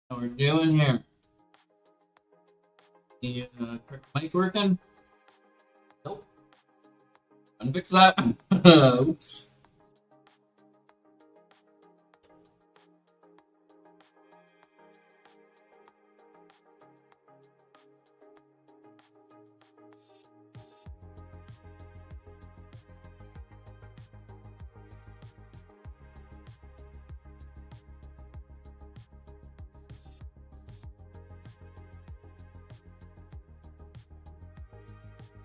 What we're doing here. The mic working? Nope. Unfix that. Oops.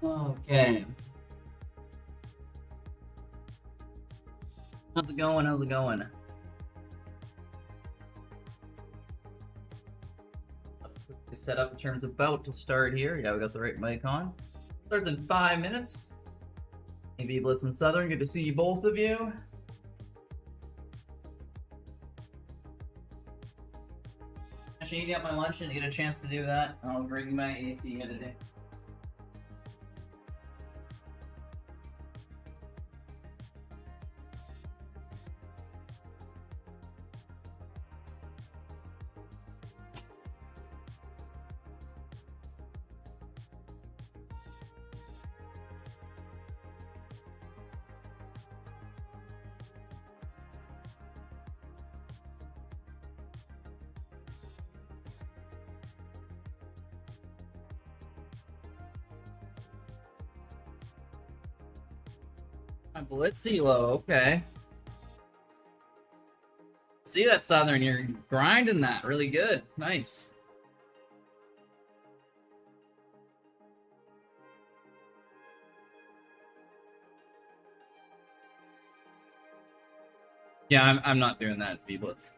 Okay. How's it going? How's it going? Set up in terms of about to start here. Yeah, we got the right mic on. Starts in 5 minutes. AV Blitz and Southern, good to see both of you. Actually, eating up my lunch and get a chance to do that. I'll bring my AC in today. Blitzy low, okay. See that Southern, you're grinding that really good. Nice. Yeah, I'm not doing that, V-Blitz.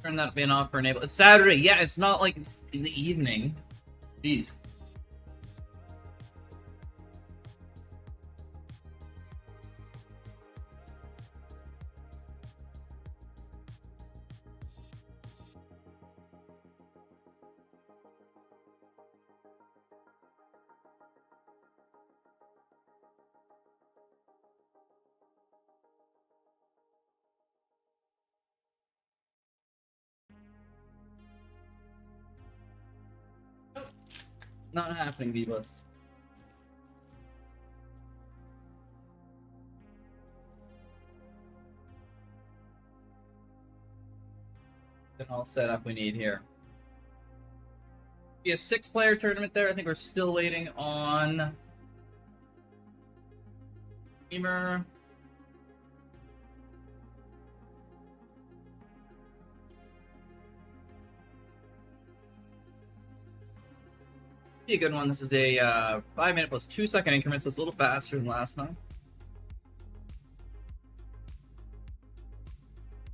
Turn that bin off for enable. It's Saturday. Yeah, it's not like it's in the evening. Jeez. Not happening, V-Blitz. All set up we need here. Be a 6-player tournament there. I think we're still waiting on Beamer. Be a good one. This is a 5-minute plus 2-second increment, so it's a little faster than last time.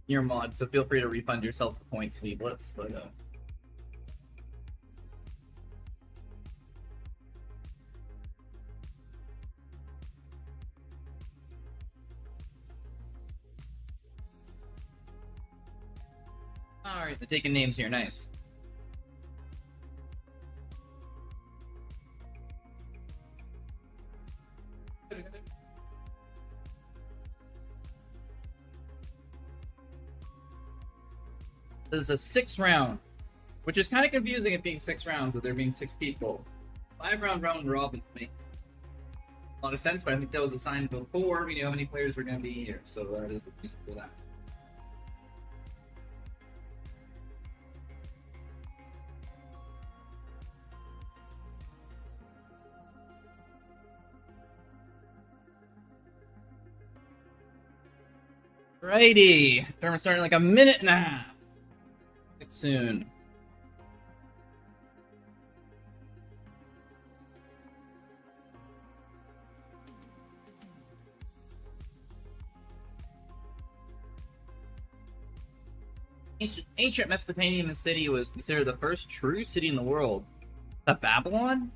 Your mod, so feel free to refund yourself the points, V-Blitz, but alright, they're taking names here, nice. This is a 6-round, which is kind of confusing it being 6 rounds with there being 6 people. 5-round round robin makes a lot of sense, but I think that was assigned before we knew how many players were going to be here, so that is the reason for that. Righty, tournament starting in like a minute and a half. It's soon. Ancient Mesopotamian city was considered the first true city in the world. That Babylon?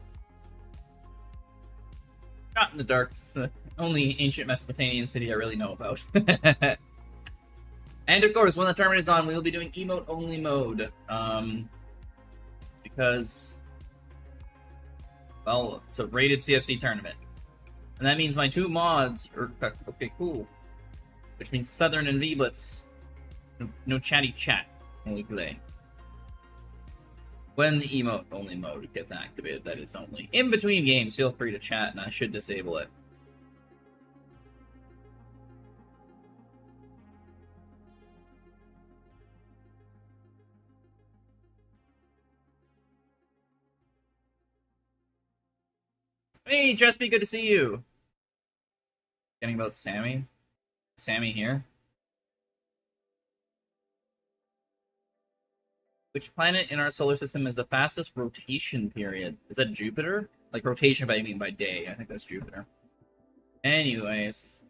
Not in the dark. It's the only ancient Mesopotamian city I really know about. And of course, when the tournament is on, we will be doing emote-only mode. Because, well, it's a rated CFC tournament. And that means my two mods are... Okay, cool. Which means Southern and V-Blitz. No chatty chat. Only play. When the emote-only mode gets activated, that is only. In between games, feel free to chat, and I should disable it. Hey, Jespy, good to see you. Getting about Sammy. Sammy here. Which planet in our solar system is the fastest rotation period? Is that Jupiter? Like rotation by I mean by day. I think that's Jupiter. Anyways.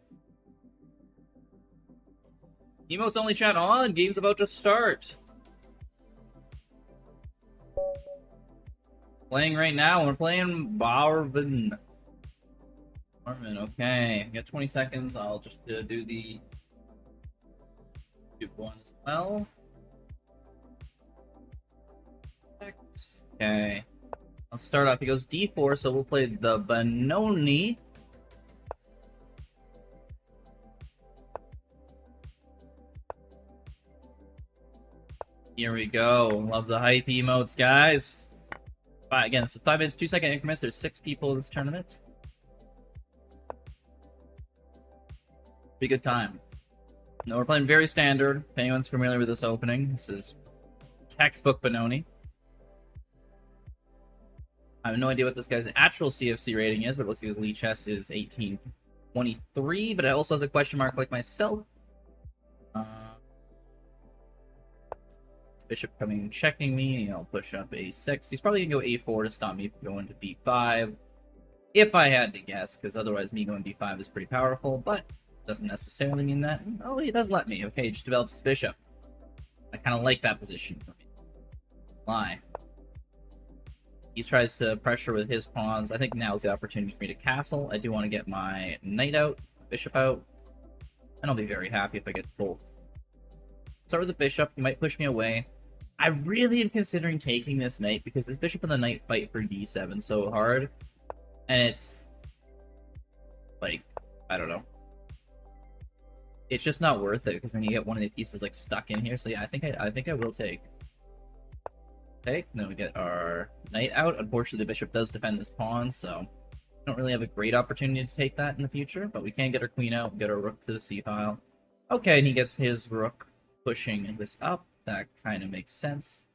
Emotes only chat on. Game's about to start. Playing right now. We're playing Barvin. Barvin, okay. We got 20 seconds. I'll just do the YouTube one as well. Okay. I'll start off. He goes D4, so we'll play the Benoni. Here we go. Love the hype emotes, guys. Again, so 5 minutes, 2-second increments. There's 6 people in this tournament. Be a good time. No, we're playing very standard. If anyone's familiar with this opening, this is textbook Benoni. I have no idea what this guy's actual CFC rating is, but it looks like his Lee chess is 1823, but it also has a question mark like myself. Bishop coming and checking me, and I'll push up a6. He's probably going to go a4 to stop me from going to b5, if I had to guess, because otherwise me going b5 is pretty powerful, but doesn't necessarily mean that. Oh, he does let me. Okay, he just develops his bishop. I kind of like that position for me. Lie. He tries to pressure with his pawns. I think now's the opportunity for me to castle. I do want to get my knight out, bishop out, and I'll be very happy if I get both. Start with the bishop. He might push me away. I really am considering taking this knight because this bishop and the knight fight for d7 so hard, and it's like, I don't know. It's just not worth it because then you get one of the pieces like stuck in here. So yeah, I think I will take. Take. Then we get our knight out. Unfortunately, the bishop does defend this pawn, so we don't really have a great opportunity to take that in the future. But we can get our queen out, get our rook to the c file. Okay, and he gets his rook pushing this up. That kind of makes sense.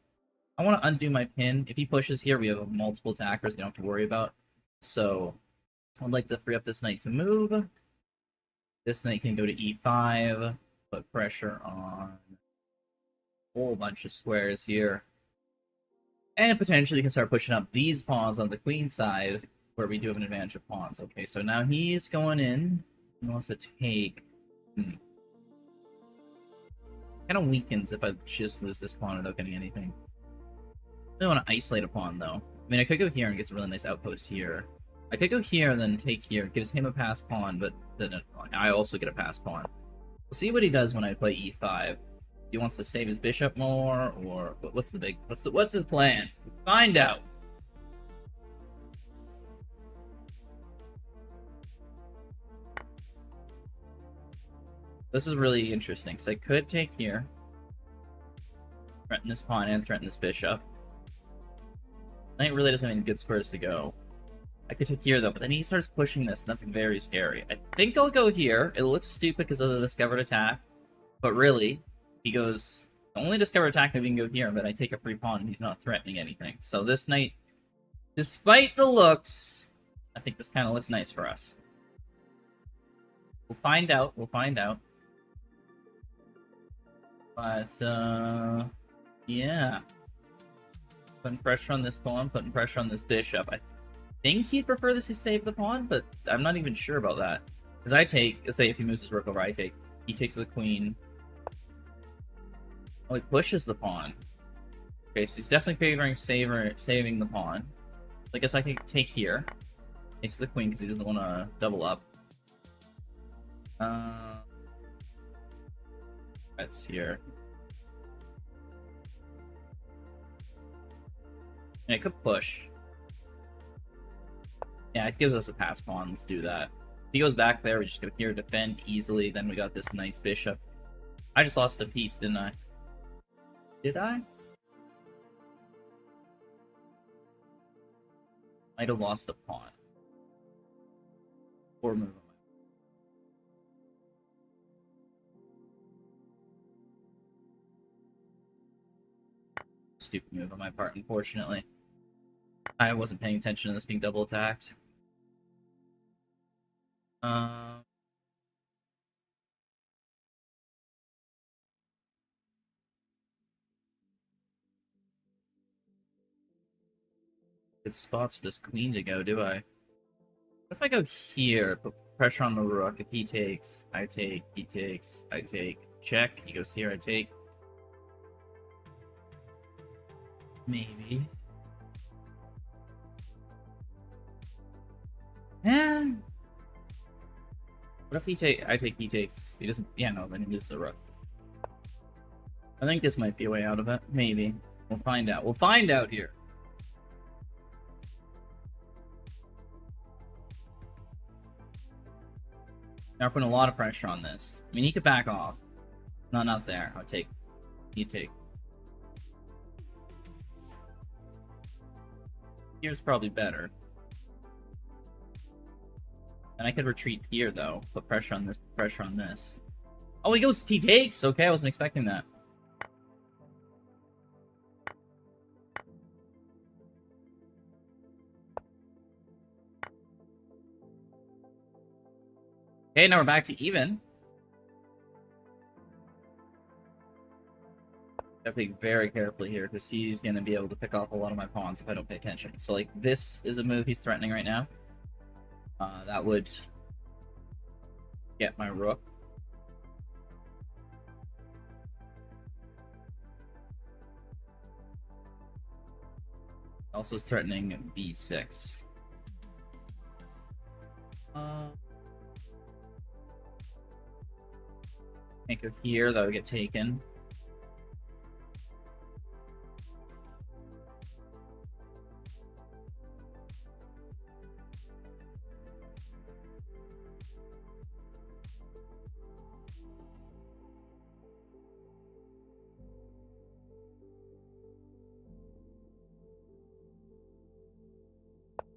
I want to undo my pin. If he pushes here, we have multiple attackers we don't have to worry about. So I'd like to free up this knight to move. This knight can go to e5, put pressure on a whole bunch of squares here. And potentially can start pushing up these pawns on the queen side, where we do have an advantage of pawns. Okay, so now he's going in. He wants to take... Kind of weakens if I just lose this pawn without getting anything. I really want to isolate a pawn, though. I mean, I could go here and get a really nice outpost here. I could go here and then take here. It gives him a pass pawn, but then I also get a pass pawn. We'll see what he does when I play e5. He wants to save his bishop more, or what's the big... What's his plan? Find out. This is really interesting, so I could take here, threaten this pawn, and threaten this bishop. Knight really doesn't have any good squares to go. I could take here, though, but then he starts pushing this, and that's very scary. I think I'll go here. It looks stupid because of the discovered attack, but really, he goes, the only discovered attack maybe can go here, but I take a free pawn, and he's not threatening anything. So this knight, despite the looks, I think this kind of looks nice for us. We'll find out, But, yeah. Putting pressure on this pawn, putting pressure on this bishop. I think he'd prefer this to save the pawn, but I'm not even sure about that. Because I take, let's say if he moves his rook over, I take, he takes the queen. Oh, he pushes the pawn. Okay, so he's definitely favoring saving the pawn. I guess I can take here. Takes the queen because he doesn't want to double up. That's here. Yeah, it could push. Yeah, it gives us a pass pawn. Let's do that. If he goes back there, we just go here, defend easily. Then we got this nice bishop. I just lost a piece, didn't I? Did I? Might have lost a pawn. Or move. Stupid move on my part, unfortunately. I wasn't paying attention to this being double attacked. Good spots for this queen to go, do I? What if I go here, put pressure on the rook? If he takes, I take, he takes, I take. Check, he goes here, I take. Maybe. Yeah. What if he take, I take, he takes. He doesn't, yeah, no, then he loses the rook. I think this might be a way out of it. Maybe. We'll find out. We'll find out here. Now we're putting a lot of pressure on this. I mean, he could back off. Not there. I'll take. You take. Here's probably better. And I could retreat here, though. Put pressure on this, pressure on this. Oh, he goes, he takes! Okay, I wasn't expecting that. Okay, now we're back to even. I have to think very carefully here, because he's going to be able to pick off a lot of my pawns if I don't pay attention. So, like, this is a move he's threatening right now. That would get my rook. Also is threatening b6. Can't go here, that would get taken.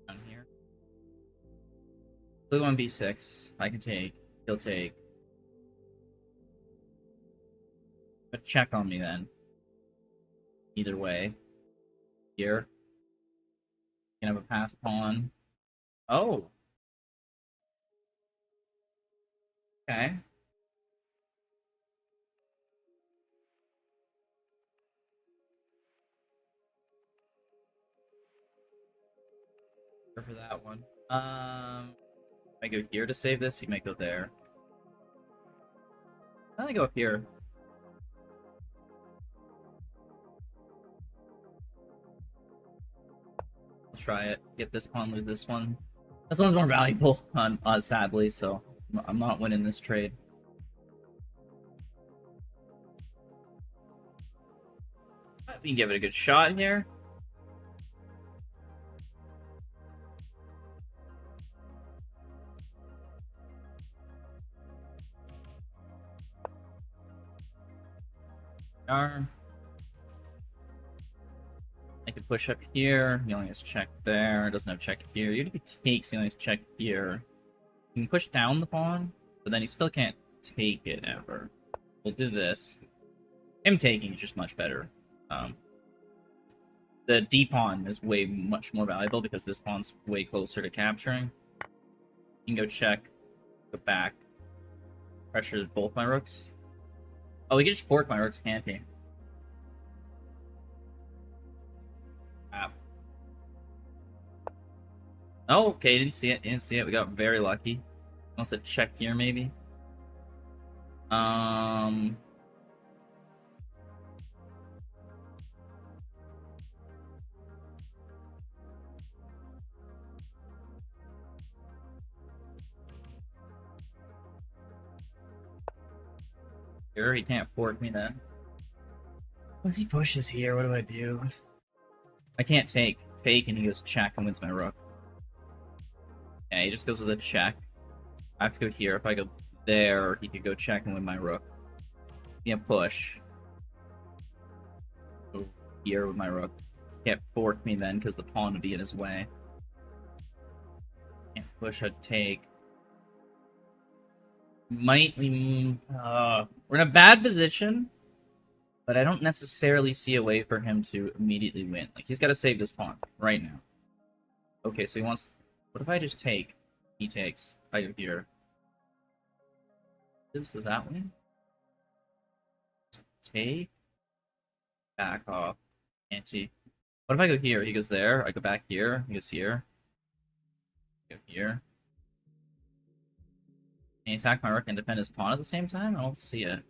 Down here. Blue on b6. I can take. He'll take. But check on me then. Either way. Here. You can have a pass pawn. Oh. Okay. For that one. I go here to save this. He might go there. I go up here. I'll try it. Get this pawn, lose this one. This one's more valuable, sadly, so I'm not winning this trade. We can give it a good shot here. I could push up here. He only has check there. Doesn't have check here. Even if he takes, he only has check here. He can push down the pawn, but then he still can't take it ever. We'll do this. Him taking is just much better. The D pawn is much more valuable because this pawn's way closer to capturing. You can go check, go back, pressure both my rooks. Oh, he can just fork my rooks, can't he? Oh, okay, didn't see it. Didn't see it. We got very lucky. Almost a check here, maybe. Here, he can't fork me then. What if he pushes here? What do I do? I can't take. Take, and he goes check and wins my rook. Yeah, he just goes with a check. I have to go here. If I go there, he could go check and win my rook. Can't push. Go here with my rook. Can't fork me then because the pawn would be in his way. Can't push, I'd take. We're in a bad position, but I don't necessarily see a way for him to immediately win. Like, he's got to save this pawn right now. Okay, so he wants... What if I just take? He takes. I go here. Does that win? Take. Back off. Anti. What if I go here? He goes there. I go back here. He goes here. Go here. Can he attack my rook and defend his pawn at the same time? I don't see it.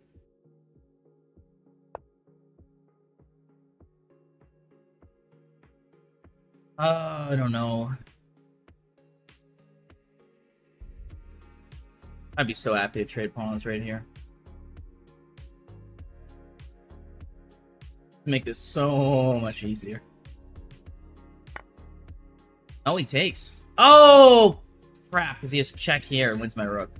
I don't know. I'd be so happy to trade pawns right here. Make this so much easier. Oh, he takes. Oh! Crap, because he has check here and wins my rook.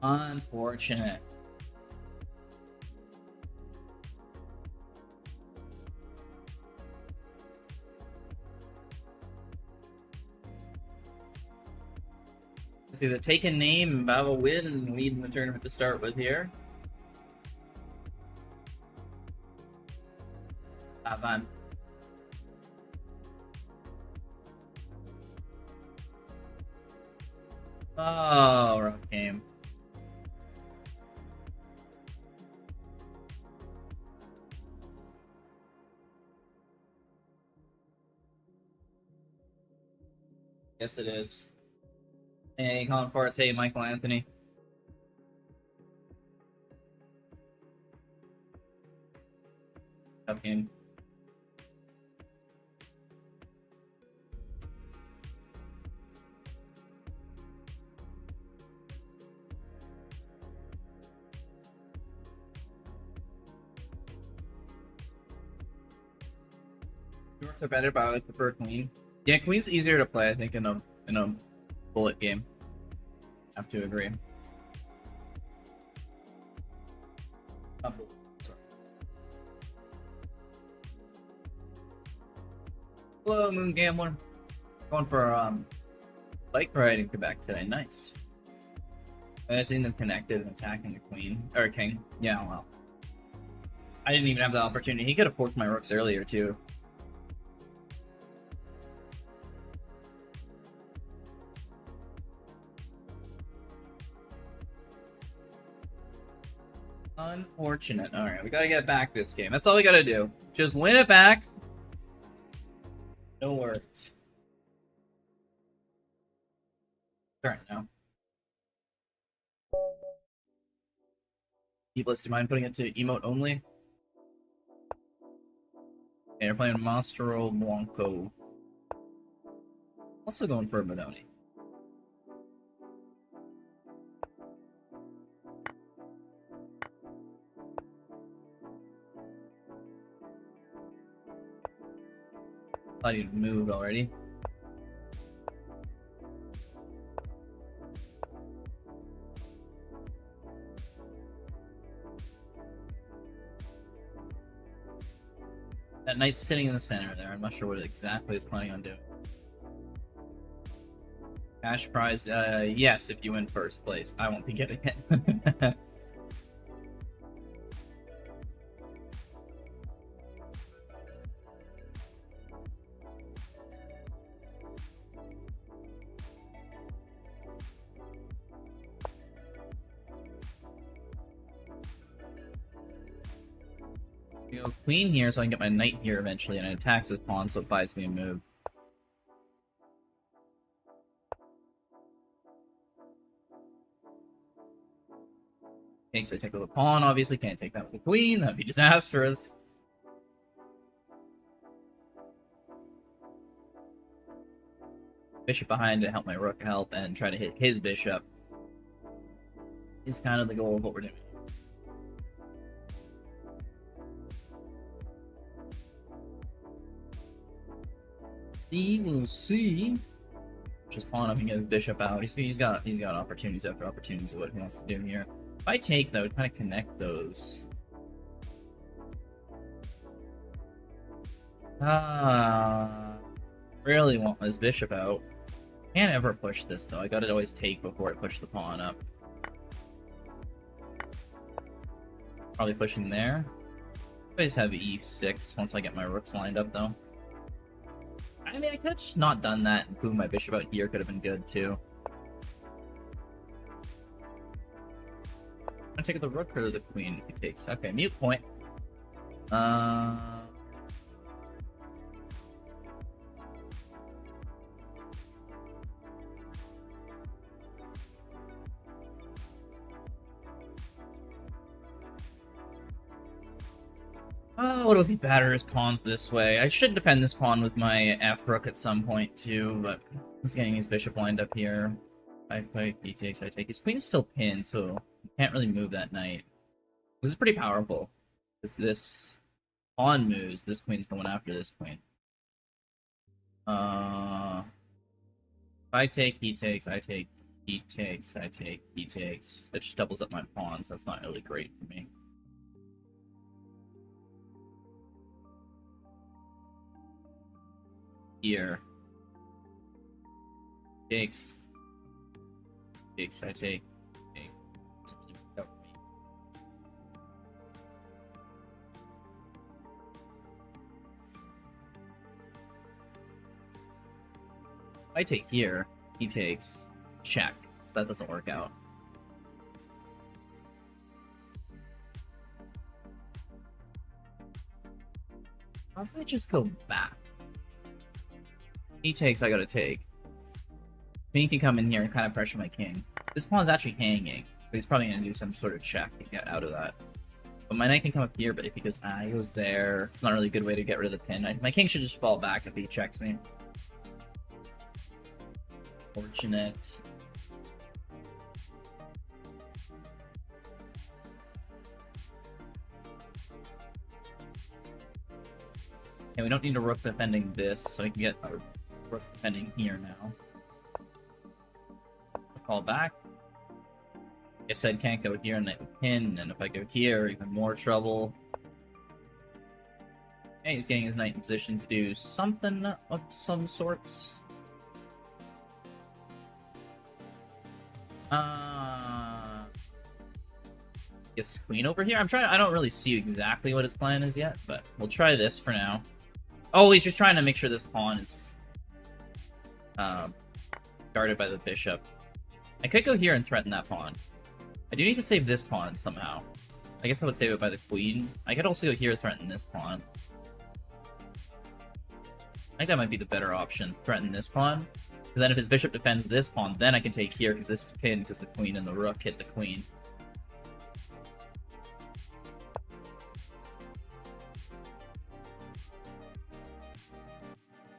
Unfortunate. It's either take a name, Baba win, and lead in the tournament to start with here. Fun. Oh, rough game. Yes, it is. Hey, calling for it, say Michael Anthony. Tough game. Yorks are better, but I always prefer queen. Yeah, queen's easier to play, I think, in a bullet game. I have to agree. Sorry. Hello, Moon Gambler. Going for bike ride in Quebec today. Nice. I seen them connected and attacking the queen or king. Yeah, well, I didn't even have the opportunity. He could have forked my rooks earlier too. Unfortunate. Alright, we gotta get back this game. That's all we gotta do. Just win it back. No worries. Turn now. Blitz, do you mind putting it to emote only? Okay, you're playing Monstro Blanco. Also going for a Benoni. Thought you'd moved already. That knight's sitting in the center there. I'm not sure what exactly it's planning on doing. Cash prize, yes, if you win first place. I won't be getting it. You know, queen here so I can get my knight here eventually, and it attacks his pawn, so it buys me a move. Takes, I take with the pawn, obviously can't take that with the queen, that'd be disastrous. bishop behind to help my rook help and try to hit his bishop is kind of the goal of what we're doing. We'll see. Just pawn up and get his bishop out. He's got opportunities after opportunities of what he wants to do here. If I take though, kind of connect those. Really want his bishop out. Can't ever push this though. I gotta always take before I push the pawn up. Probably pushing there. I always have e6 once I get my rooks lined up though. I mean, I could have just not done that and moved my bishop out here. Could have been good too. I'm gonna take the rook or the queen if he takes. Okay, mute point. What if he batters pawns this way? I should defend this pawn with my F rook at some point too, but he's getting his bishop lined up here. I play, he takes, I take. His queen's still pinned, so he can't really move that knight. This is pretty powerful. This pawn moves, this queen's going after this queen. If I take, he takes, I take, he takes, I take, he takes. That just doubles up my pawns. That's not really great for me. Here. Takes. Takes, I take. Okay. I take here, he takes. Check. So that doesn't work out. How if I just go back? He takes, I gotta take. Queen can come in here and kind of pressure my king. This pawn's actually hanging, but he's probably gonna do some sort of check to get out of that. But my knight can come up here, but if he goes, he goes there. It's not really a good way to get rid of the pin. My king should just fall back if he checks me. Fortunate. Okay, we don't need a rook defending this, so we can get our rook defending here now. Call back. Like I said, can't go here and knight with pin, and if I go here, even more trouble. Okay, he's getting his knight in position to do something of some sorts. Gets queen over here. I don't really see exactly what his plan is yet, but we'll try this for now. Oh, he's just trying to make sure this pawn is guarded by the bishop. I could go here and threaten that pawn. I do need to save this pawn somehow. I guess I would save it by the queen. I could also go here and threaten this pawn. I think that might be the better option. Threaten this pawn. Because then if his bishop defends this pawn, then I can take here because this is pinned because the queen and the rook hit the queen.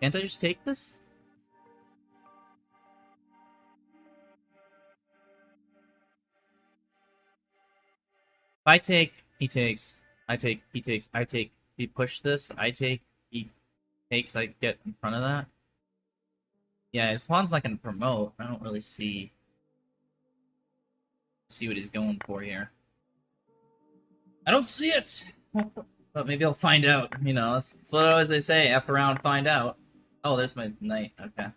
Can't I just take this? If I take, he takes. I take, he takes. I take, he push this. I take, he takes. I get in front of that. Yeah, his pawn's not going to promote. I don't really see what he's going for here. I don't see it! But maybe I'll find out. You know, that's what always they say. F around, find out. Oh, there's my knight. Okay.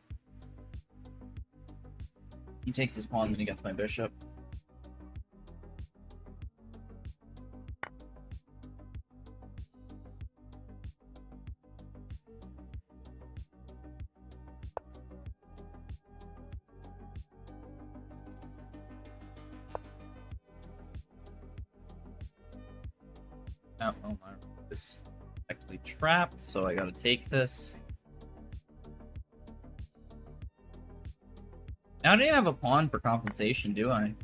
He takes his pawn, then he gets my bishop. Oh my, this is actually trapped, so I gotta take this. Now I don't even have a pawn for compensation, do I?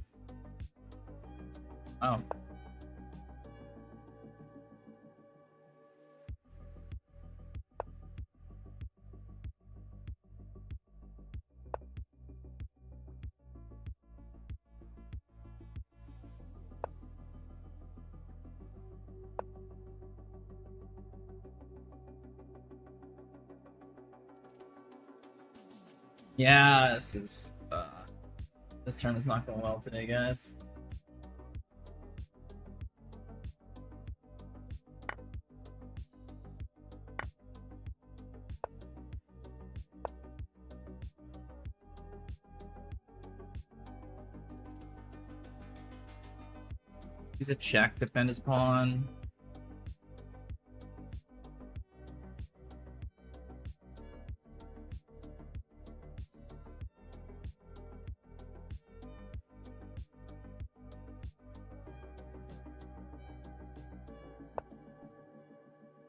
Oh. Yeah, this turn is not going well today, guys. He's a check, defend his pawn.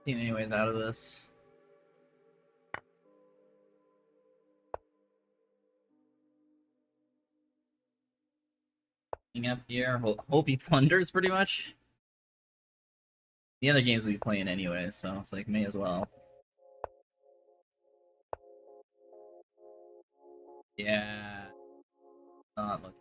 Seen anyways out of this. Up here, hope he plunders pretty much. The other games we'll be playing anyway, so it's like may as well. Yeah. Not looking.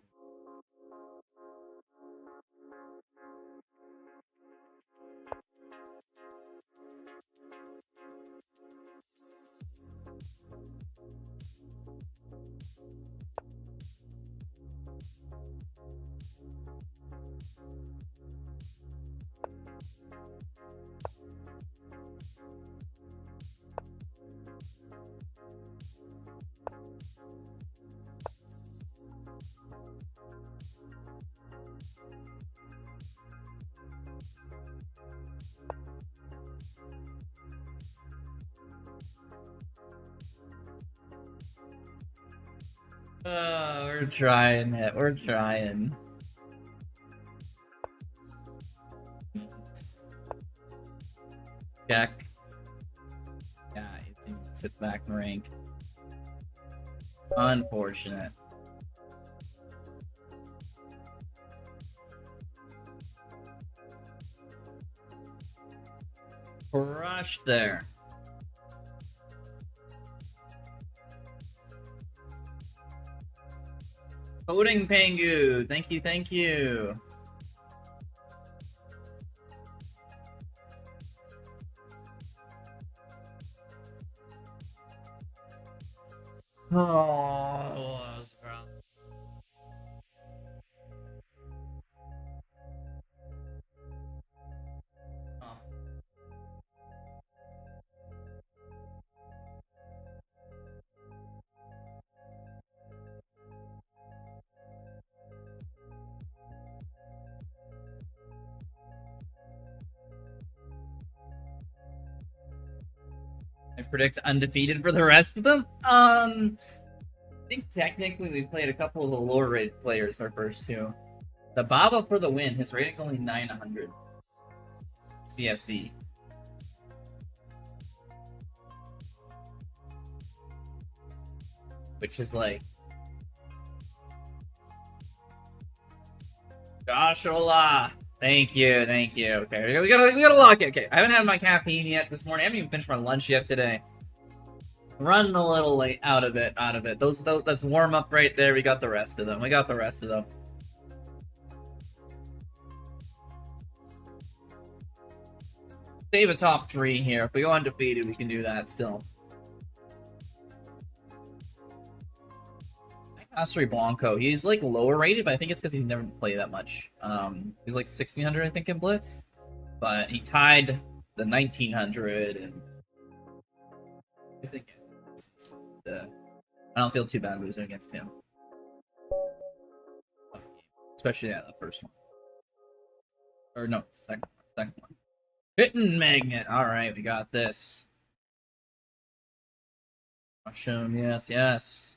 We're trying it. We're trying. Check. Yeah, it's even sit back in rank. Unfortunate. Crushed there. Coding Pangu, thank you, thank you. Oh, that was rough. Oh. I predict undefeated for the rest of them. I think technically we played a couple of the lower rated players our first two. The Baba for the win. His rating's only 900. CFC. Which is like Joshua. Thank you, thank you. Okay, we gotta lock it. Okay, I haven't had my caffeine yet this morning. I haven't even finished my lunch yet today. Running a little late out of it. That's warm up right there. We got the rest of them. Save a top 3 here. If we go undefeated, we can do that still. Asri Blanco. He's like lower rated, but I think it's because he's never played that much. He's like 1600, I think, in Blitz. But he tied the 1900, and I think I don't feel too bad losing against him. Especially the first one. Or no, second one. Bitten Magnet. Alright, we got this. Mushroom, yes.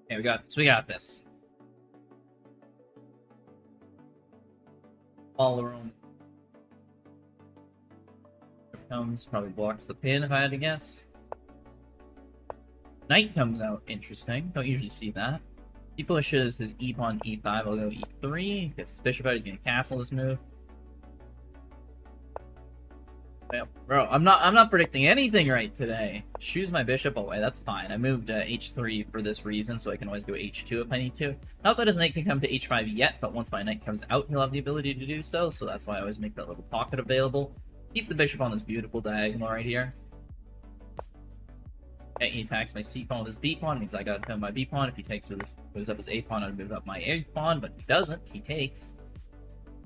Okay, we got this. All around. Comes, probably blocks the pin if I had to guess. Knight comes out, interesting. Don't usually see that. He pushes his e pawn e5, I'll go e3. Gets his bishop out, he's gonna castle this move. Bro, I'm not predicting anything right today. Choose my bishop away. That's fine. I moved h3 for this reason, so I can always go h2 if I need to. Not that his knight can come to h5 yet, but once my knight comes out, he'll have the ability to do so. So that's why I always make that little pocket available. Keep the bishop on this beautiful diagonal right here. Okay, he attacks my c pawn with his b pawn. Means I got to my b pawn. If he takes with his moves up his a pawn, I'd move up my a pawn, but he doesn't. He takes.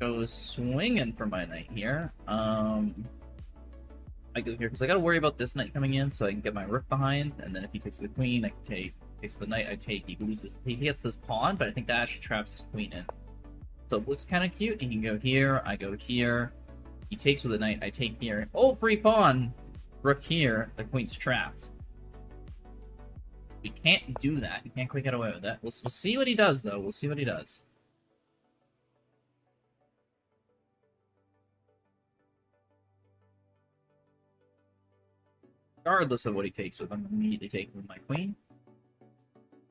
Goes swinging for my knight here. I go here because I got to worry about this knight coming in, so I can get my rook behind. And then if he takes the queen, I can take. Takes the knight, I take. He loses. He gets this pawn, but I think that actually traps his queen in. So it looks kind of cute. He can go here. I go here. He takes with the knight. I take here. Oh, free pawn. Rook here. The queen's trapped. We can't do that. We can't quite get away with that. We'll see what he does, though. We'll see what he does. Regardless of what he takes with, I'm immediately taking with my queen.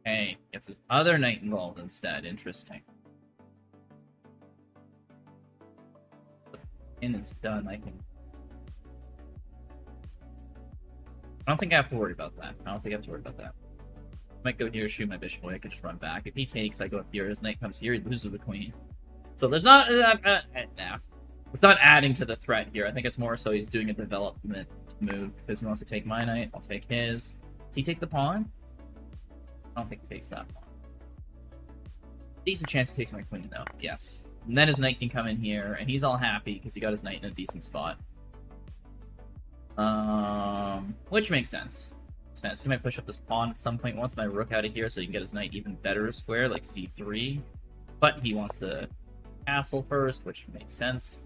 Okay, gets his other knight involved instead. Interesting. And it's done. I don't think I have to worry about that. Might go here, shoot my bishop away. I could just run back. If he takes, I go up here. His knight comes here. He loses the queen. So there's not... It's not adding to the threat here. I think it's more so he's doing a development move because he wants to take my knight. I'll take his. Does he take the pawn? I don't think he takes that pawn. Decent chance he takes my queen, though. Yes. And then his knight can come in here, and he's all happy because he got his knight in a decent spot. Which makes sense. He might push up this pawn at some point. Wants my rook out of here so he can get his knight even better square, like c3. But he wants to castle first, which makes sense.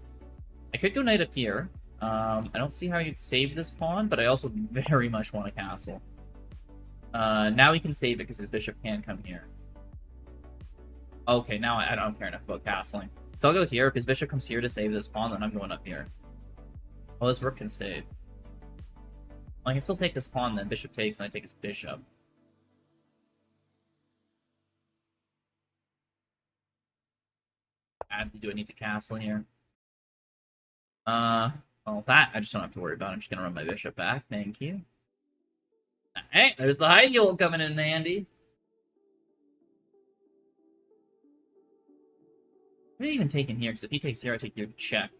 I could go knight up here. I don't see how you'd save this pawn, but I also very much want a castle. Now he can save it because his bishop can come here. Okay, now I don't care enough about castling. So I'll go here. If his bishop comes here to save this pawn, then I'm going up here. Well, this rook can save. Well, I can still take this pawn, then bishop takes, and I take his bishop. Do I need to castle here? Well, that I just don't have to worry about. I'm just gonna run my bishop back. Thank you. Alright, there's the high heel coming in handy. What are you even taking here? Because if he takes here, I take here to check.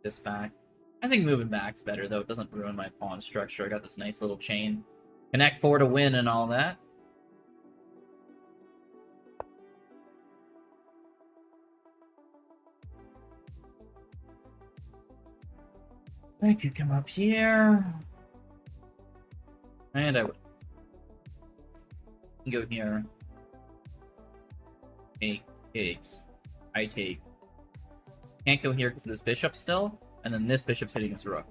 This back. I think moving back's better, though. It doesn't ruin my pawn structure. I got this nice little chain. Connect 4 to win and all that. I could come up here. And I would go here. Takes. I take. Can't go here because of this bishop still. And then this bishop's hitting his rook.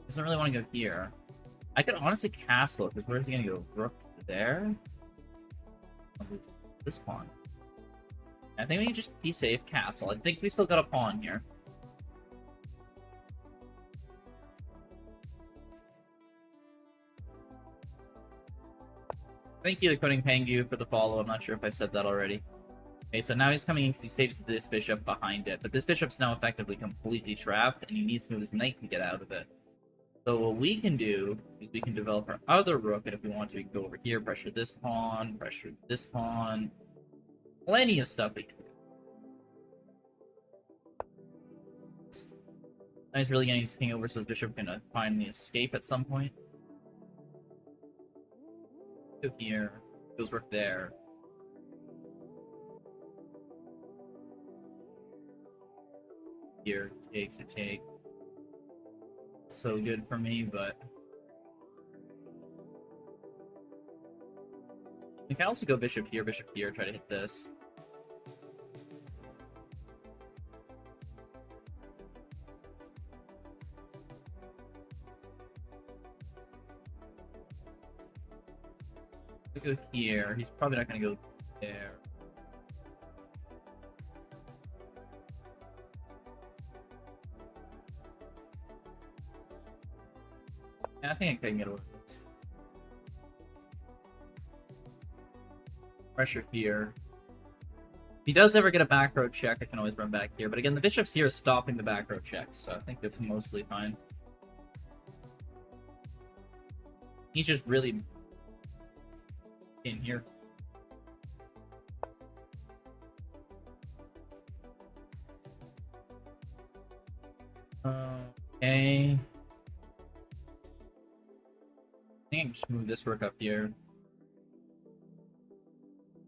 Doesn't really want to go here. I could honestly castle because where's he going to go? Rook there? This pawn. I think we can just be safe, castle. I think we still got a pawn here. Thank you, Coding Pangu, for the follow. I'm not sure if I said that already. Okay, so now he's coming in because he saves this bishop behind it. But this bishop's now effectively completely trapped, and he needs to move his knight to get out of it. So what we can do is we can develop our other rook, and if we want to, we can go over here, pressure this pawn, pressure this pawn. Plenty of stuff we can do. Now he's really getting his king over, so his bishop can finally escape at some point. Go here, goes rook there. Here, takes a take. It's so good for me, but we can also go bishop here, try to hit this. We go here. He's probably not going to go there. Yeah, I think I can get away with this. Pressure here. If he does ever get a back row check, I can always run back here. But again, the bishop's here is stopping the back row checks, so I think that's mostly fine. He's just really in here. Okay. I think I can just move this rook up here.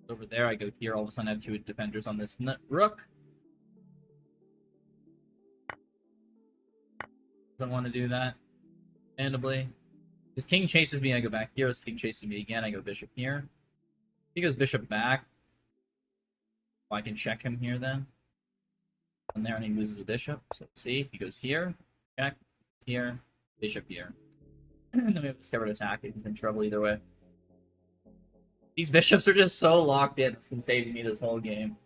Over there, I go here. All of a sudden, I have two defenders on this rook. Doesn't want to do that. Understandably. His king chases me, I go back here. His king chases me again, I go bishop here. He goes bishop back. Well, I can check him here then. And there, and he loses a bishop. So let's see. He goes here. Check. Here. Bishop here. And then we have discovered attack. He's in trouble either way. These bishops are just so locked in. It's been saving me this whole game.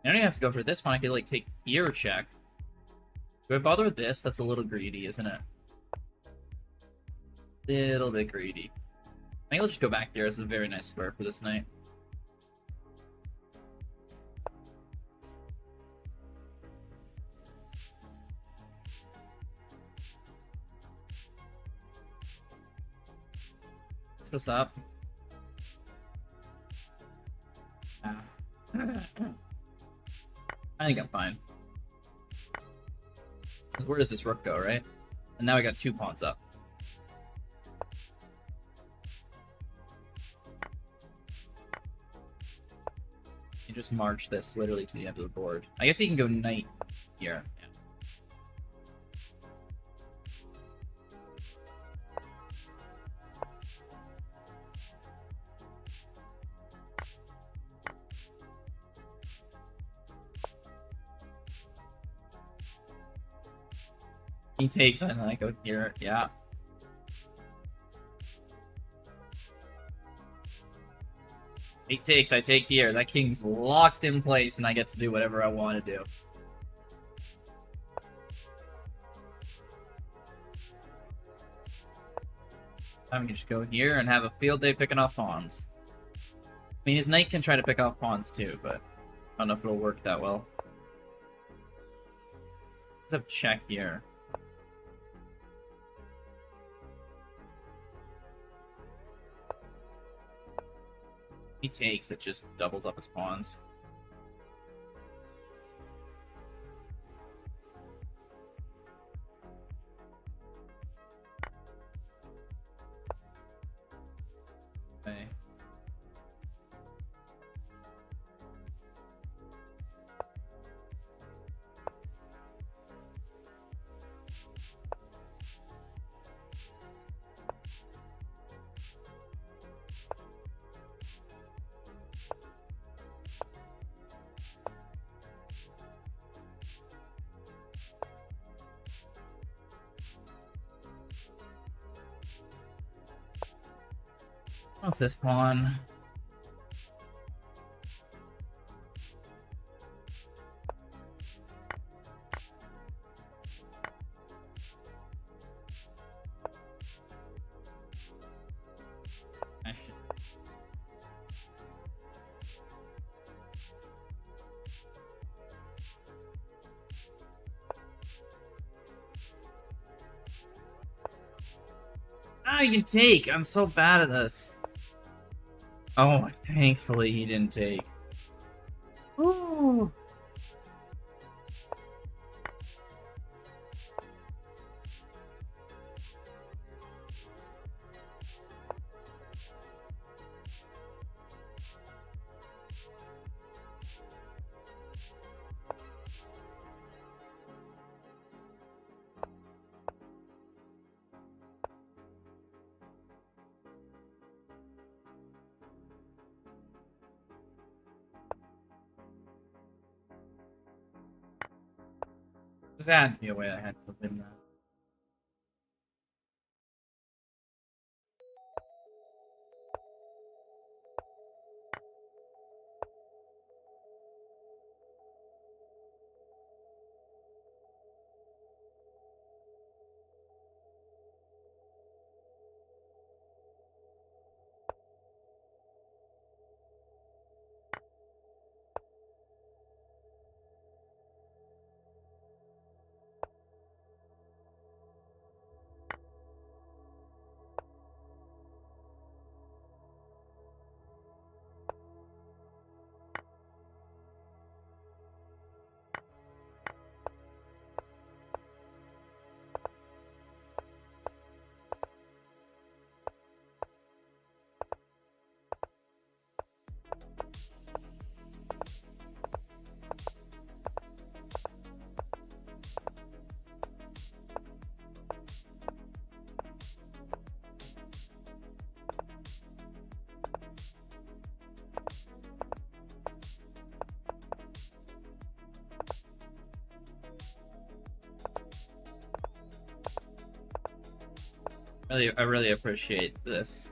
I don't even have to go for this one. I could, like, take here check. Do I bother with this? That's a little greedy, isn't it? Little bit greedy. I think I'll just go back here. This is a very nice square for this knight. What's this up? Ah. I think I'm fine. Because where does this rook go, right? And now I got 2 pawns up. You just march this literally to the end of the board. I guess he can go knight here. Yeah. He takes and I go here. Yeah. He takes, I take here. That king's locked in place and I get to do whatever I want to do. I'm gonna just go here and have a field day picking off pawns. I mean, his knight can try to pick off pawns too, but I don't know if it'll work that well. Let's have check here. He takes, it just doubles up his pawns. Okay. What's this pawn? I should... Ah, you can take! I'm so bad at this. Oh, thankfully he didn't take. Ooh. There had to be a way I had to win that. I really appreciate this.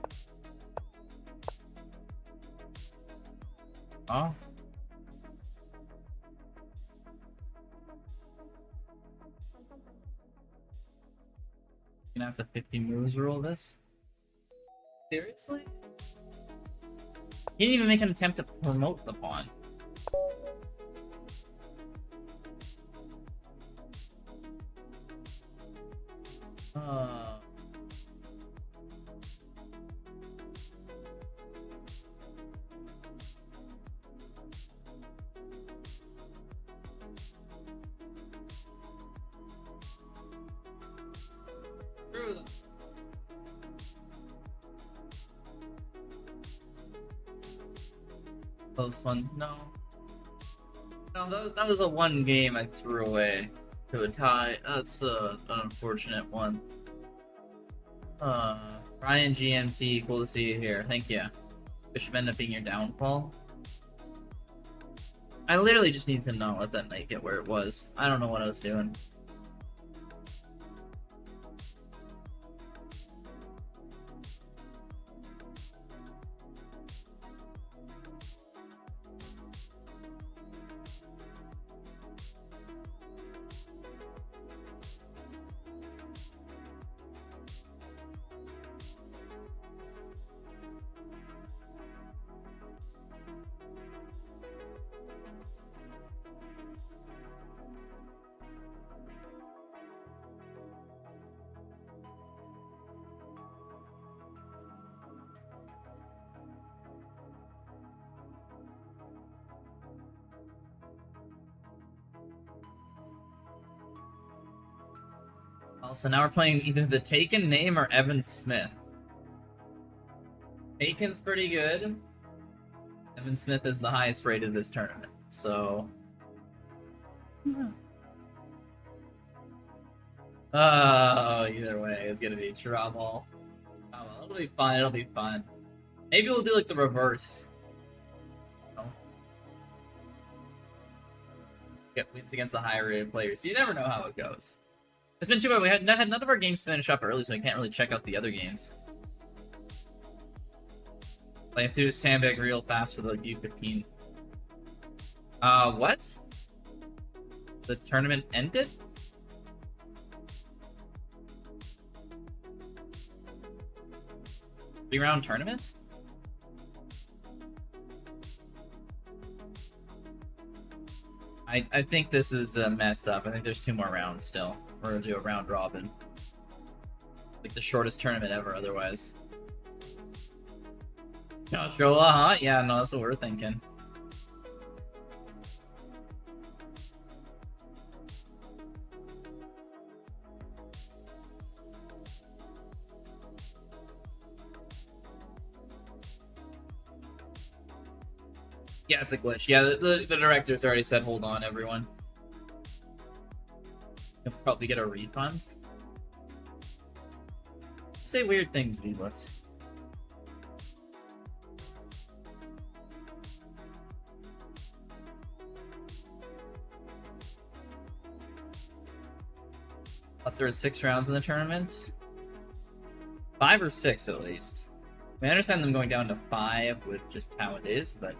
Oh. Gonna have to 50 moves roll this? Seriously? He didn't even make an attempt to promote the pawn. Close one. No. No, that was a one game I threw away to a tie. That's an unfortunate one. Ryan GMT, cool to see you here. Thank you. Bishop ended up being your downfall. I literally just need to not let that knight get where it was. I don't know what I was doing. So now we're playing either the Taken name or Evan Smith. Taken's pretty good. Evan Smith is the highest rated this tournament, so... either way, it's gonna be trouble. Oh, well, it'll be fun, it'll be fun. Maybe we'll do like the reverse. Get wins against the higher rated players. You never know how it goes. It's been too bad. We had none of our games finish up early, so I can't really check out the other games. I have to do a sandbag real fast for the U15. What? The tournament ended? Three-round tournament? I think this is a mess up. I think there's 2 more rounds still. We're gonna do a round robin. Like the shortest tournament ever otherwise. No, it's real hot. Yeah, no, that's what we're thinking. Yeah, it's a glitch. Yeah, the directors already said, hold on, everyone. You'll probably get a refund. Say weird things, V-Blitz. Thought there was 6 rounds in the tournament. 5 or 6 at least. I mean, I understand them going down to 5 with just how it is, but...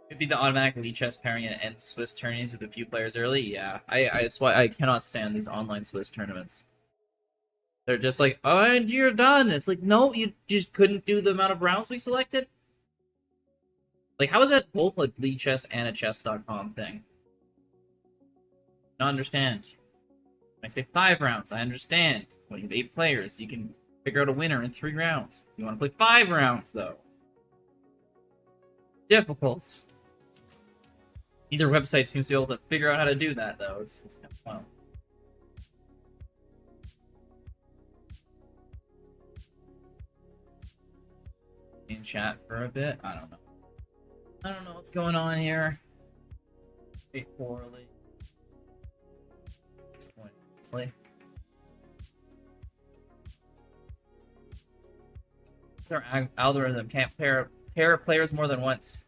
Could be the automatic lead chess pairing and end Swiss tourneys with a few players early. Yeah, it's why I cannot stand these online Swiss tournaments. They're just like, oh, and you're done. It's like, no, you just couldn't do the amount of rounds we selected. Like, how is that both like lead chess and a chess.com thing? I don't understand. When I say 5 rounds, I understand. When you have 8 players, you can figure out a winner in 3 rounds. You want to play 5 rounds, though. Difficult. Either website seems to be able to figure out how to do that, though. It's kind of fun. In chat for a bit? I don't know. I don't know what's going on here. Very poorly. Disappointingly. It's our algorithm. Can't pair players more than once.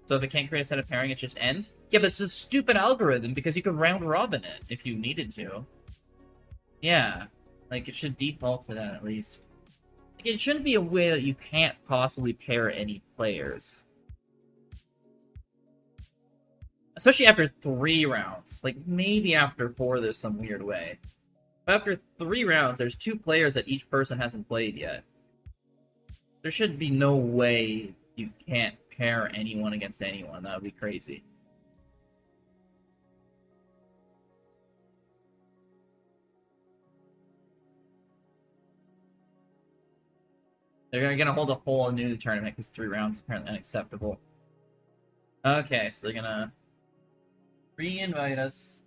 So if it can't create a set of pairing, it just ends? Yeah, but it's a stupid algorithm because you could round robin it if you needed to. Yeah, like it should default to that at least. Like, it shouldn't be a way that you can't possibly pair any players. Especially after 3 rounds. Like, maybe after 4 there's some weird way. But after 3 rounds, there's 2 players that each person hasn't played yet. There should be no way you can't pair anyone against anyone. That would be crazy. They're gonna hold a whole new tournament because 3 rounds is apparently unacceptable. Okay, so they're gonna re-invite us.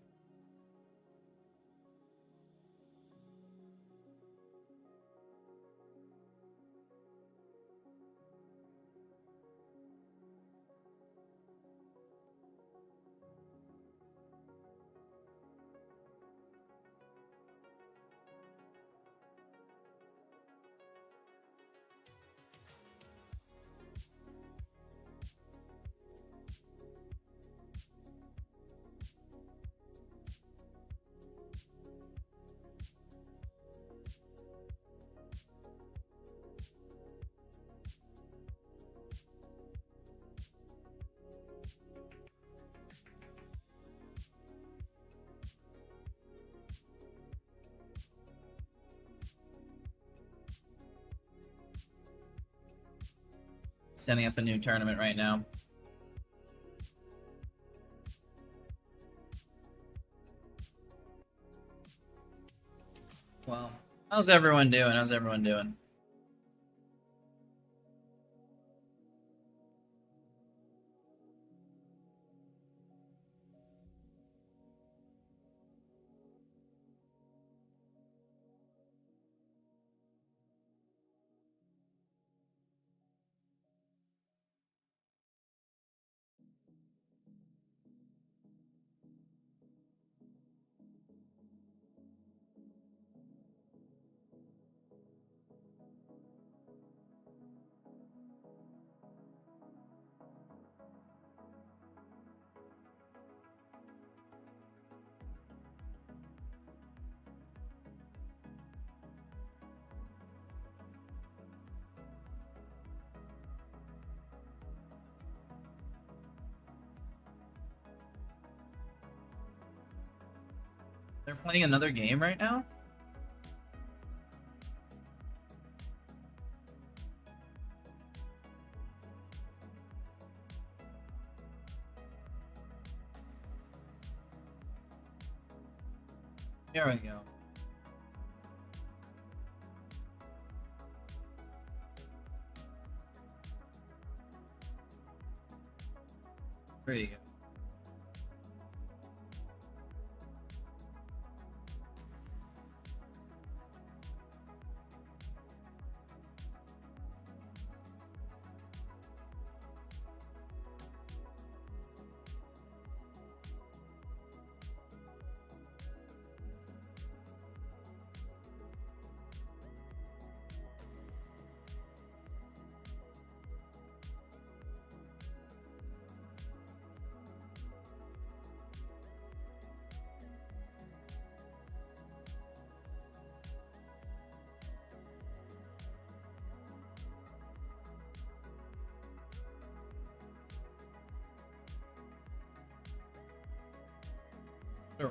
Setting up a new tournament right now. Well, how's everyone doing? How's everyone doing? They're playing another game right now? There we go. There you go. Sure.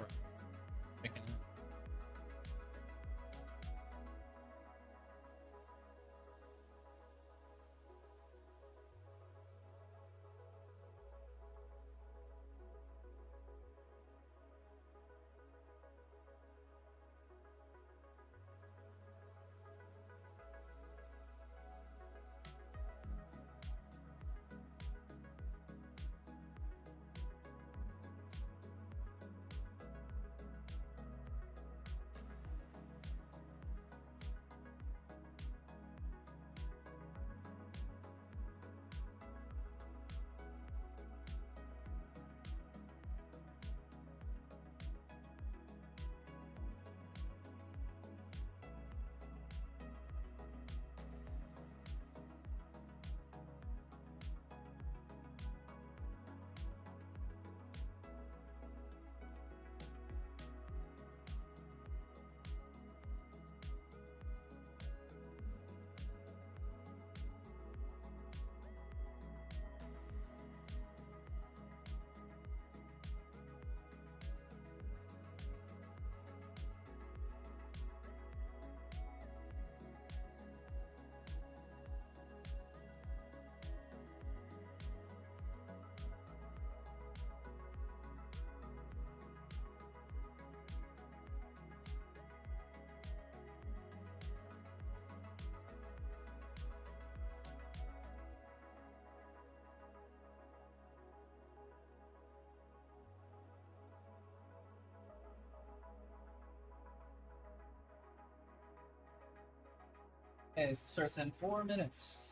Okay, so starts in 4 minutes.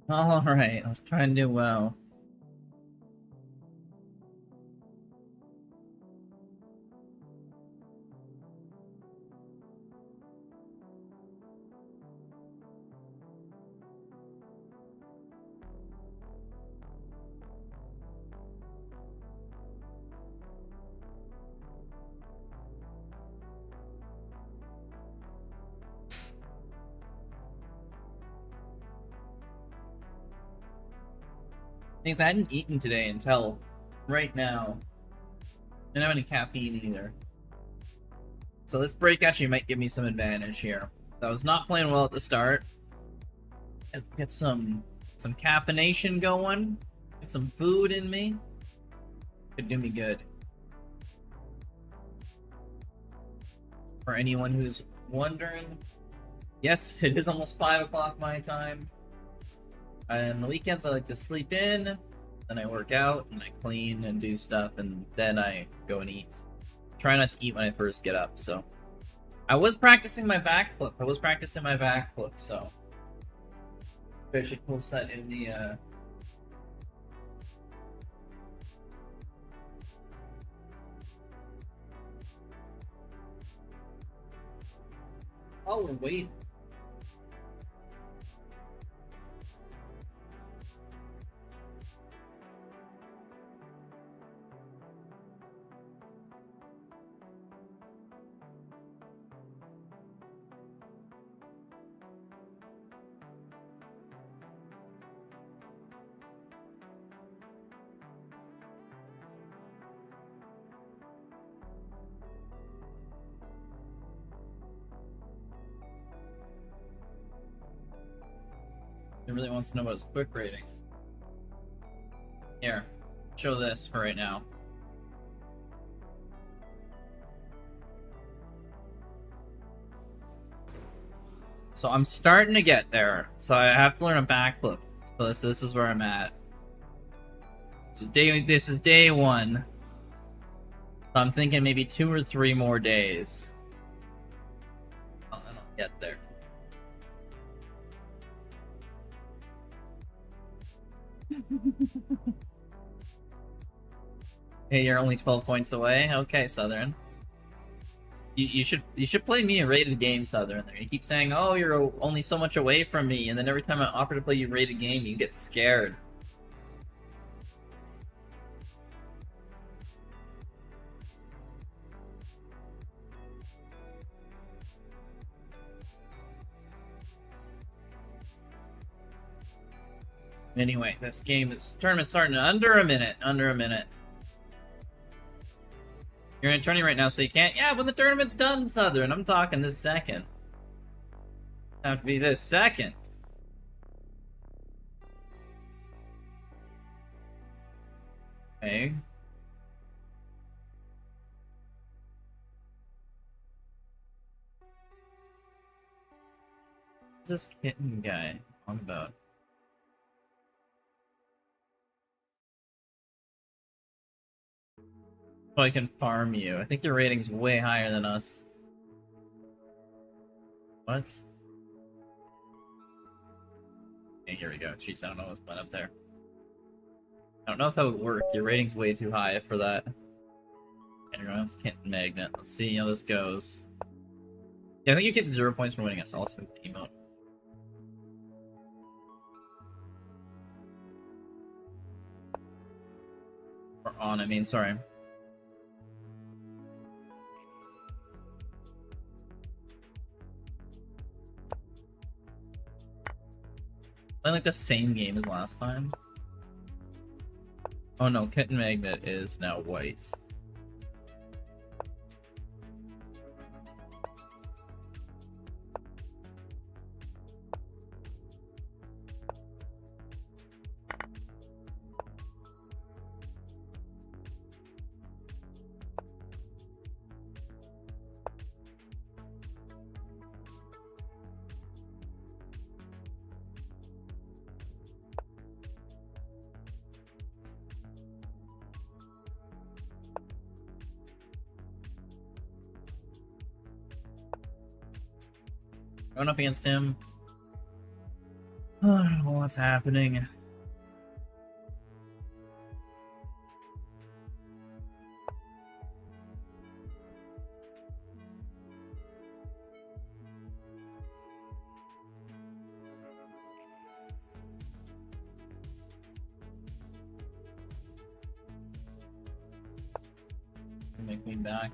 Alright, let's try and do well. Things I hadn't eaten today until right now. I don't have any caffeine either. So this break actually might give me some advantage here. So I was not playing well at the start. Get some caffeination going. Get some food in me. Could do me good. For anyone who's wondering, yes, it is almost 5 o'clock my time. And the weekends I like to sleep in, then I work out, and I clean and do stuff, and then I go and eat. Try not to eat when I first get up, so. I was practicing my backflip. So. I should post that in the, Oh, we're waiting. He really wants to know about his quick ratings. Here, show this for right now. So I'm starting to get there. So I have to learn a backflip. So this is where I'm at. So this is day 1. So I'm thinking maybe 2 or 3 more days. And I'll get there. Hey, you're only 12 points away? Okay, Southern. You should play me a rated game, Southern. You keep saying, oh, you're only so much away from me, and then every time I offer to play you a rated game, you get scared. Anyway, this tournament's starting in under a minute. You're in a tourney right now, so you can't. Yeah, when the tournament's done, Southern. I'm talking this second. Have to be this second. Okay. What's this kitten guy on about? Oh, I can farm you. I think your rating's way higher than us. What? Okay, here we go. Jeez, I don't know what's went up there. I don't know if that would work. Your rating's way too high for that. Let's Kitten Magnet. Let's see how this goes. Yeah, I think you get 0 points for winning us. I'll swing the emote. Or on, I mean, sorry. Playing like the same game as last time. Oh no, Kitten Magnet is now white. Going up against him. I don't know what's happening. Make me back.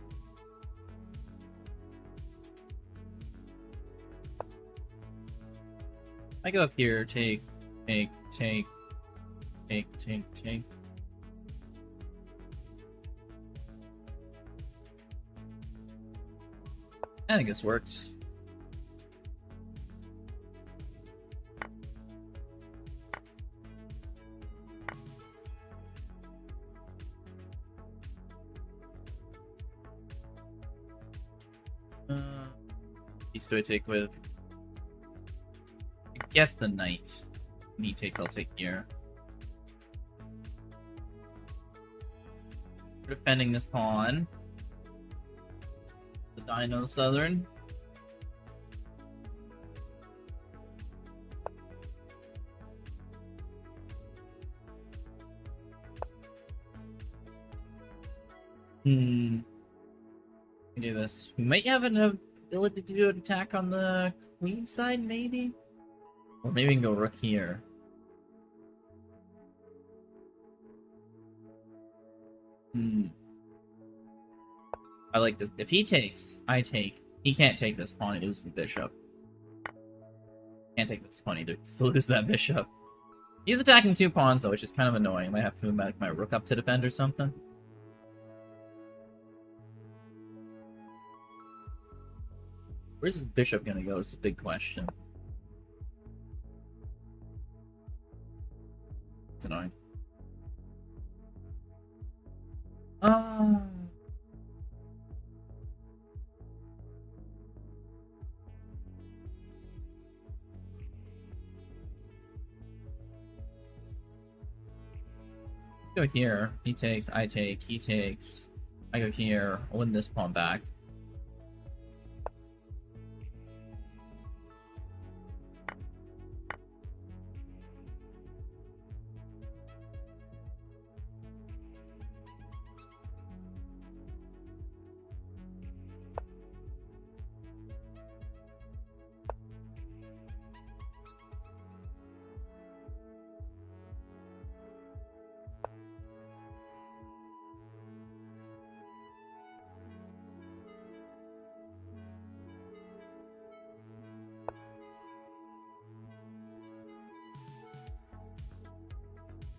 I go up here, take. I think this works. Piece do I take with? I guess the knight. When he takes, I'll take here. We're defending this pawn. The Dino Southern. We do this. We might have an ability to do an attack on the queen side, maybe? Or maybe we can go rook here. I like this. If he takes, I take. He can't take this pawn, he loses the bishop. Can't take this pawn either, still lose that bishop. He's attacking 2 pawns though, which is kind of annoying. I might have to move my rook up to defend or something. Where's his bishop gonna go is the big question. It's annoying. Go here. He takes, I take, he takes. I go here. I'll win this pawn back.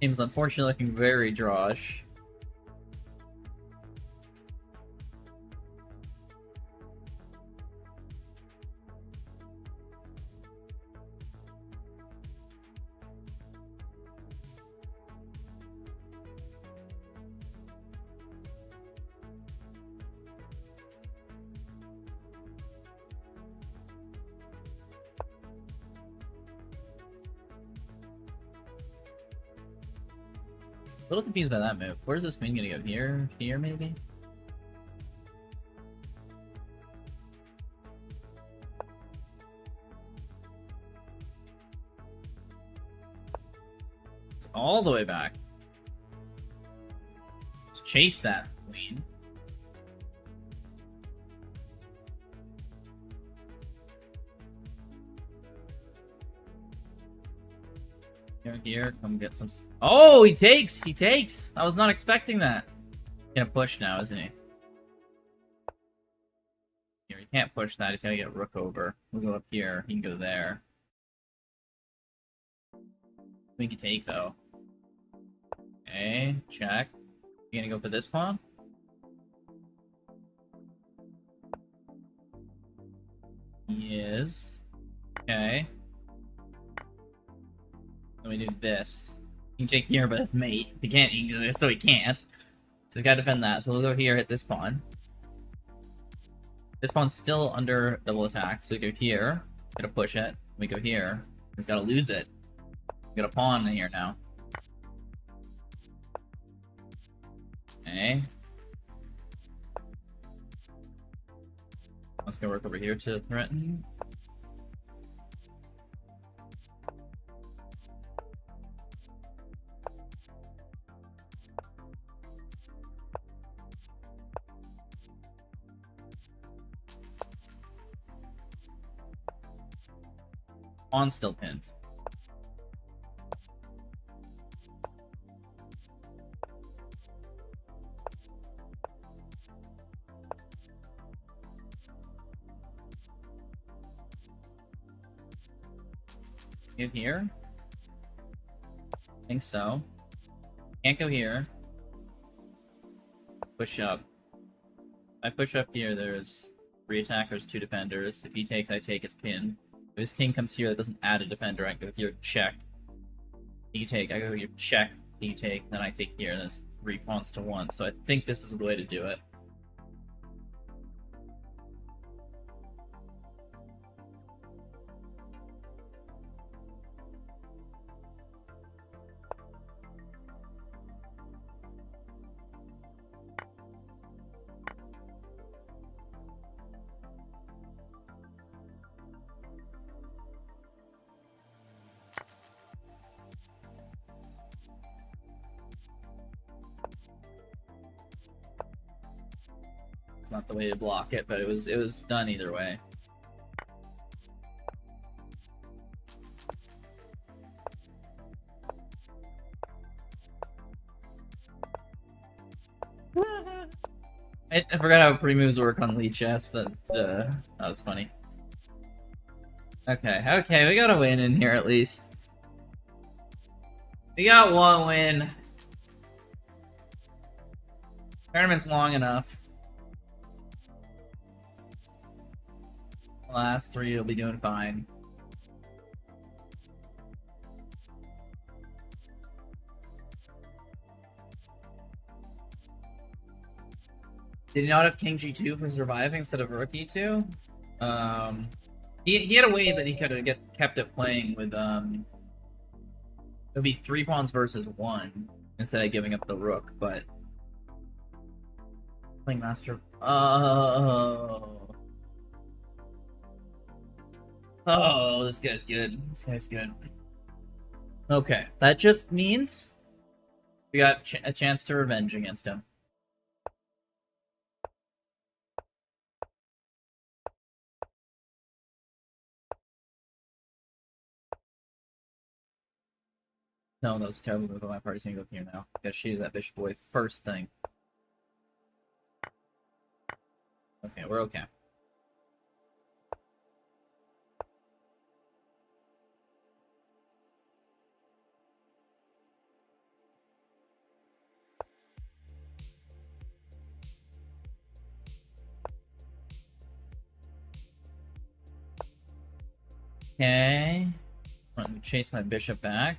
Game's unfortunately looking very drawish. A little confused by that move. Where's this queen gonna go? Here? Here, maybe? It's all the way back. Let's chase that queen. Here, come get some. Oh, he takes! He takes! I was not expecting that. He's gonna push now, isn't he? Here, he can't push that. He's gotta get rook over. We'll go up here. He can go there. We can take, though. Okay, check. You gonna go for this pawn? He is. Okay. Let me do this. He can take here, but it's mate. He can't, so he can't. So he's gotta defend that. So we'll go here, hit this pawn. This pawn's still under double attack, so we go here. He's gotta push it. We go here. He's gotta lose it. We got a pawn in here now. Okay. Let's go work over here to threaten. Pawn still pinned. Move here? I think so. Can't go here. Push up. If I push up here, there's 3 attackers, 2 defenders. If he takes, I take, it's pinned. If his king comes here, that doesn't add a defender, I go here, check. You take, I go here, check, you take, then I take here, and it's 3 pawns to 1. So I think this is the way to do it. It's not the way to block it, but it was done either way. I forgot how pre-moves work on Lee chess. That was funny. Okay, we got a win in here at least. We got 1 win. Tournament's long enough. The last 3 will be doing fine. Did he not have King G2 for surviving instead of Rook E2? He had a way that he could have kept it playing with it would be 3 pawns versus 1 instead of giving up the rook, but playing master. Oh, this guy's good. This guy's good. Okay, that just means we got a chance to revenge against him. No, that was a terrible move on my part. He's gonna go here now. Gotta shoot that bishop boy first thing. Okay, we're okay. Okay. I'm gonna chase my bishop back.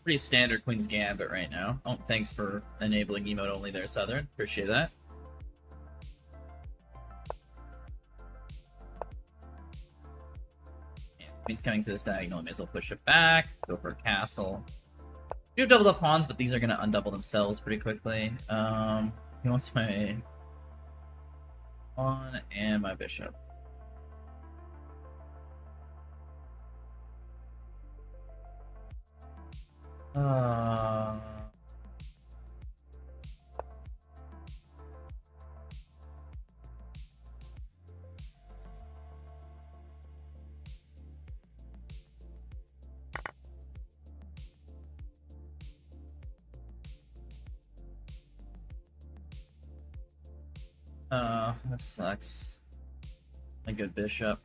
Pretty standard Queen's Gambit right now. Oh, thanks for enabling emote only there, Southern. Appreciate that. Yeah, Queen's coming to this diagonal. May as well push it back. Go for a castle. We do have double up pawns, but these are gonna undouble themselves pretty quickly. He wants my pawn and my bishop. That sucks. A good bishop.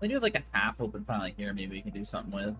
We do have like a half open file here, maybe we can do something with.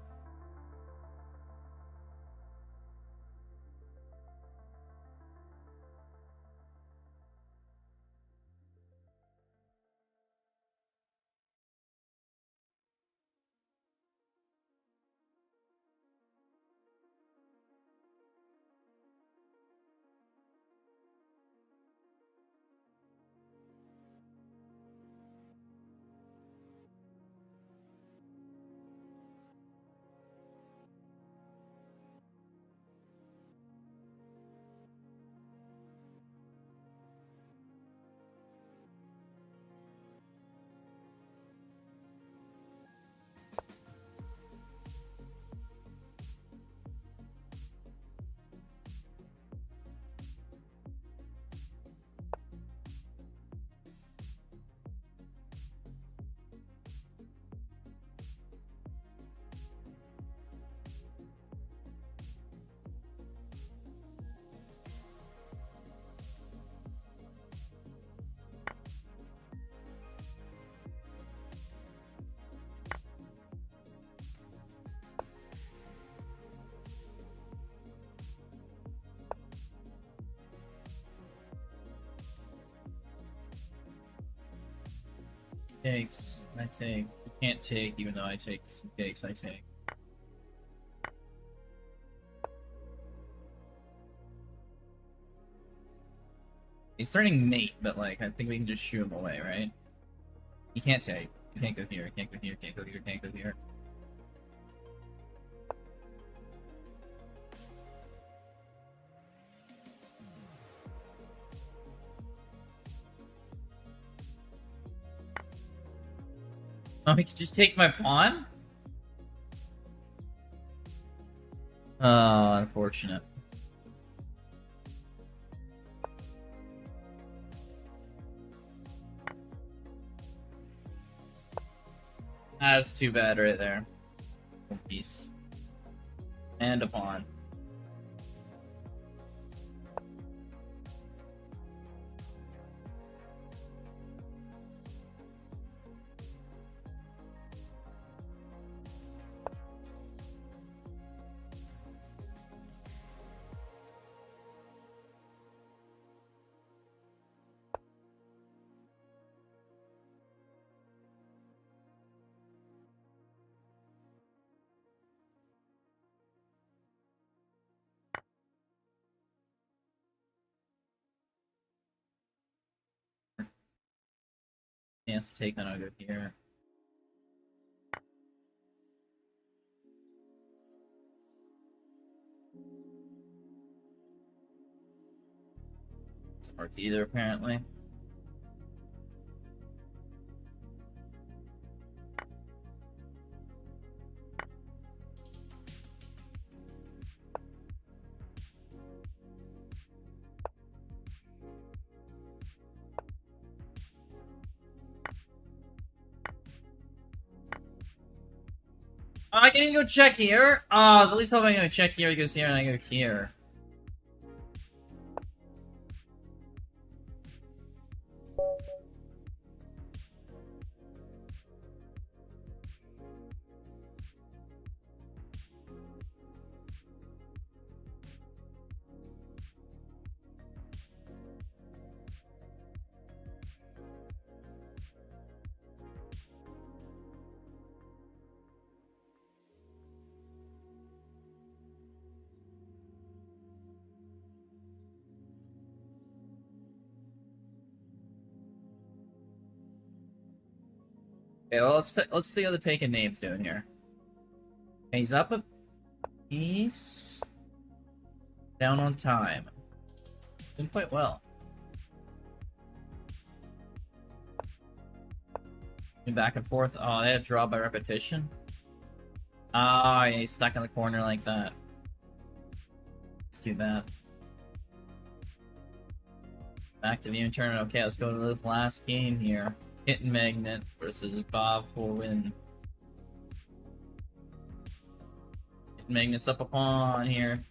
Cakes. I take. You can't take, even though I take some cakes. I take. He's turning mate, but like I think we can just shoo him away, right? You can't take. You can't go here. You can't go here. Can't go here. Can't go here. Oh, he could just take my pawn? Oh, unfortunate. That's too bad right there. One piece. And a pawn. He has to take, then I'll go here. Doesn't work either, apparently. Oh, I can even go check here. Oh, I was at least hoping I go check here. He goes here, and I go here. Okay, well, let's see how the taken name's doing here. Okay, he's up a piece. Down on time. Doing quite well. Back and forth. Oh, they had to draw by repetition. Ah, yeah, he's stuck in the corner like that. Let's do that. Back to view and turn. Okay, let's go to this last game here. Hit Magnet versus Bob for win. Hit Magnet's up a pawn here.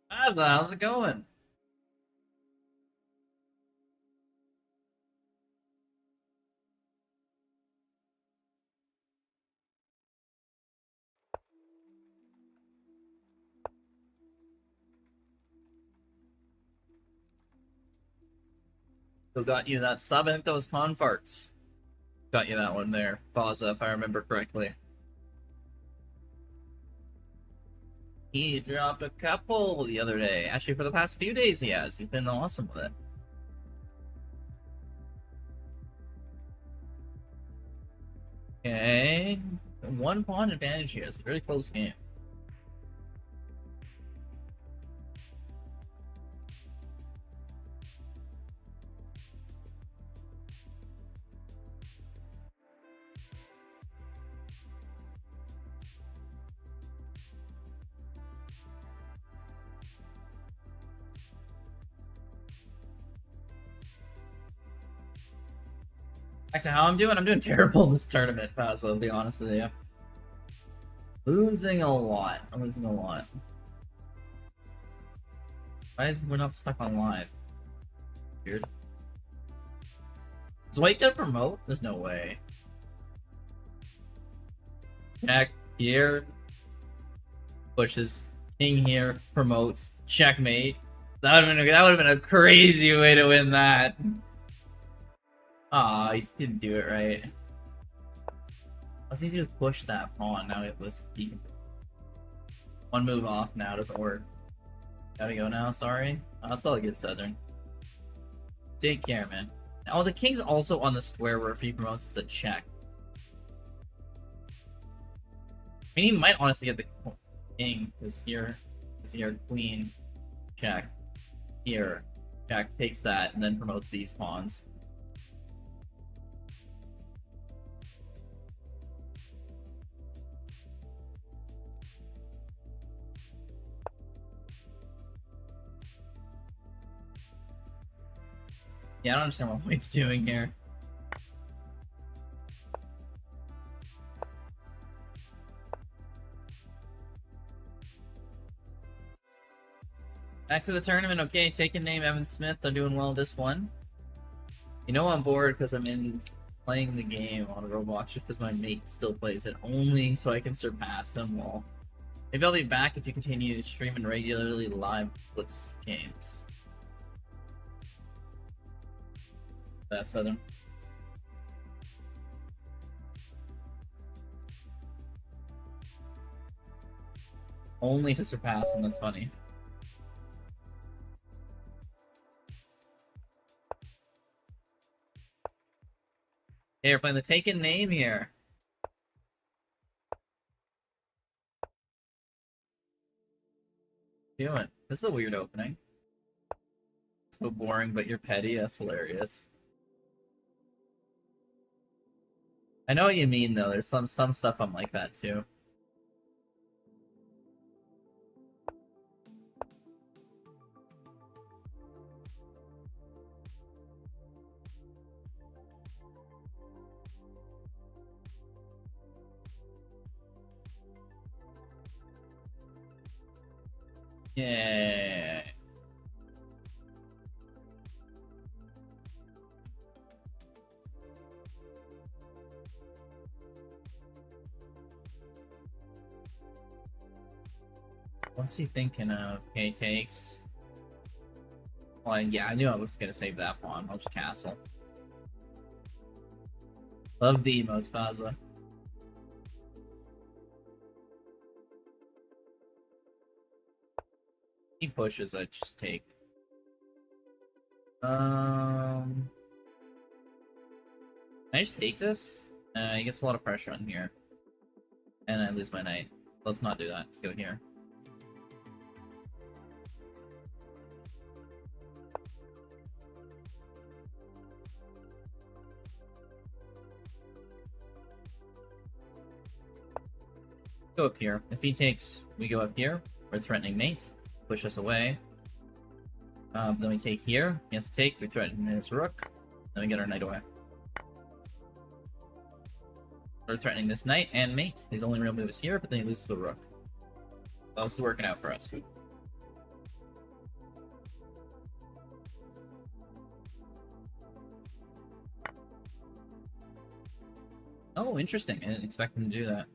How's it going? Who got you that sub? I think that was Confarts. Got you that one there, Faza, if I remember correctly. He dropped a couple the other day. Actually, for the past few days he has. He's been awesome with it. Okay. One pawn advantage here. It's a very close game. Back to how I'm doing terrible in this tournament, Paz, I'll be honest with you. Losing a lot. I'm losing a lot. Why is we're not stuck on live? Weird. Is white gonna promote? There's no way. Jack here. Pushes. King here. Promotes. Checkmate. That would have been a crazy way to win that. Aw, he didn't do it right. It was easy to push that pawn. Now it was one move off now, doesn't work. Gotta go now, sorry. Oh, that's all good, Southern. Take care, man. Oh, the king's also on the square where if he promotes it's a check. I mean, he might honestly get the king, because here, queen, check. Here, Jack takes that and then promotes these pawns. Yeah, I don't understand what White's doing here. Back to the tournament, okay, taking name Evan Smith, they're doing well this one. You know I'm bored because I'm in playing the game on Roblox just because my mate still plays it, only so I can surpass him. Well, maybe I'll be back if you continue streaming regularly live Blitz games. That's Southern. Only to surpass him, that's funny. Hey, we're playing the taken name here. Doing. This is a weird opening. So boring, but you're petty. That's hilarious. I know what you mean, though. There's some stuff I'm like that, too. Yeah. What's he thinking of? Okay, takes. Well, yeah, I knew I was gonna save that pawn. I'll just castle. Love the emotes, Faza. He pushes, I just take. Can I just take this? He gets a lot of pressure on here. And I lose my knight. Let's not do that. Let's go here. Go up here. If he takes, we go up here. We're threatening mate. Push us away. Then we take here. He has to take. We threaten his rook. Then we get our knight away. We're threatening this knight and mate. His only real move is here, but then he loses the rook. That was working out for us. Oh, interesting. I didn't expect him to do that.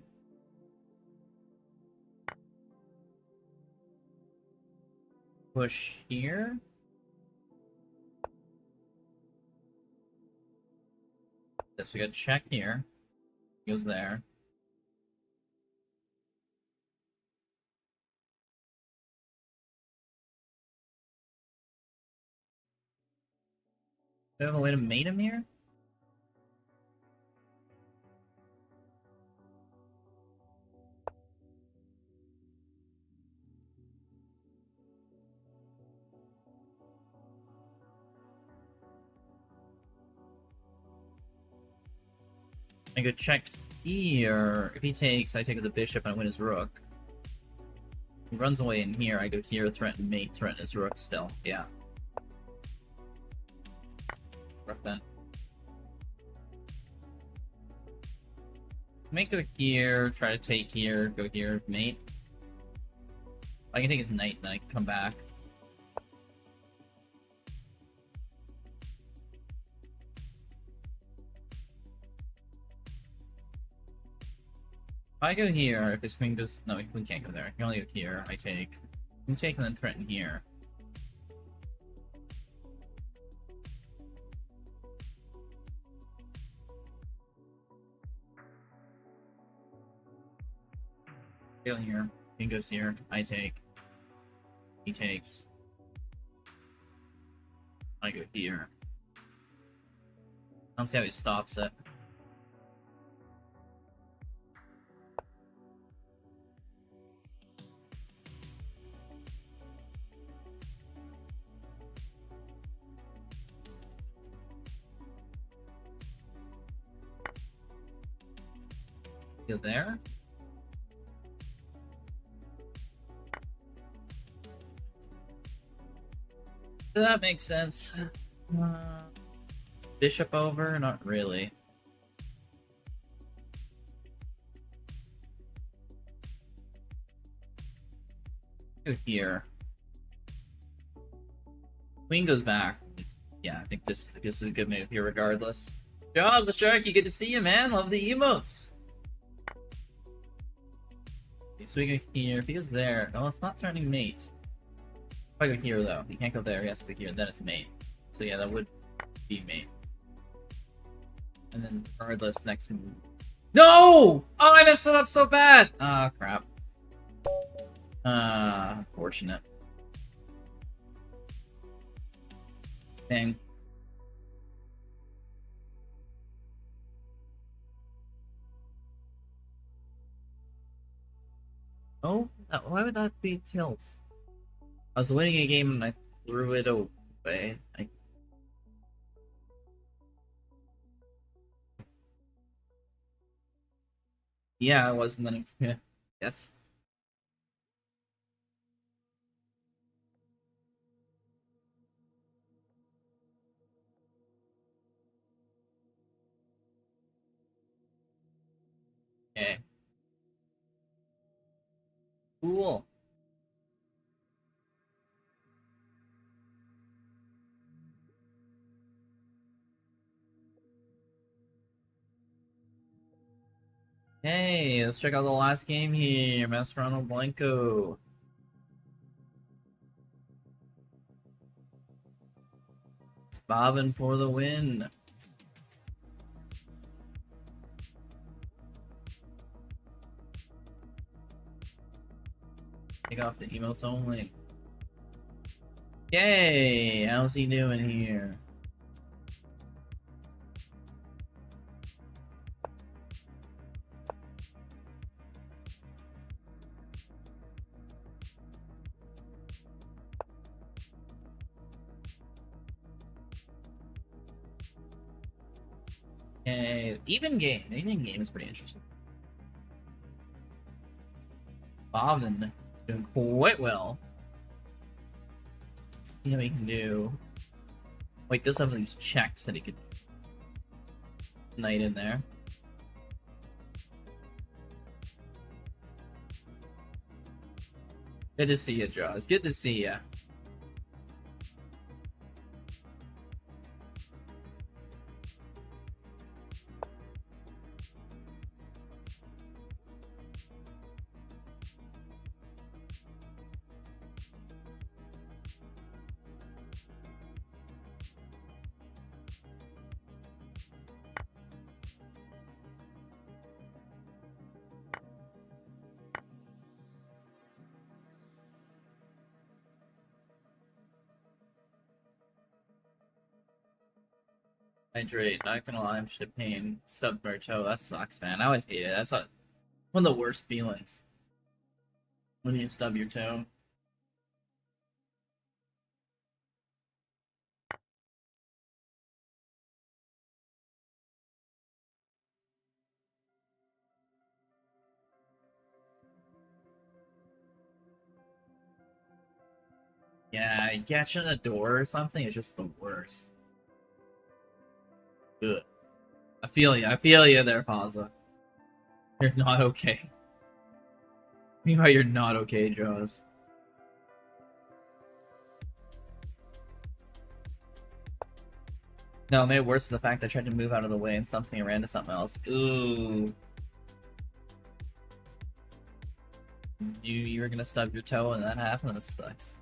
Push here. This, we got check here. Goes there. Do I have a way to mate him here? I go check here. If he takes, I take the bishop and I win his rook. He runs away in here. I go here, threaten mate, threaten his rook still. Yeah. Rook then. Might go here, try to take here, go here, mate. I can take his knight and then I can come back. I go here, if his queen goes... No, we can't go there. You can only go here. I take. You take and then threaten here. Go here. Queen goes here. I take. He takes. I go here. I don't see how he stops it. Go there. That makes sense. Bishop over? Not really. Go here. Queen goes back. Yeah, I think this is a good move here regardless. Jaws the Sharky, good to see you, man. Love the emotes. Okay, so we go here. If he goes there, no, it's not turning mate. If I go here though, he can't go there. He has to go here. Then it's mate. So yeah, that would be mate. And then regardless, next move. No! Oh, I messed it up so bad. Ah, crap. Unfortunate. Dang. Oh, why would that be tilt? I was winning a game and I threw it away. Yeah, I was, and then yeah. Yes. Okay. Cool. Hey, let's check out the last game here. Mascherano Blanco. It's bobbing for the win. Take off the emotes only. Yay! How's he doing here? Okay, even game. Even game is pretty interesting. Bobbin is doing quite well. You know what he can do. Wait, does have these checks that he could knight in there. Good to see you, Jaws. Good to see you. Hydrate, not gonna lie, I'm just a pain. Stub my toe, that sucks, man. I always hate it. That's one of the worst feelings. When you stub your toe. Yeah, catching a door or something is just the worst. Ugh. I feel you there, Faza. You're not okay. Meanwhile, you're not okay, Jaws. No, it made it worse the fact that I tried to move out of the way and something ran to something else. Ooh. You were gonna stub your toe and that happened. That sucks.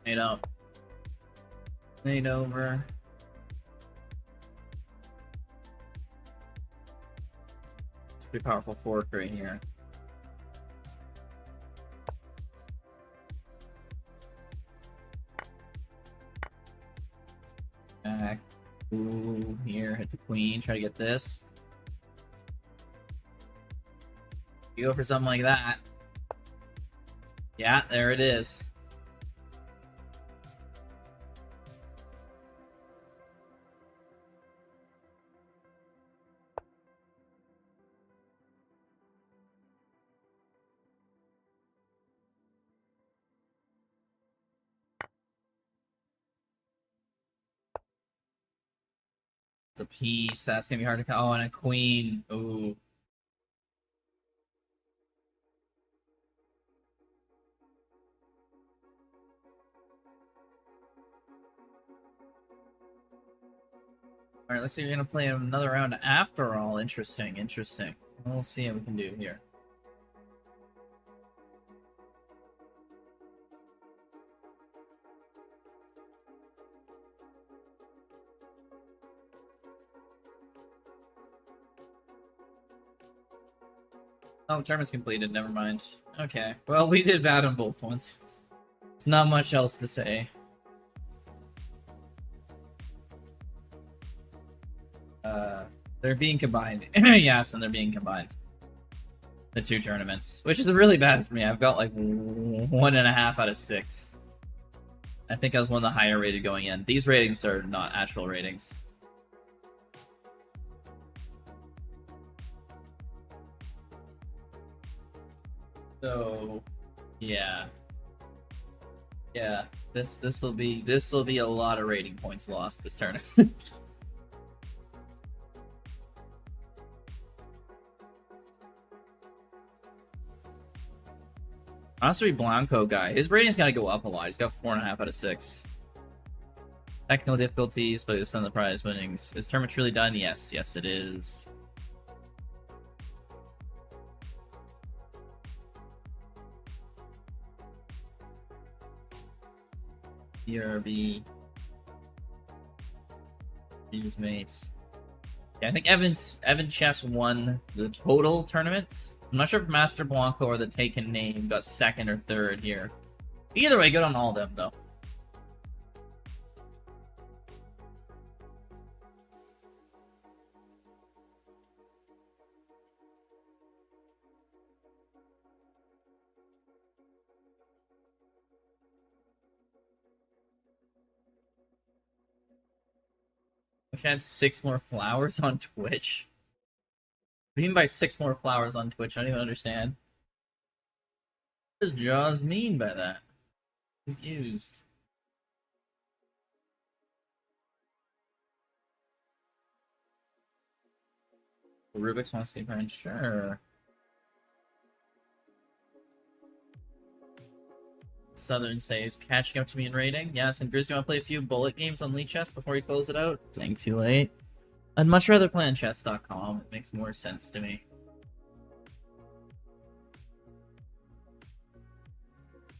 Made up. Made over. It's a pretty powerful fork right here. Back. Ooh, here, hit the queen, try to get this. You go for something like that. Yeah, there it is. It's a piece. That's gonna be hard to. Oh, and a queen. Ooh. All right, let's see. We're gonna play another round after all. Interesting. Interesting. We'll see what we can do here. Oh, tournament's completed. Never mind. Okay. Well, we did bad on both ones. There's not much else to say. They're being combined. Yes, and they're being combined. The two tournaments. Which is really bad for me. I've got like 1.5 out of 6. I think I was one of the higher rated going in. These ratings are not actual ratings. So, yeah. Yeah, this will be a lot of rating points lost this tournament. Mastery Blanco guy, his rating's gotta go up a lot. He's got 4.5 out of 6. Technical difficulties, but some of the prize winnings. Is tournament truly done? Yes, yes it is. ERB. His mates. Yeah, I think Evan Chess won the total tournaments. I'm not sure if Master Blanco or the taken name got 2nd or 3rd here. Either way, good on all of them, though. Wish I had 6 more flowers on Twitch. What do you mean by 6 more flowers on Twitch? I don't even understand. What does Jaws mean by that? Confused. Rubik's wants to be friends. Sure. Southern says catching up to me in rating. Yes, and Grizz, do you want to play a few bullet games on Lee Chess before you close it out? Dang, too late. I'd much rather play on chess.com. It makes more sense to me.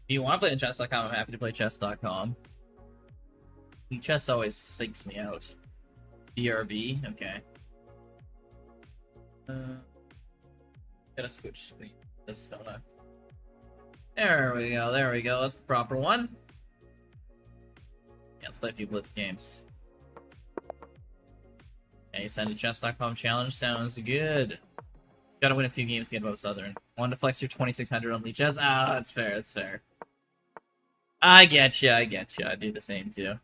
If you want to play on chess.com, I'm happy to play chess.com. Chess always sinks me out. BRB, okay. Gotta switch screen. This don't I? There we go, there we go. That's the proper one. Yeah, let's play a few Blitz games. Okay, send a chess.com challenge. Sounds good. Gotta win a few games to get above Southern. Want to flex your 2600 on Lee Chess? Ah, that's fair, that's fair. I get you, I get you. I do the same too.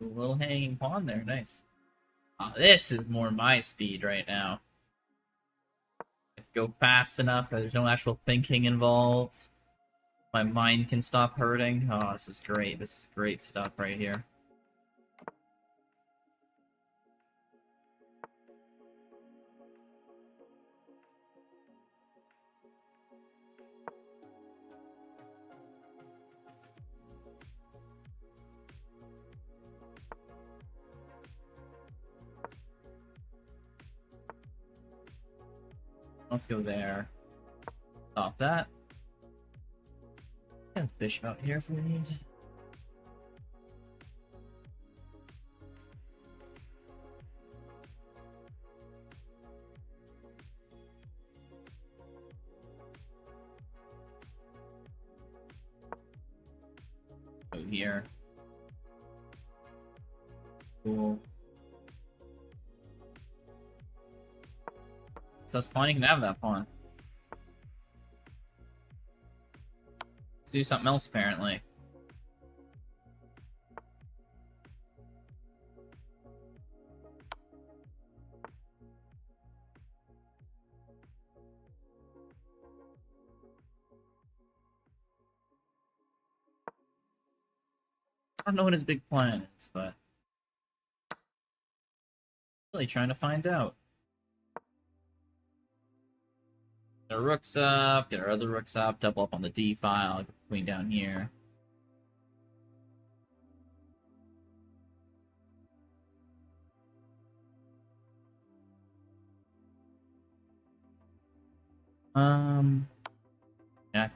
A little hanging pawn there, nice. Oh, this is more my speed right now. If I go fast enough, there's no actual thinking involved. My mind can stop hurting. Oh, this is great. This is great stuff right here. Let's go there. Stop that. And bishop out here if we need. Go here. Cool. So this pawn, you can have that pawn. Let's do something else, apparently. I don't know what his big plan is, but really trying to find out. Get our rooks up, get our other rooks up, double up on the D file, get the queen down here. Yeah.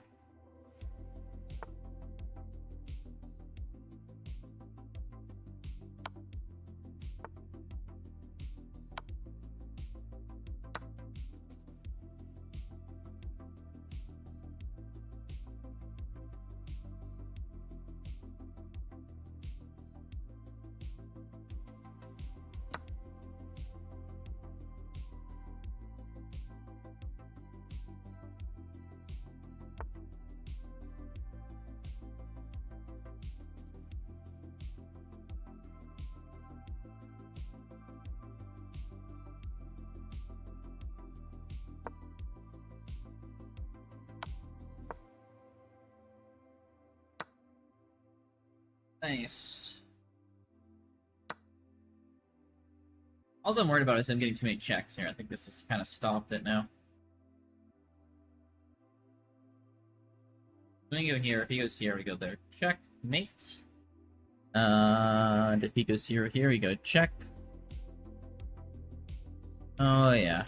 Nice. All I'm worried about is him getting too many checks here. I think this has kind of stopped it now. I'm gonna go here. If he goes here, we go there. Check. Mate. And if he goes here, we go check. Oh, yeah.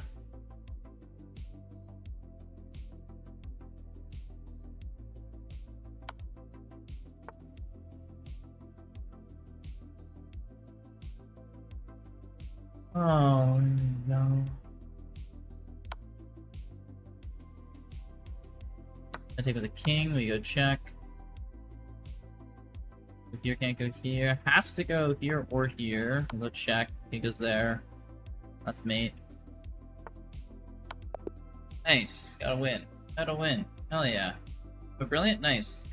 Oh, no. I take with the king, we go check. Here can't go here. Has to go here or here. We'll go check. He goes there. That's mate. Nice. Gotta win. Gotta win. Hell yeah. But brilliant? Nice.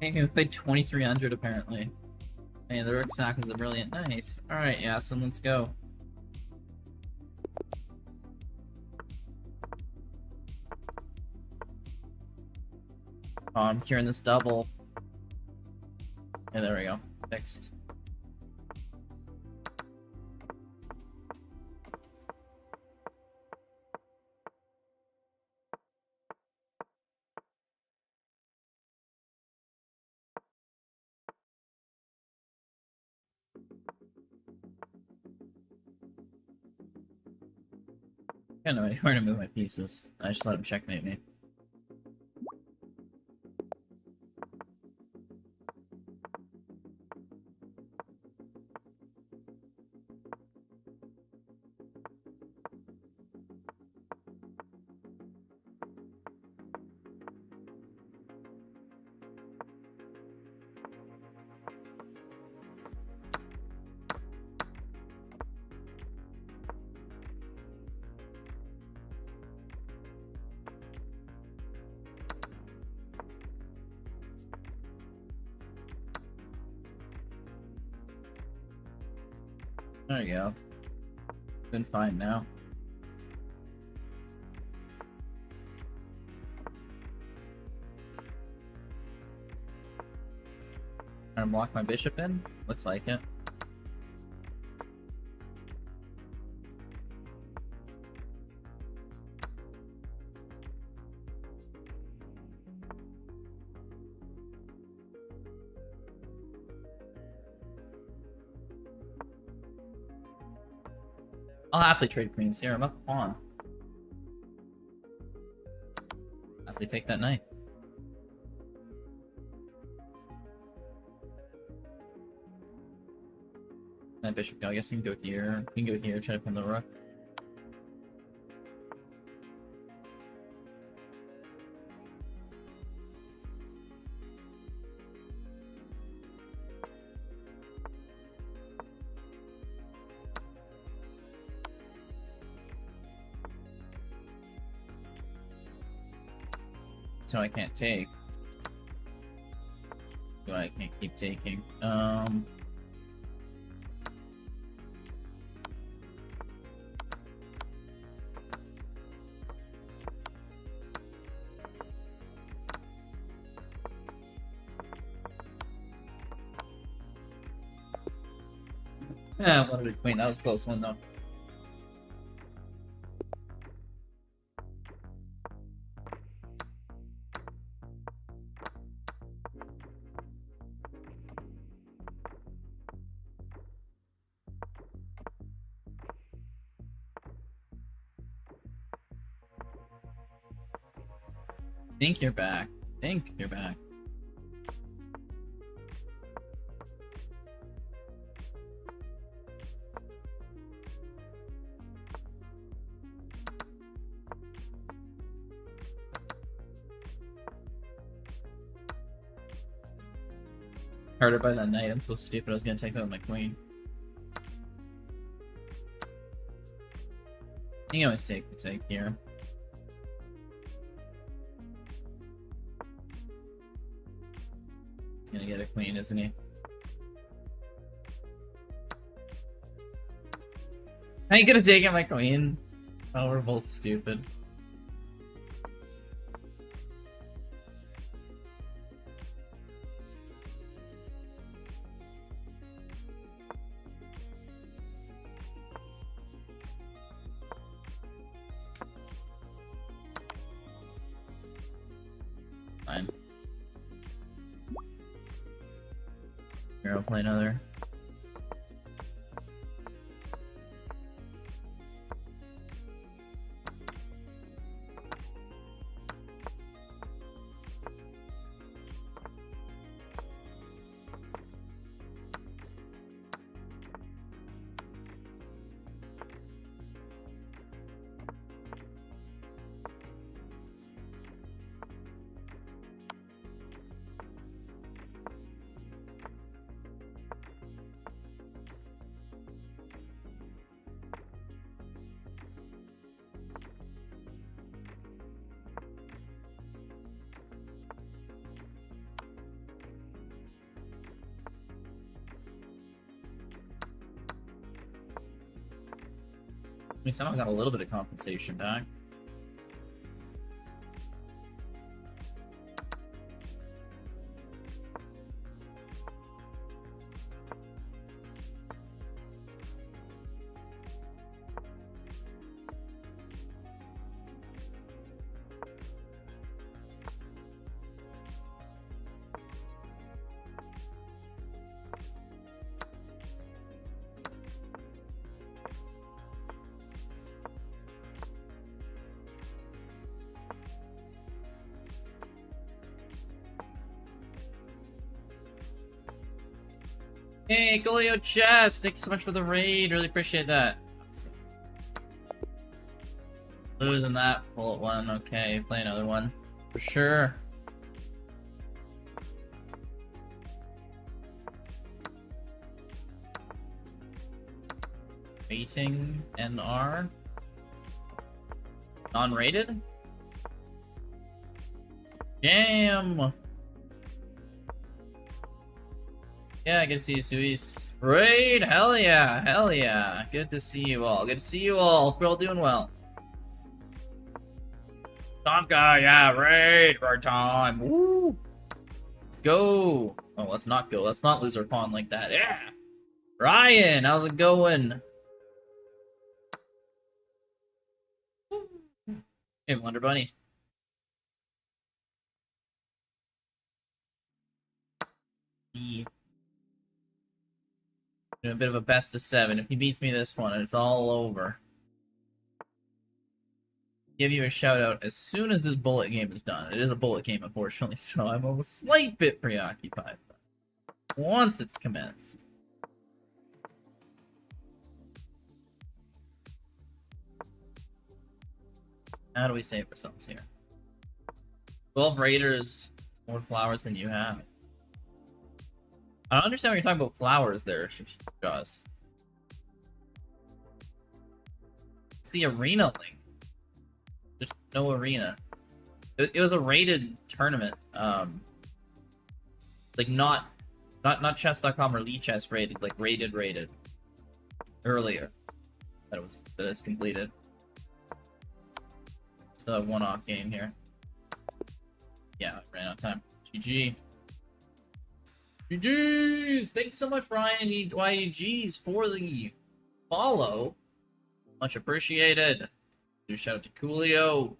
Hey, we played 2300 apparently. Hey, the rook sack was the brilliant. Nice. Alright, yeah, so let's go. Oh, I'm hearing this double. Yeah, there we go. Fixed. I don't know where to move my pieces. I just let him checkmate me. There you go. Been fine now. Trying to block my bishop in? Looks like it. I'll happily trade queens here. I'm up a pawn. Happily take that knight. That bishop go. I guess you can go here. You can go here, try to pin the rook. So I can't take. So I can't keep taking. Yeah, wanted a queen. That was a close one though. Think you're back. Think you're back. Harder by that knight. I'm so stupid. I was gonna take that with my queen. You can always take the take here. He's gonna get a queen, isn't he? I ain't gonna take my queen. Oh, we're both stupid. Fine. Here, I'll play another. I mean, someone got a little bit of compensation back. Hey, Golio Chess, thank you so much for the raid. Really appreciate that. Losing that bullet one. Okay, play another one for sure. Waiting NR. Non-rated? Jam! Yeah, good to see you, Suis. Raid! Hell yeah! Hell yeah! Good to see you all. Good to see you all. We're all doing well. Tomka, yeah, raid! Right time! Woo! Let's go! Oh, let's not go. Let's not lose our pawn like that. Yeah! Ryan, how's it going? Hey, Wonder Bunny. Doing a bit of a best of 7. If he beats me this one, it's all over. Give you a shout out as soon as this bullet game is done. It is a bullet game, unfortunately, so I'm a slight bit preoccupied. Once it's commenced. How do we save ourselves here? 12 raiders, more flowers than you have. I don't understand what you're talking about flowers there, Jaws. It's the arena link. There's no arena. It was a rated tournament. Like not chess.com or Chess rated, like rated earlier. That it's completed. Still have one off game here. Yeah, I ran out of time. GG. GG's! Thanks so much, Ryan YG's, for the follow. Much appreciated. Do shout out to Coolio.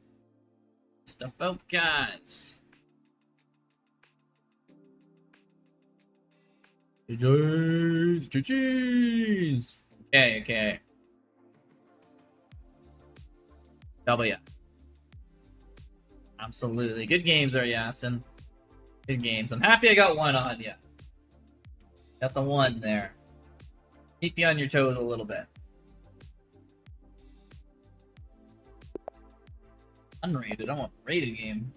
Stuff out, guys. GG's! GG's! Okay. W. Absolutely. Good games there, Yasin. Good games. I'm happy I got one on you. Got the one there. Keep you on your toes a little bit. Unrated. I want a rated game.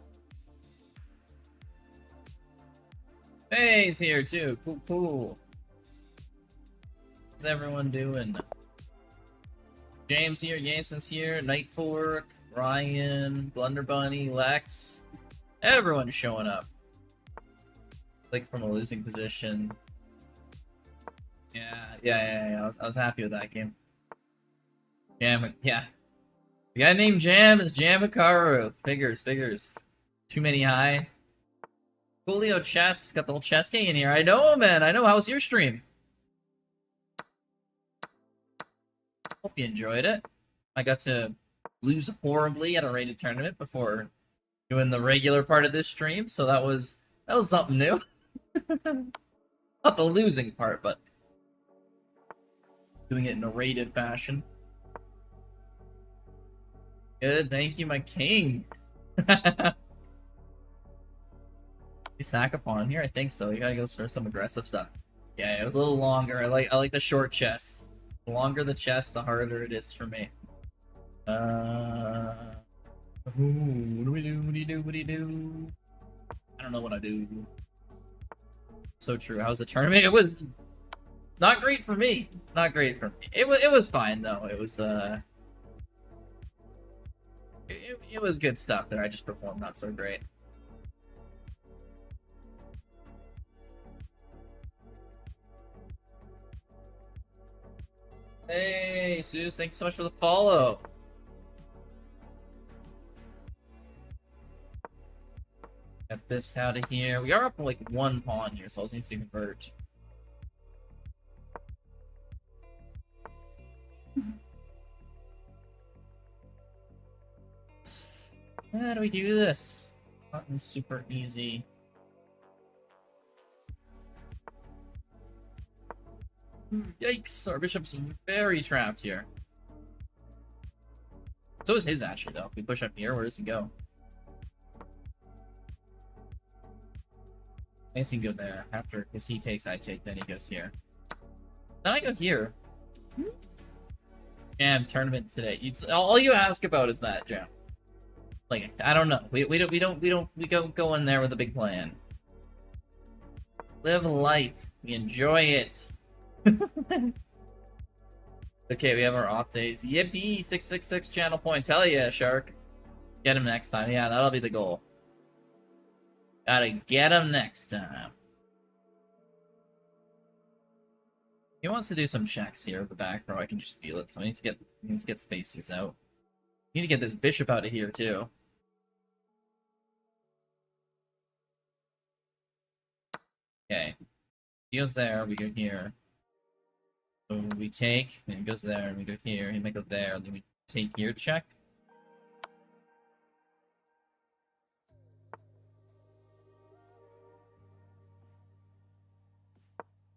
Hey, he's here too. Cool. How's everyone doing? James here, Jason's here, Nightfork, Ryan, Blunder Bunny, Lex. Everyone's showing up. Like from a losing position. Yeah. I was happy with that game. Jam, yeah. The guy named Jam is Jamakaru. Figures. Too many high. Coolio Chess, got the whole chess game in here. I know, man. I know. How was your stream? Hope you enjoyed it. I got to lose horribly at a rated tournament before doing the regular part of this stream, so that was something new. Not the losing part, but doing it in a rated fashion. Good, thank you, my king. You sack a pawn here? I think so. You gotta go for some aggressive stuff. Yeah, it was a little longer. I like the short chess. The longer the chess, the harder it is for me. What do we do? What do you do? I don't know what I do. So true. How's the tournament? It was not great for me. Not great for me. It was fine though. It was it was good stuff there. I just performed not so great. Hey, Zeus, thank you so much for the follow. Get this out of here. We are up like one pawn here, so I just need to convert. How do we do this? Not super easy. Yikes, our bishop's very trapped here. So is his actually though. If we push up here, where does he go? I guess he can go there after, because he takes, I take, then he goes here. Then I go here. Jam tournament today. All you ask about is that, Jam. Like, I don't know. We don't go in there with a big plan. Live life. We enjoy it. Okay, we have our off days. Yippee! 666 channel points. Hell yeah, Shark. Get him next time. Yeah, that'll be the goal. Gotta get him next time. He wants to do some checks here at the back row. I can just feel it. So I need to get spaces out. Need to get this bishop out of here too. Okay. He goes there, we go here. So we take, and he goes there, and we go here, he might go there, and then we take here, check.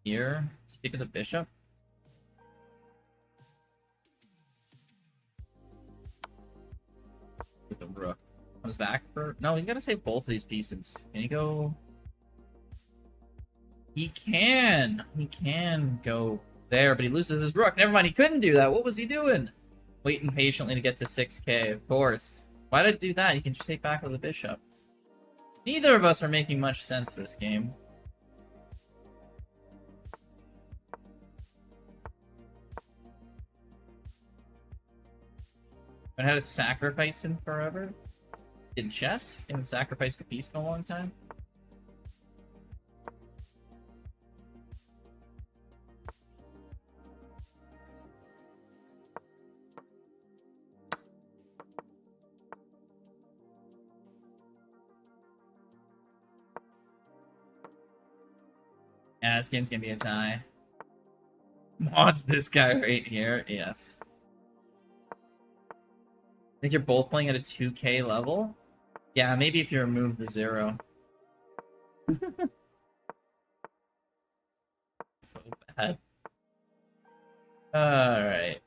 Here, stick with the bishop. With the rook. Comes back for... No, he's got to save both of these pieces. Can he go... He can go there, but he loses his rook. Never mind, he couldn't do that. What was he doing? Waiting patiently to get to 6k, of course. Why did it do that? He can just take back with the bishop. Neither of us are making much sense this game. I had to sacrifice him forever? In chess? Haven't sacrificed a piece in a long time? Yeah, this game's gonna be a tie. Mods this guy right here, yes. I think you're both playing at a 2k level? Yeah, maybe if you remove the 0. So bad. Alright.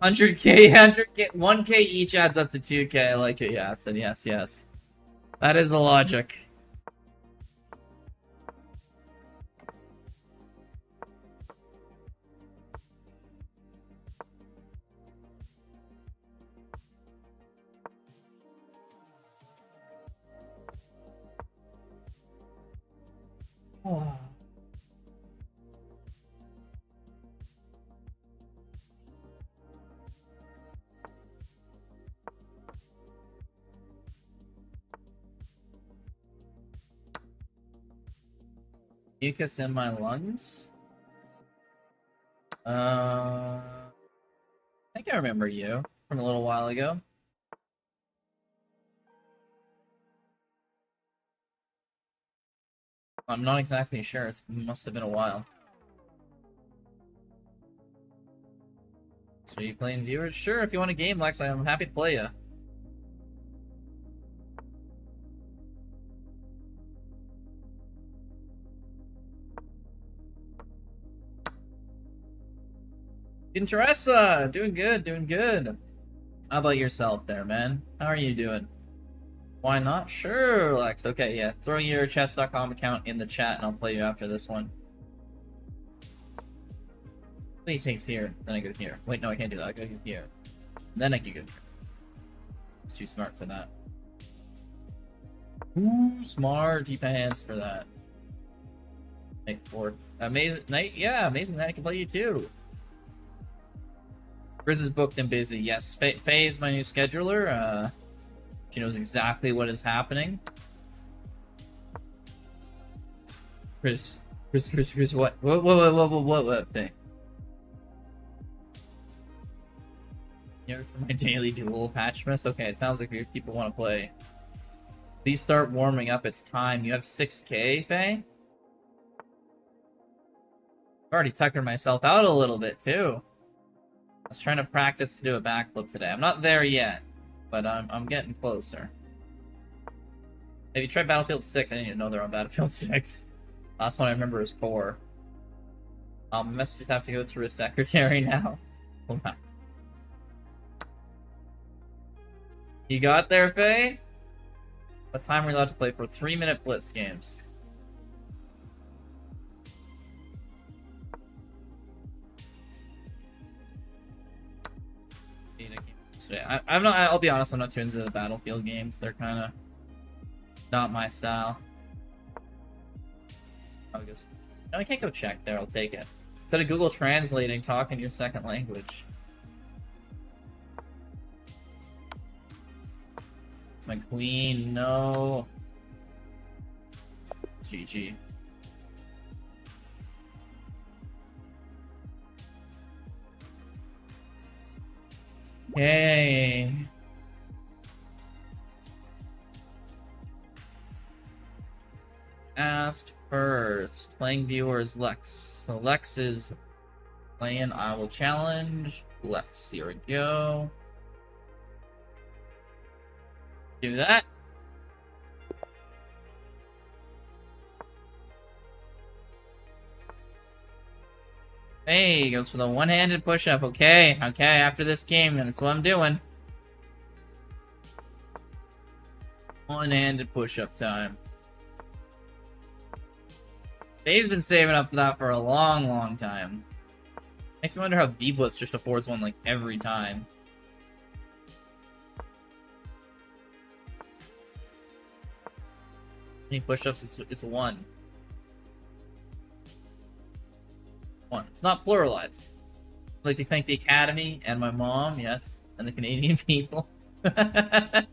$100k, 100k, 1k each adds up to 2k. I like it, yes, and yes, yes. That is the logic. Oh. Mucus in my lungs? I think I remember you from a little while ago. I'm not exactly sure. It must have been a while. So are you playing viewers? Sure, if you want a game, Lex, I'm happy to play you. Teresa, doing good, doing good. How about yourself there, man? How are you doing? Why not? Sure, Lex. Okay, yeah. Throw your chess.com account in the chat and I'll play you after this one. He takes here, then I go here. Wait, no, I can't do that. I go here. Then I can go here. It's too smart for that. Ooh, smart. He pants for that. Night 4. Amazing night. Yeah, amazing night. I can play you too. Grizz is booked and busy. Yes, Faye is my new scheduler. She knows exactly what is happening. Chris, what? What thing? Here for my daily duel patch miss. Okay, it sounds like people want to play. Please start warming up. It's time. You have 6k, Faye? I've already tuckered myself out a little bit too. I was trying to practice to do a backflip today. I'm not there yet, but I'm getting closer. Have you tried Battlefield 6? I didn't even know they're on Battlefield 6. Last one I remember is 4. Messages have to go through a secretary now. Hold on. You got there, Faye? What time are we allowed to play for 3-minute Blitz games? I'm not. I'll be honest. I'm not too into the Battlefield games. They're kind of not my style. I'll just. No, I can't go check there. I'll take it. Instead of Google translating, talk in your second language. It's my queen. No. It's GG. Yay. Asked first. Playing viewers Lex. So Lex is playing. I will challenge. Lex, here we go. Do that. Hey, goes for the one-handed push-up. Okay, after this game, that's what I'm doing. One-handed push-up time. Dave's been saving up for that for a long, long time. Makes me wonder how V-Blitz just affords one, like, every time. Any push-ups? It's one. One. It's not pluralized. I'd like to thank the Academy and my mom, yes, and the Canadian people. Got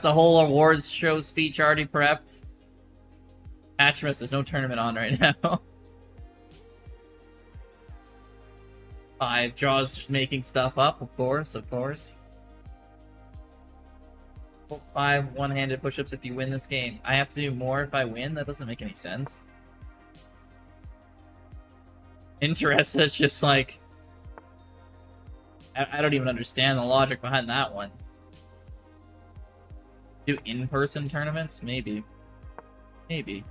the whole awards show speech already prepped. Patchmas, there's no tournament on right now. 5 draws, just making stuff up, of course, 5 one-handed push-ups if you win this game. I have to do more if I win? That doesn't make any sense. Interested, it's just like... I don't even understand the logic behind that one. Do in-person tournaments? Maybe. Maybe.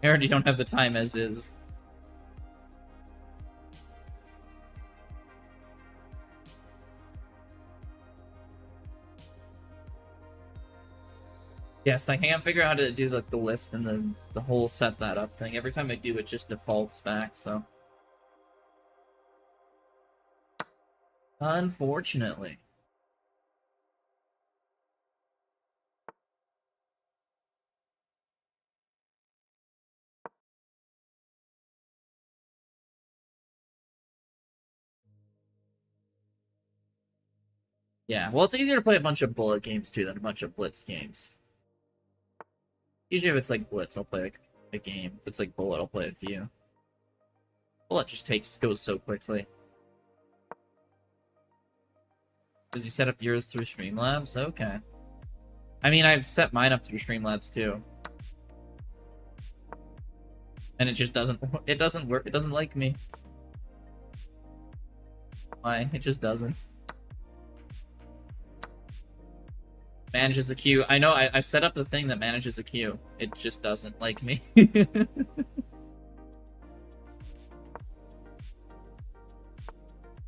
I already don't have the time as is. Yes, I can't figure out how to do like the list and the whole set that up thing. Every time I do, it just defaults back, so. Unfortunately. Yeah, well, it's easier to play a bunch of bullet games too than a bunch of blitz games. Usually if it's like Blitz, I'll play like a game. If it's like Bullet, I'll play a few. Bullet just goes so quickly. Because you set up yours through Streamlabs? Okay. I mean, I've set mine up through Streamlabs too. And it just doesn't work. It doesn't like me. Why? It just doesn't. Manages a queue. I know, I set up the thing that manages a queue. It just doesn't like me.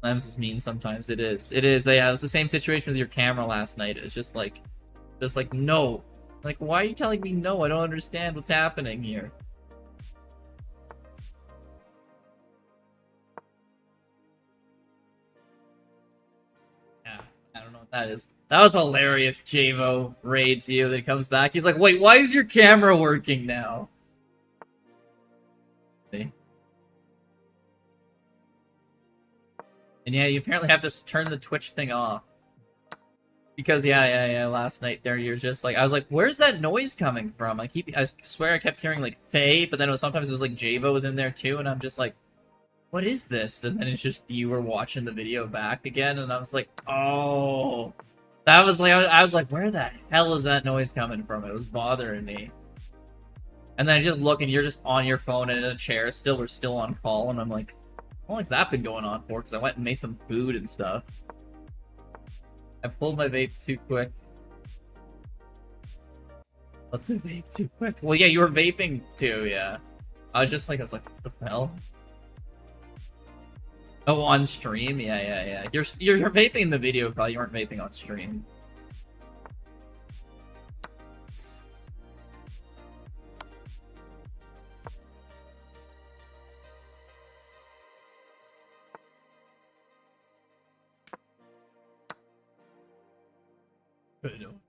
Lambs is mean sometimes. It is. It is. It was the same situation with your camera last night. It's just like no. Like, why are you telling me no? I don't understand what's happening here. Yeah, I don't know what that is. That was hilarious. Javo raids you, then comes back. He's like, wait, why is your camera working now? See? And yeah, you apparently have to turn the Twitch thing off. Because, yeah, last night there, you're just like, I was like, where's that noise coming from? I swear I kept hearing, like, Faye, but then sometimes it was like Javo was in there too, and I'm just like, what is this? And then it's just you were watching the video back again, and I was like, oh... That was like, I was like, where the hell is that noise coming from? It was bothering me. And then I just look and you're just on your phone and in a chair still, or still on call, and I'm like, how long's that been going on for? Because I went and made some food and stuff. I pulled my vape too quick. What's a vape too quick? Well, yeah, you were vaping too, yeah. I was like, what the hell? Oh, on stream? Yeah. You're vaping the video, probably you weren't vaping on stream.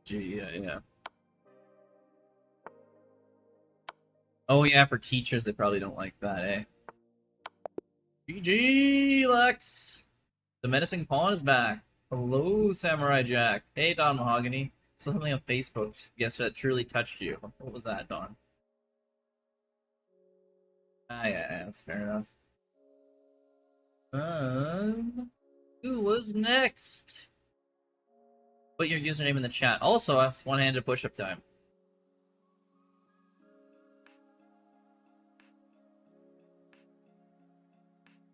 Gee, yeah. Oh yeah, for teachers they probably don't like that, eh? GG, Lex! The menacing pawn is back. Hello, Samurai Jack. Hey, Don Mahogany. Saw something on Facebook yesterday that truly touched you. What was that, Don? Ah, yeah, that's fair enough. Who was next? Put your username in the chat. Also, it's one-handed push-up time.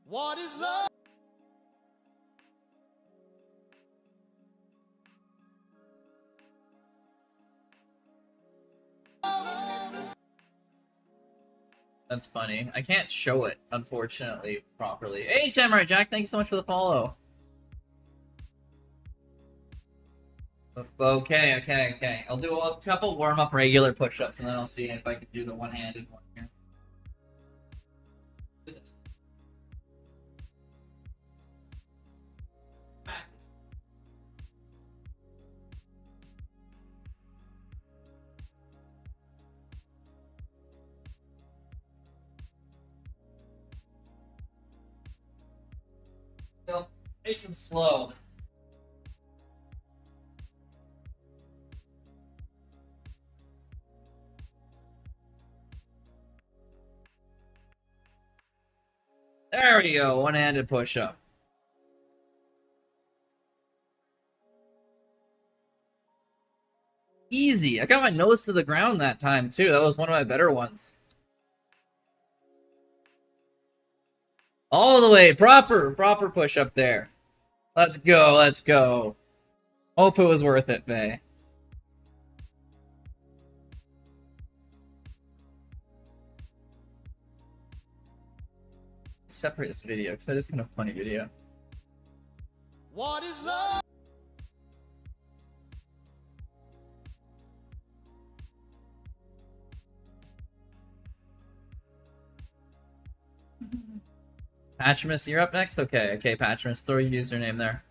What is love? That's funny. I can't show it, unfortunately, properly. Hey, Samurai Jack, thank you so much for the follow. Okay. I'll do a couple warm-up regular push-ups, and then I'll see if I can do the one-handed one here. Do this. Practice. Go nice and slow. There we go, one-handed push-up. Easy. I got my nose to the ground that time, too. That was one of my better ones. All the way. Proper push-up there. Let's go. Hope it was worth it, Faye. Separate this video, because that is kind of a funny video. What is love? Patchimus, you're up next? Okay, Patchimus, throw your username there.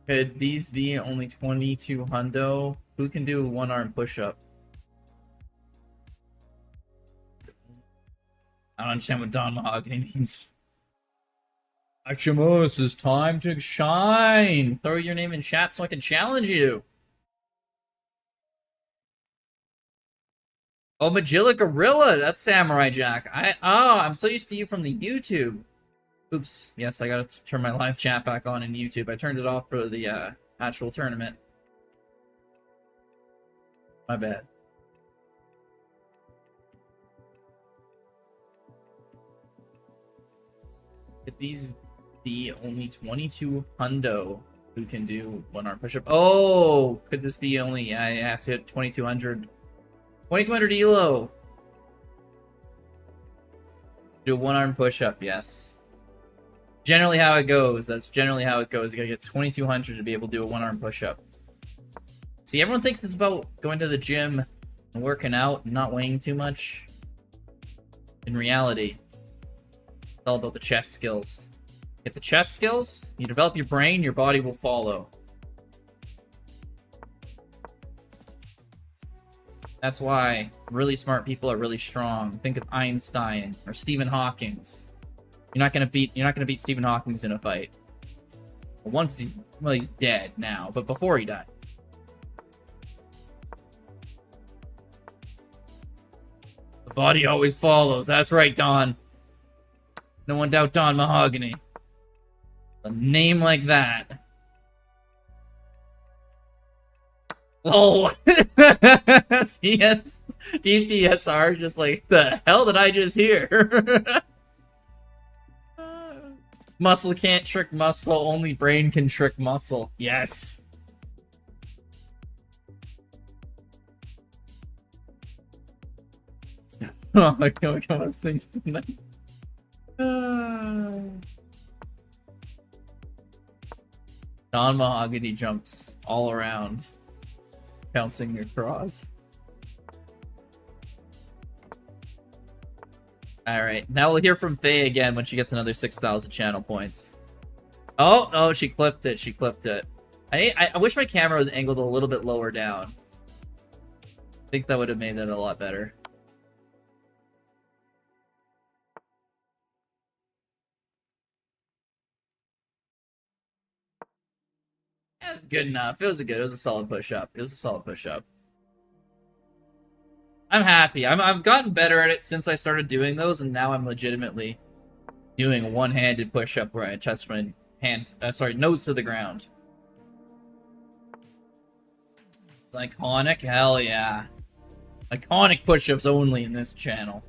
Could these be only 22 hundo? Who can do a one-arm push-up? I don't understand what Don Mahogany means. Patchimus, it's time to shine! Throw your name in chat so I can challenge you! Oh, Magilla Gorilla! That's Samurai Jack. I'm so used to you from the YouTube. Oops. Yes, I gotta turn my live chat back on in YouTube. I turned it off for the actual tournament. My bad. Could these be only 22 hundo who can do one-arm push-up? Oh! Could this be only... I have to hit 2200... 2200 elo! Do a one-arm push-up, yes. Generally how it goes. That's generally how it goes. You gotta get 2200 to be able to do a one-arm push-up. See, everyone thinks it's about going to the gym and working out and not weighing too much. In reality, it's all about the chest skills. Get the chest skills, you develop your brain, your body will follow. That's why really smart people are really strong. Think of Einstein or Stephen Hawking. You're not gonna beat Stephen Hawking in a fight. Well, once he's dead now, but before he died. The body always follows. That's right, Don. No one doubt Don Mahogany. A name like that. Oh, yes, DPSR just like, the hell did I just hear? Muscle can't trick muscle, only brain can trick muscle. Yes. Oh my god, look at those things tonight. Non-mahogany jumps all around, bouncing across. Alright, now we'll hear from Faye again when she gets another 6,000 channel points. Oh, she clipped it, she clipped it. I wish my camera was angled a little bit lower down. I think that would have made it a lot better. It was good enough. It was a solid push-up. It was a solid push-up. I'm happy. I've gotten better at it since I started doing those, and now I'm legitimately doing a one-handed push-up where I touch my hand, nose to the ground. It's iconic? Hell yeah. Iconic push-ups only in this channel.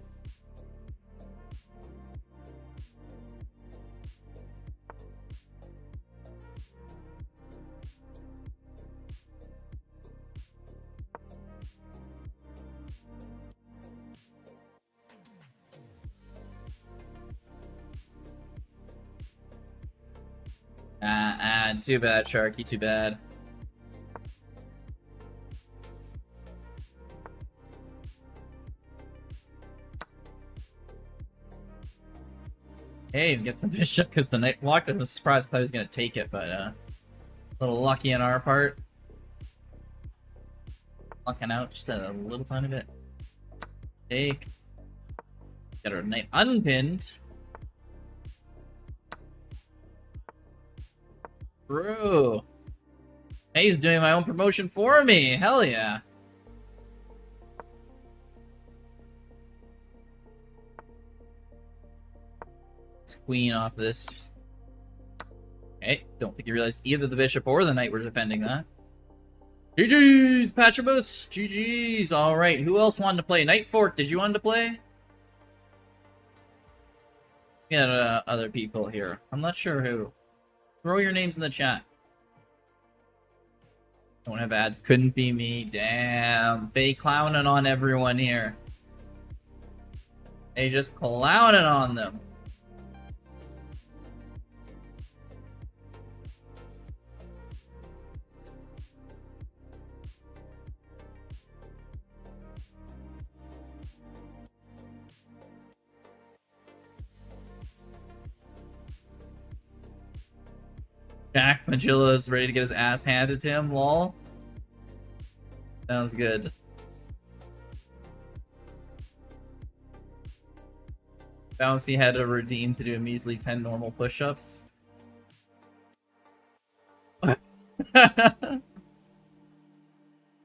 Too bad, Sharky, too bad. Hey, we get some bishop because the knight blocked. I was surprised. I thought he was gonna take it, but a little lucky on our part. Lucking out just a little tiny bit. Take. Get our knight unpinned. Bro. Hey, he's doing my own promotion for me. Hell yeah. Queen off this. Okay, don't think you realized either the bishop or the knight were defending that. GG's, Patrobus! GG's! Alright, who else wanted to play? Knight Fork, did you want to play? We got other people here. I'm not sure who. Throw your names in the chat. Don't have ads. Couldn't be me. Damn. They clowning on everyone here. They just clowning on them. Jack Magilla is ready to get his ass handed to him, lol. Sounds good. Bouncy had to redeem to do a measly 10 normal push-ups.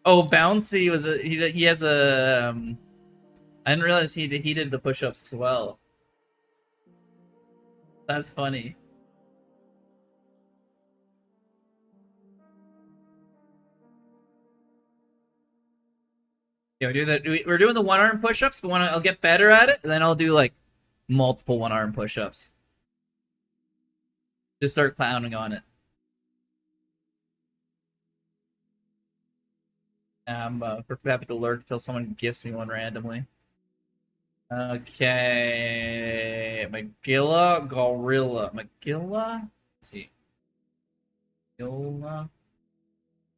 Oh, Bouncy was he has a I didn't realize he did the push-ups as well. That's funny. Yeah, we do that. We're doing the one-arm push-ups, but when I'll get better at it, then I'll do like multiple one-arm push-ups. Just start clowning on it. I'm happy to lurk until someone gives me one randomly. Okay, Magilla, Gorilla, Magilla. Let's see, Magilla.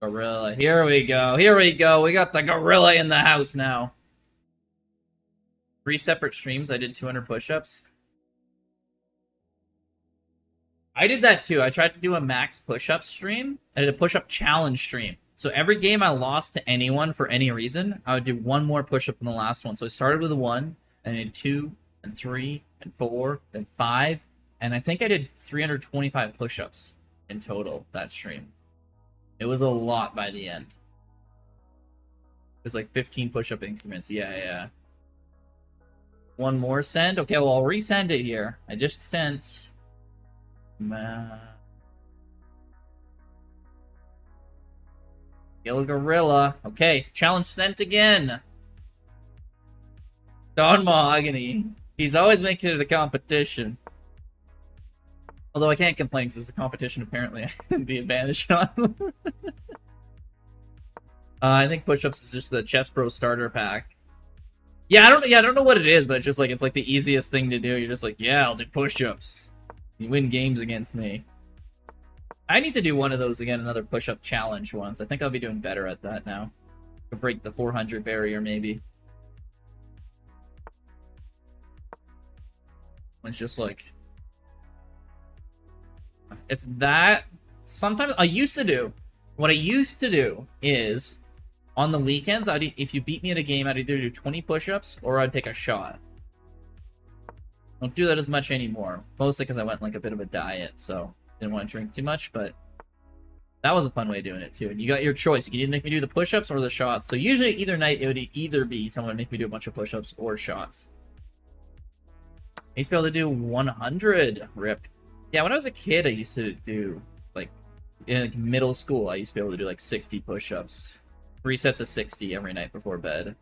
Gorilla. Here we go. Here we go. We got the gorilla in the house now. 3 separate streams. I did 200 push-ups. I did that too. I tried to do a max push-up stream. I did a push-up challenge stream. So every game I lost to anyone for any reason, I would do one more push-up than the last one. So I started with a 1, and I did 2, and 3, and 4, and 5, and I think I did 325 push-ups in total that stream. It was a lot by the end. It was like 15 push-up increments. Yeah. One more send? Okay, well, I'll resend it here. I just sent... Kill Gorilla. Okay, challenge sent again. Don Mahogany. He's always making it a competition. Although I can't complain because it's a competition, apparently. I have the advantage on. I think push-ups is just the Chess Pro starter pack. Yeah, I don't know what it is, but it's just like, it's like the easiest thing to do. You're just like, yeah, I'll do push-ups. You win games against me. I need to do one of those again, another push-up challenge once. I think I'll be doing better at that now. To break the 400 barrier, maybe. It's just like... It's that... Sometimes... I used to do... What I used to do is... On the weekends, if you beat me at a game, I'd either do 20 push-ups or I'd take a shot. I don't do that as much anymore. Mostly because I went like a bit of a diet, so didn't want to drink too much, but that was a fun way of doing it too. And you got your choice. You can either make me do the push-ups or the shots. So usually either night, it would either be someone make me do a bunch of push-ups or shots. I used to be able to do 100. Rip. Yeah, when I was a kid, I used to do, like, in like middle school, I used to be able to do like 60 push-ups. 3 sets of 60 every night before bed.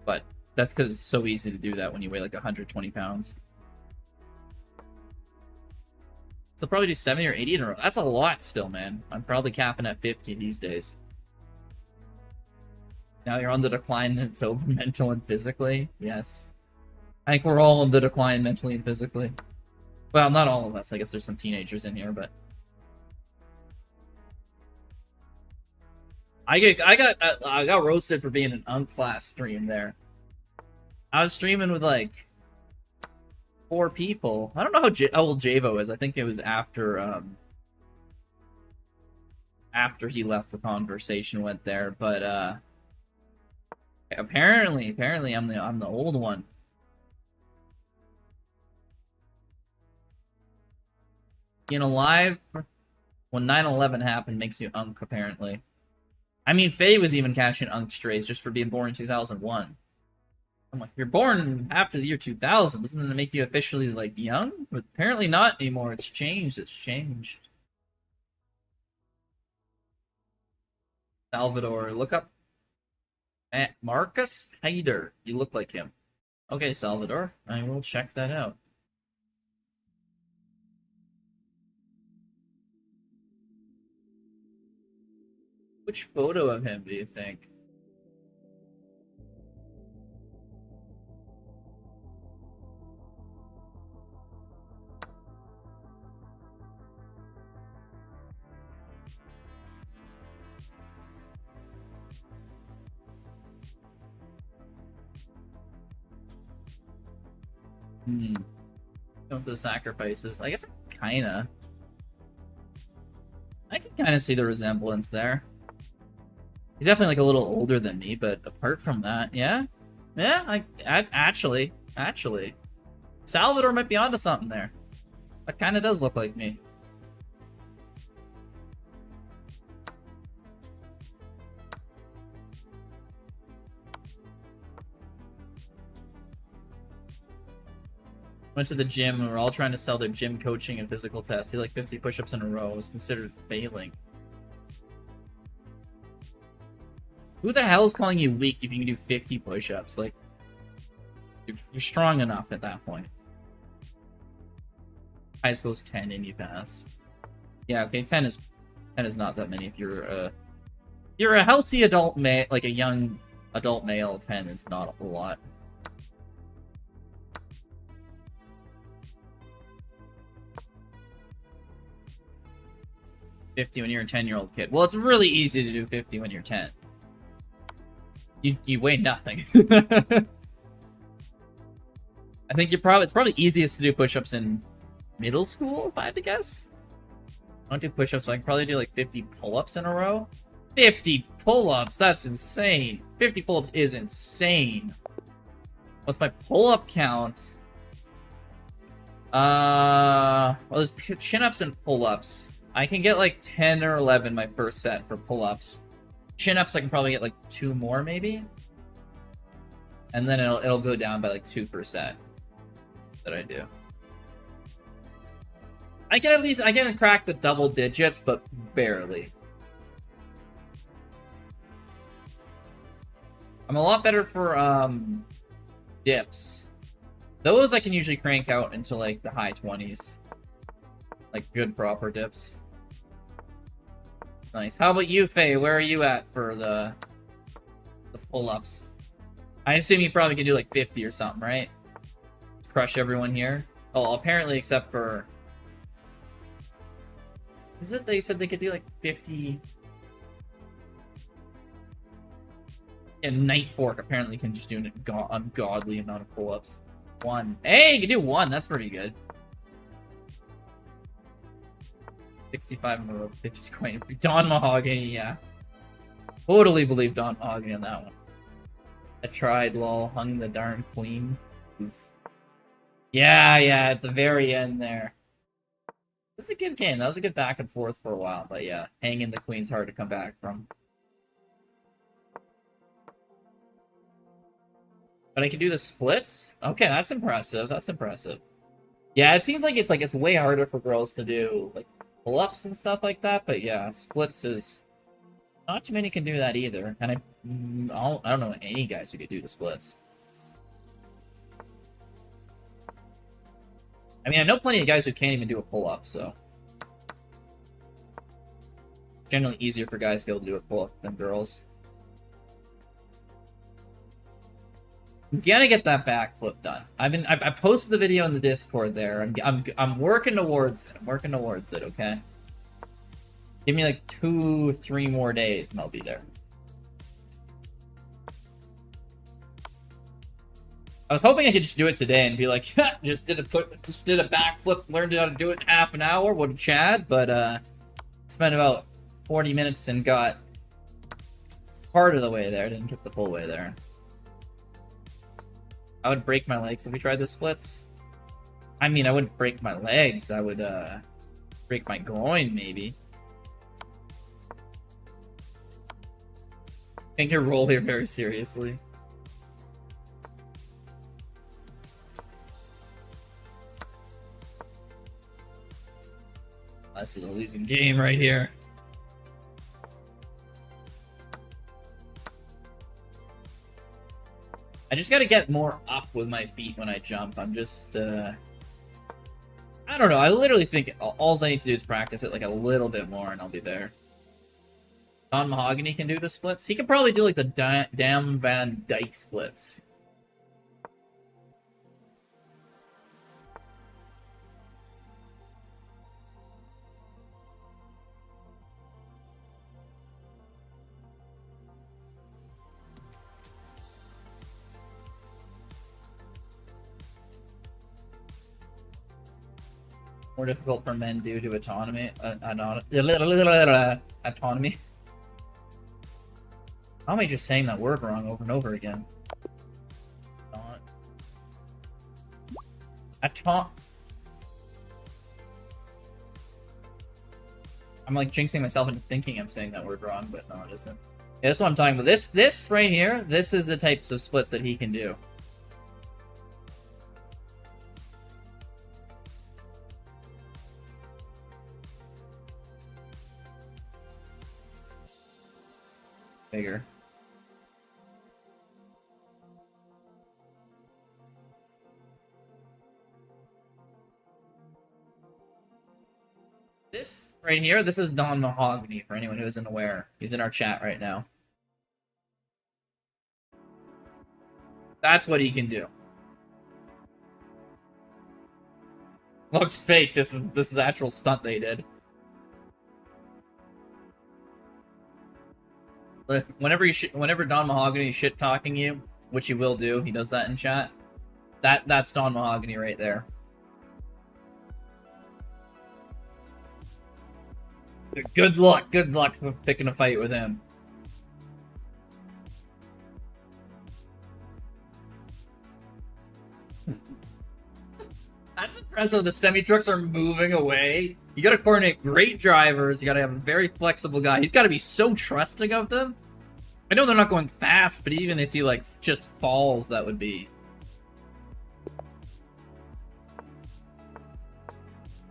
But that's because it's so easy to do that when you weigh like 120 pounds. So probably do 70 or 80 in a row. That's a lot still, man. I'm probably capping at 50 these days. Now you're on the decline and it's over mental and physically. Yes. I think we're all on the decline mentally and physically. Well, not all of us. I guess there's some teenagers in here, but... I got roasted for being an unclass stream there. I was streaming with like 4 people. I don't know how old Javo is. I think it was after after he left the conversation went there, but apparently I'm the old one. Being alive when 9/11 happened makes you unk, apparently. I mean, Faye was even cashing unk strays just for being born in 2001. I'm like, you're born after the year 2000. Doesn't it make you officially, like, young? But apparently not anymore. It's changed. It's changed. Salvador. Look up Marcus Hyder. You look like him. Okay, Salvador. I will check that out. Which photo of him do you think? Going for the sacrifices. I guess kinda. I can kind of see the resemblance there. He's definitely like a little older than me, but apart from that, yeah. Yeah, I actually. Salvador might be onto something there. That kind of does look like me. Went to the gym and we're all trying to sell their gym coaching and physical tests. He like 50 push-ups in a row. Was considered failing. Who the hell is calling you weak if you can do 50 push-ups? Like, you're strong enough at that point. High school's 10 and you pass. Yeah, okay, 10 is not that many if you're a healthy adult male, like a young adult male. 10 is not a whole lot. $50 when you're a 10-year-old kid. Well, it's really easy to do 50 when you're 10. You weigh nothing. I think it's probably easiest to do push-ups in middle school, if I had to guess. I don't do push-ups, so I can probably do like 50 pull-ups in a row. 50 pull-ups? That's insane. 50 pull-ups is insane. What's my pull-up count? Well, there's chin-ups and pull-ups. I can get like 10 or 11 my first set for pull-ups. Chin-ups, I can probably get like 2 more, maybe. And then it'll go down by like 2% that I do. I can crack the double digits, but barely. I'm a lot better for dips. Those I can usually crank out into like the high 20s. Like good proper dips. It's nice. How about you, Faye? Where are you at for the pull-ups? I assume you probably could do like 50 or something, right? Crush everyone here. Oh, apparently except for... Is it they said they could do like 50... And Night Fork apparently can just do an ungodly amount of pull-ups. 1. Hey, you can do 1. That's pretty good. 65 in a row. 50's quite... Don Mahogany, yeah. Totally believe Don Mahogany on that one. I tried, lol. Hung the darn queen. Oof. Yeah, at the very end there. This is a good game. That was a good back and forth for a while, but yeah, hanging the queen's hard to come back from. But I can do the splits? Okay, that's impressive. That's impressive. Yeah, it seems like it's way harder for girls to do like pull-ups and stuff like that, but yeah, splits is not too many can do that either. And I don't know any guys who could do the splits. I mean, I know plenty of guys who can't even do a pull-up, so... Generally easier for guys to be able to do a pull-up than girls. I'm gonna get that backflip done. I posted the video in the Discord there. I'm working towards it. I'm working towards it, okay? Give me like 2-3 more days and I'll be there. I was hoping I could just do it today and be like, just did a backflip, learned how to do it in half an hour, what a Chad, but spent about 40 minutes and got part of the way there, didn't get the full way there. I would break my legs if we tried the splits. I mean, I wouldn't break my legs, I would break my groin maybe. Finger roll here very seriously. This is a losing game right here. I just gotta get more up with my feet when I jump. I'm just, I don't know. I literally think all I need to do is practice it like a little bit more and I'll be there. Don Mahogany can do the splits. He could probably do like the Dam Van Dyke splits. More difficult for men due to autonomy. Autonomy. How am I just saying that word wrong over and over again? I'm like jinxing myself into thinking I'm saying that word wrong, but no, it isn't. Yeah, that's what I'm talking about. This right here, this is the types of splits that he can do. Bigger. This right here, this is Don Mahogany for anyone who isn't aware. He's in our chat right now. That's what he can do. Looks fake. This is actual stunt they did. Whenever Don Mahogany is shit talking you, which he will do, he does that in chat. That's Don Mahogany right there. Good luck picking a fight with him. That's impressive. The semi-trucks are moving away. You gotta coordinate great drivers. You gotta have a very flexible guy. He's gotta be so trusting of them. I know they're not going fast, but even if he, like, just falls, that would be...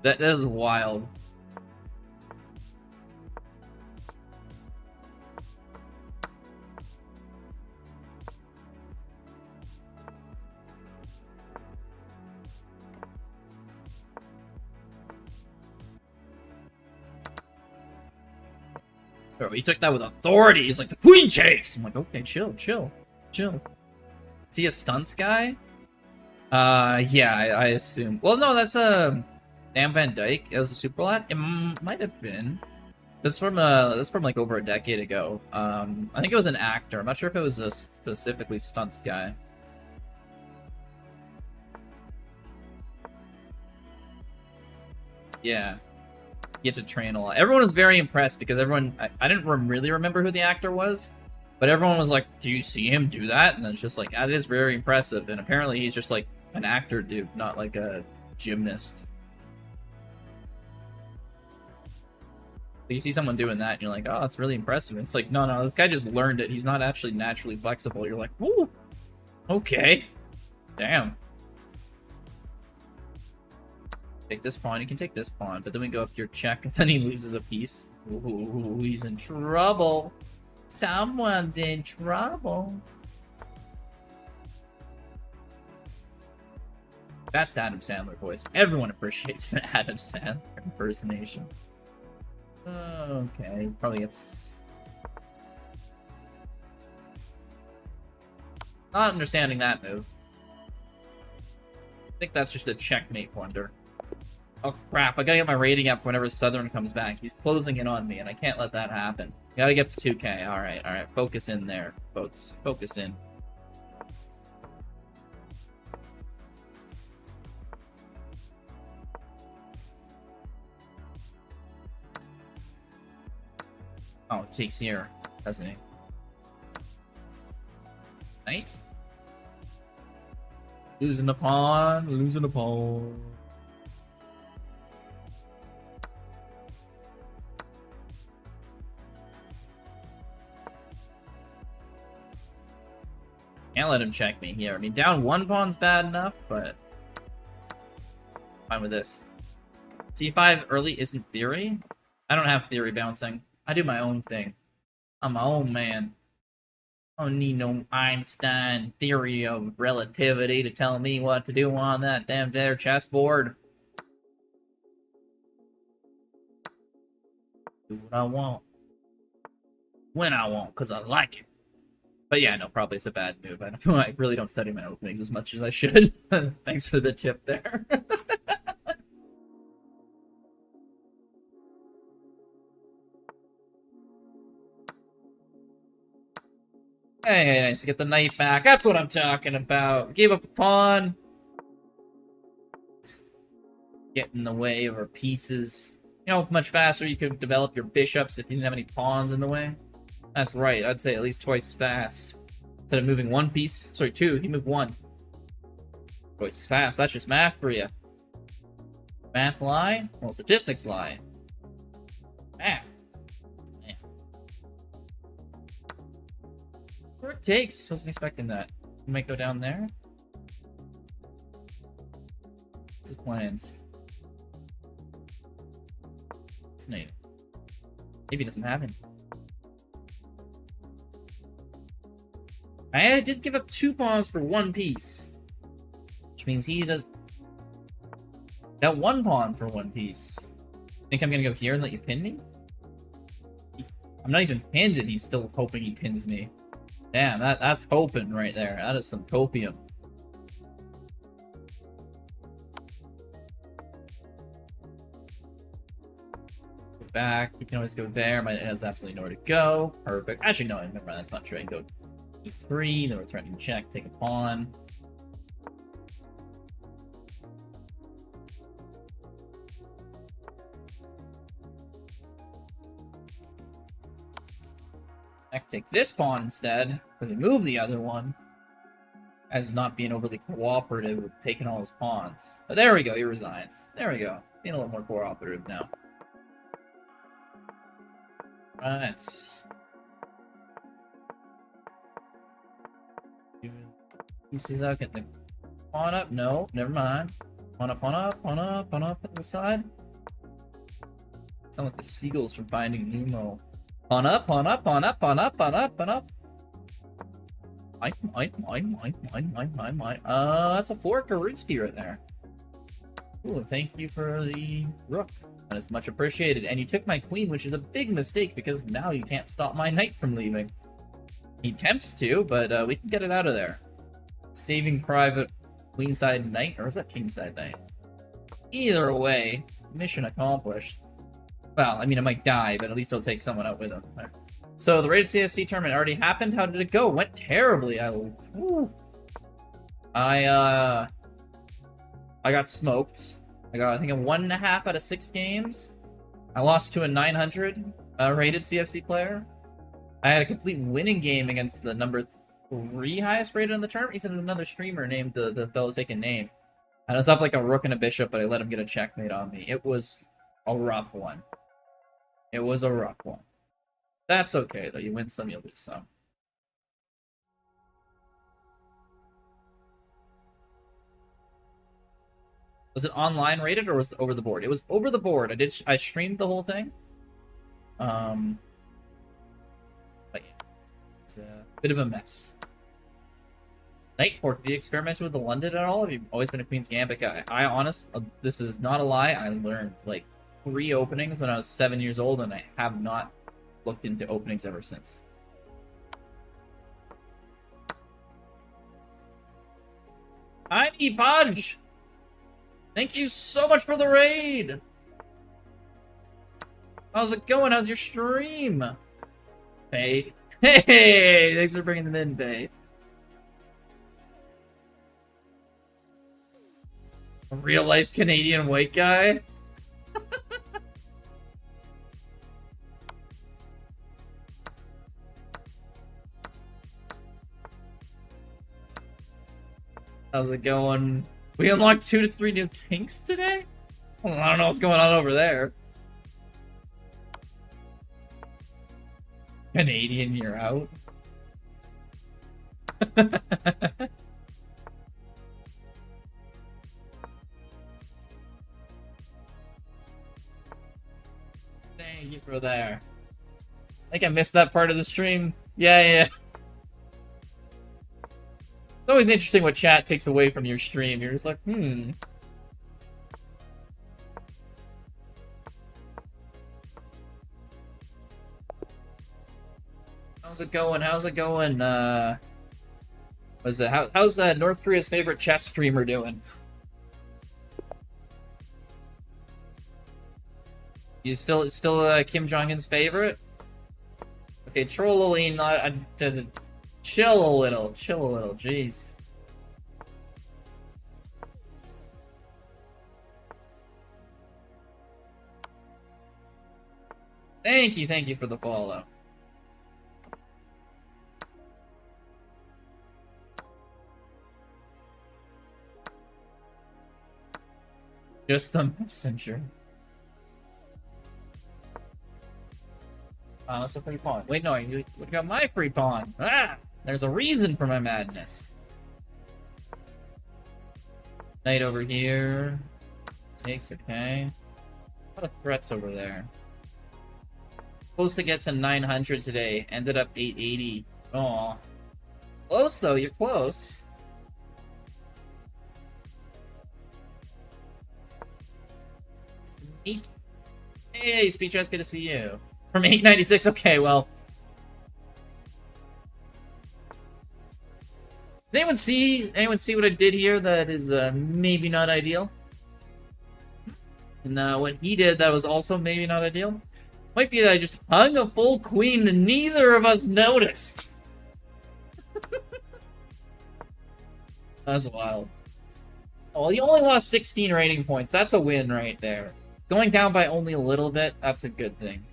That is wild. Bro, he took that with authority. He's like, the queen chase! I'm like, okay, chill. Is he a stunts guy? Yeah, I assume. Well, no, that's Sam Van Dyke. It was a super lad. It might have been. That's from like over a decade ago. I think it was an actor. I'm not sure if it was a specifically stunts guy. Yeah, you get to train a lot. Everyone was very impressed because everyone. I didn't really remember who the actor was, but everyone was like, "Do you see him do that?" And it's just like, that is very impressive. And apparently, he's just like an actor dude, not like a gymnast. You see someone doing that, and you're like, oh, that's really impressive. And it's like, no, this guy just learned it. He's not actually naturally flexible. You're like, woo, okay, damn. Take this pawn. You can take this pawn, but then we go up your check, and then he loses a piece. Ooh, he's in trouble. Someone's in trouble. Best Adam Sandler voice. Everyone appreciates the Adam Sandler impersonation. Okay, probably gets... Not understanding that move. I think that's just a checkmate wonder. Oh crap, I gotta get my rating up whenever Southern comes back. He's closing in on me, and I can't let that happen. Gotta get to 2K. Alright. Focus in there, folks. Focus in. Oh, it takes here, doesn't it? Knight? Losing a pawn, losing a pawn. Can't let him check me here. I mean, down one pawn's bad enough, but fine with this. C5 early isn't theory? I don't have theory bouncing. I do my own thing. I'm my own man. I don't need no Einstein theory of relativity to tell me what to do on that damn there chessboard. Do what I want. When I want, because I like it. But yeah, no, probably it's a bad move. I really don't study my openings as much as I should. Thanks for the tip there. Hey, nice to get the knight back. That's what I'm talking about. Gave up a pawn. Get in the way of our pieces. You know, much faster you could develop your bishops if you didn't have any pawns in the way. That's right. I'd say at least twice as fast. Instead of moving one piece. Sorry, two. You move one. Twice as fast. That's just math for you. Math lie? Well, statistics lie. Math. Where it takes. Wasn't expecting that. We might go down there. What's his plans? What's name? Maybe he doesn't have him. I did give up 2 pawns for 1 piece. Which means he does... Got 1 pawn for 1 piece. Think I'm gonna go here and let you pin me? I'm not even pinned and he's still hoping he pins me. Damn, that's hoping right there. That is some copium. Go back. We can always go there. It has absolutely nowhere to go. Perfect. Actually, no, never mind. That's not true. I can go E3. Then we're threatening check. Take a pawn. I can take this pawn instead, because he moved the other one. As not being overly cooperative with taking all his pawns. But there we go, he resigns. There we go. Being a little more cooperative now. Right. Pieces out, get the pawn up. No, never mind. Pawn up, pawn up, pawn up, pawn up at the side. Sound like the seagulls from Finding Nemo. Pawn up, pawn up, pawn up, pawn up, pawn up, pawn up. Mine. That's a 4 Karutski right there. Ooh, thank you for the rook. That is much appreciated. And you took my queen, which is a big mistake because now you can't stop my knight from leaving. He attempts to, but we can get it out of there. Saving Private Queenside Knight, or is that Kingside Knight? Either way, mission accomplished. Well, I mean, I might die, but at least I'll take someone out with him. So the rated CFC tournament already happened. How did it go? Went terribly. I got smoked. I got, I think, a 1.5 out of 6 games. I lost to a 900 rated CFC player. I had a complete winning game against the number 3 highest rated in the tournament. He's another streamer named the fellow taking name. And I was up like a rook and a bishop, but I let him get a checkmate on me. It was a rough one. It was a rough one. That's okay, though. You win some, you lose some. Was it online rated or was it over the board? It was over the board. I streamed the whole thing. But yeah, it's a bit of a mess. Night Fork, have you experimented with the London at all? Have you always been a Queen's Gambit guy? This is not a lie. I learned like 3 openings when I was 7 years old, and I have not looked into openings ever since. Tiny Podge! Thank you so much for the raid! How's it going? How's your stream? Faye. Hey! Thanks for bringing them in, Faye. A real-life Canadian white guy? How's it going? We unlocked 2 to 3 new kinks today? Well, I don't know what's going on over there. Canadian, you're out. Thank you for there. I think I missed that part of the stream. Yeah. It's always interesting what chat takes away from your stream. You're just like, How's it going? How's it going? How's that North Korea's favorite chess streamer doing? You still Kim Jong-un's favorite? Okay, Trolloline, chill a little, jeez. Thank you for the follow. Just the messenger. That's a free pawn. Wait, no, you got my free pawn. Ah! There's a reason for my madness. Knight over here. Takes, okay. A lot of threats over there. Supposed to get to 900 today. Ended up 880. Aw. Close, though. You're close. Sneak. Hey, Speedress, good to see you. From 896, okay, well. Does anyone see what I did here that is maybe not ideal? And what he did that was also maybe not ideal? Might be that I just hung a full queen and neither of us noticed. That's wild. Oh, well, you only lost 16 rating points. That's a win right there. Going down by only a little bit, that's a good thing.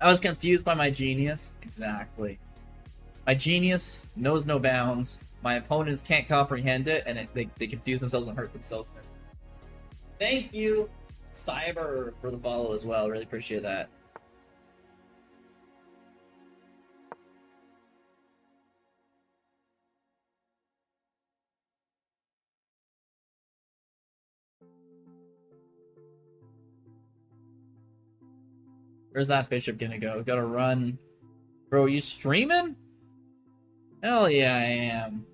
I was confused by my genius. Exactly. My genius knows no bounds. My opponents can't comprehend it, and they confuse themselves and hurt themselves. Thank you, Cyber, for the follow as well. Really appreciate that. Where's that bishop gonna go? Gotta run. Bro, you streaming? Hell yeah, I am.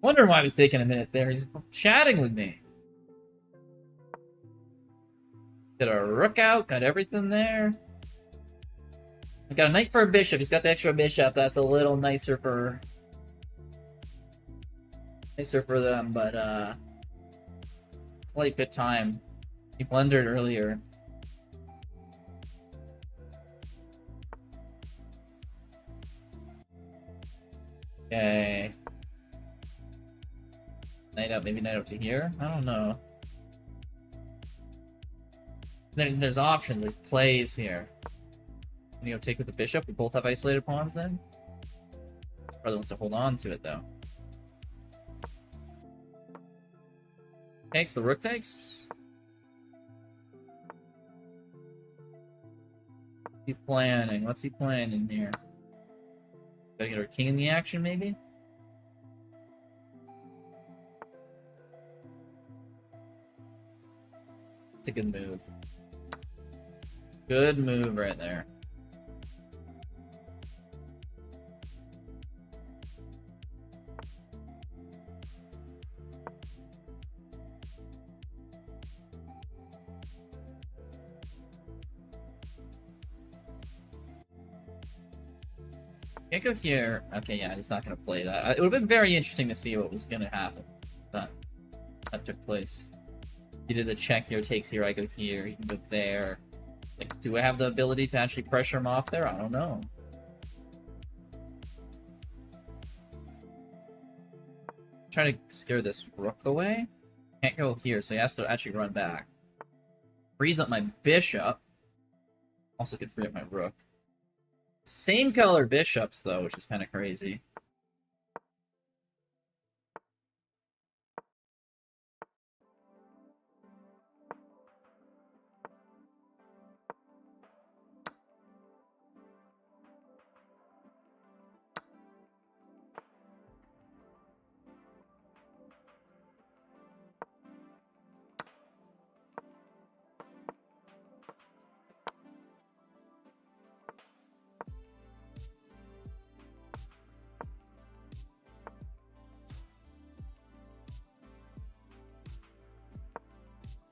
Wondering why he was taking a minute there. He's chatting with me. Got a rook out, got everything there. I got a knight for a bishop. He's got the extra bishop. That's a little nicer for nicer for them, but it's late bit time. He blundered earlier. Okay. Knight up, maybe knight up to here? I don't know. There's options, there's plays here. Can you go take with the bishop? We both have isolated pawns then? Brother wants to hold on to it though. Takes, the rook takes. He's planning. What's he planning here? Gotta get our king in the action, maybe? It's a good move. Good move right there. Can't go here. Okay, yeah, he's not gonna play that. It would have been very interesting to see what was gonna happen. That took place. He did the check here, takes here, I go here, he can go there. Like, do I have the ability to actually pressure him off there? I don't know. Trying to scare this rook away. Can't go here, so he has to actually run back. Frees up my bishop. Also could free up my rook. Same color bishops, though, which is kind of crazy.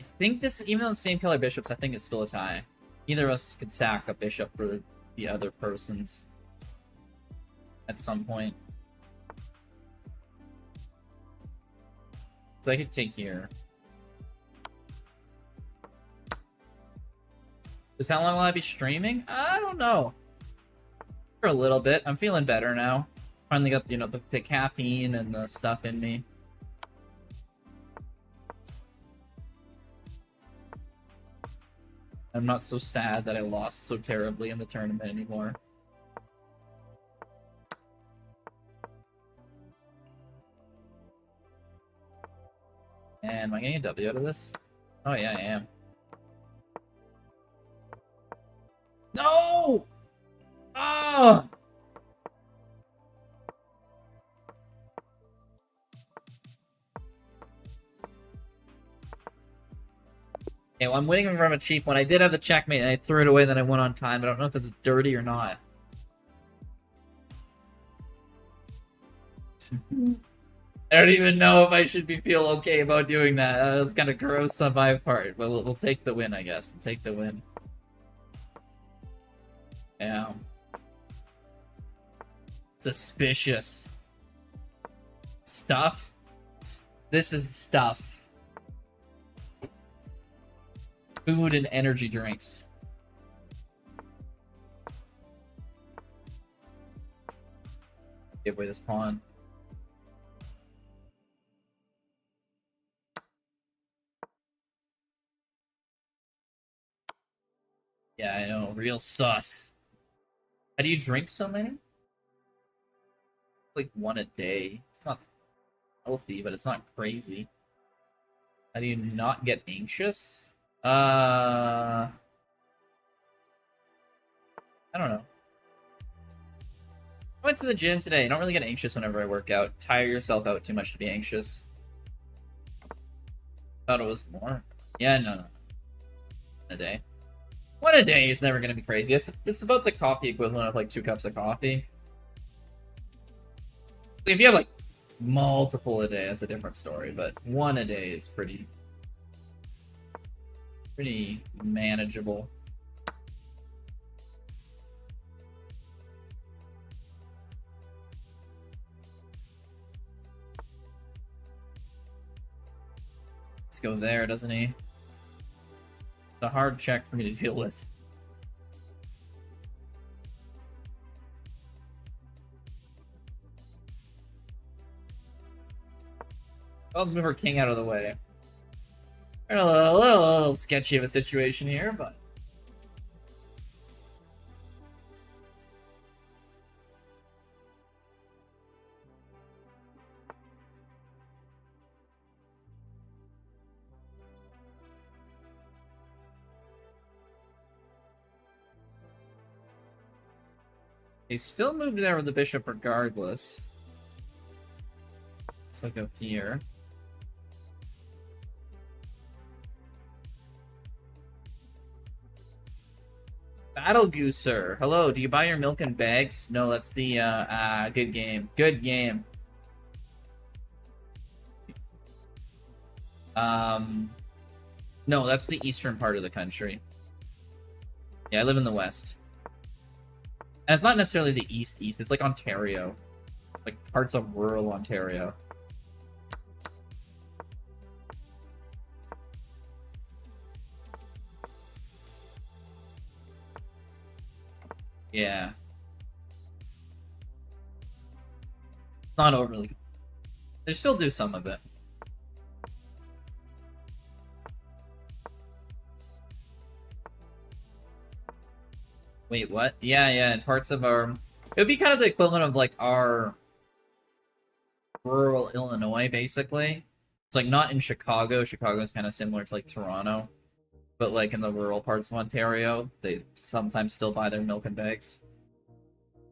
I think this, even though it's same color bishops, I think it's still a tie. Either of us could sack a bishop for the other person's at some point. So I could take here. Just how long will I be streaming? I don't know. For a little bit. I'm feeling better now. Finally got, you know, the caffeine and the stuff in me. I'm not so sad that I lost so terribly in the tournament anymore. And am I getting a W out of this? Oh yeah, I am. No! Oh! Okay, well, I'm winning from a cheap one. I did have the checkmate, and I threw it away, then I won on time. I don't know if that's dirty or not. I don't even know if I should feel okay about doing that. That was kind of gross on my part, but we'll take the win, I guess. We'll take the win. Yeah. Suspicious. Stuff? This is stuff. Food and energy drinks. Give away this pawn. Yeah, I know. Real sus. How do you drink so many? Like one a day. It's not healthy, but it's not crazy. How do you not get anxious? I don't know. I went to the gym today. I don't really get anxious whenever I work out. Tire yourself out too much to be anxious. Thought it was more. Yeah, no. A day. One a day is never gonna be crazy. It's about the coffee equivalent of like 2 cups of coffee. If you have like multiple a day, that's a different story. But one a day is pretty manageable. to go there, doesn't he? It's a hard check for me to deal with. Let's move our king out of the way. We're in a little sketchy of a situation here, but... They still moved there with the bishop regardless. Let's look up here. Battle Gooser. Hello, do you buy your milk in bags? No, that's the, good game. Good game. No, that's the eastern part of the country. Yeah, I live in the west. And it's not necessarily the east, it's like Ontario. Like parts of rural Ontario. Yeah. Not overly. They still do some of it. Wait, what? Yeah, in parts of our... It would be kind of the equivalent of, like, our rural Illinois, basically. It's, like, not in Chicago. Chicago is kind of similar to, like, Toronto. But, like, in the rural parts of Ontario, they sometimes still buy their milk in bags.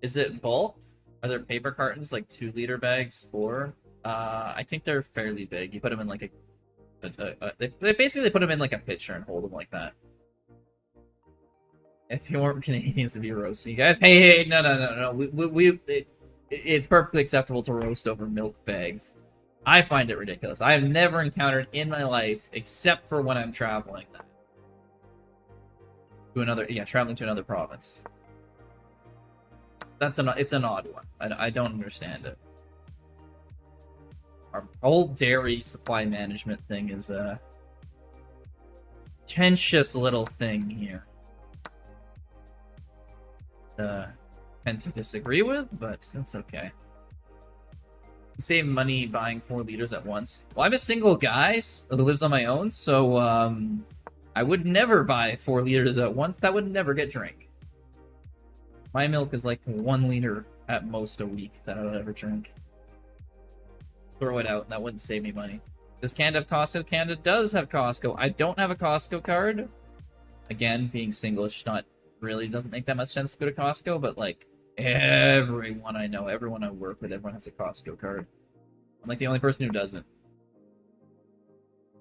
Is it bulk? Are there paper cartons, like 2-liter bags for? I think they're fairly big. You put them in, like, they basically put them in, like, a pitcher and hold them like that. If you want Canadians to be roasting, guys, hey, no. It's perfectly acceptable to roast over milk bags. I find it ridiculous. I have never encountered in my life, except for when I'm traveling to another, traveling to another province. It's an odd one. I don't understand it. Our whole dairy supply management thing is a contentious little thing here. Tend to disagree with, but it's okay. You save money buying 4 liters at once. Well, I'm a single guy who lives on my own, so I would never buy 4 liters at once. That would never get drank. My milk is like 1 liter at most a week that I would ever drink. Throw it out. That wouldn't save me money. Does Canada have Costco? Canada does have Costco. I don't have a Costco card. Again, being single, it's just not really doesn't make that much sense to go to Costco, but like everyone I know, everyone I work with, everyone has a Costco card. I'm like the only person who doesn't. It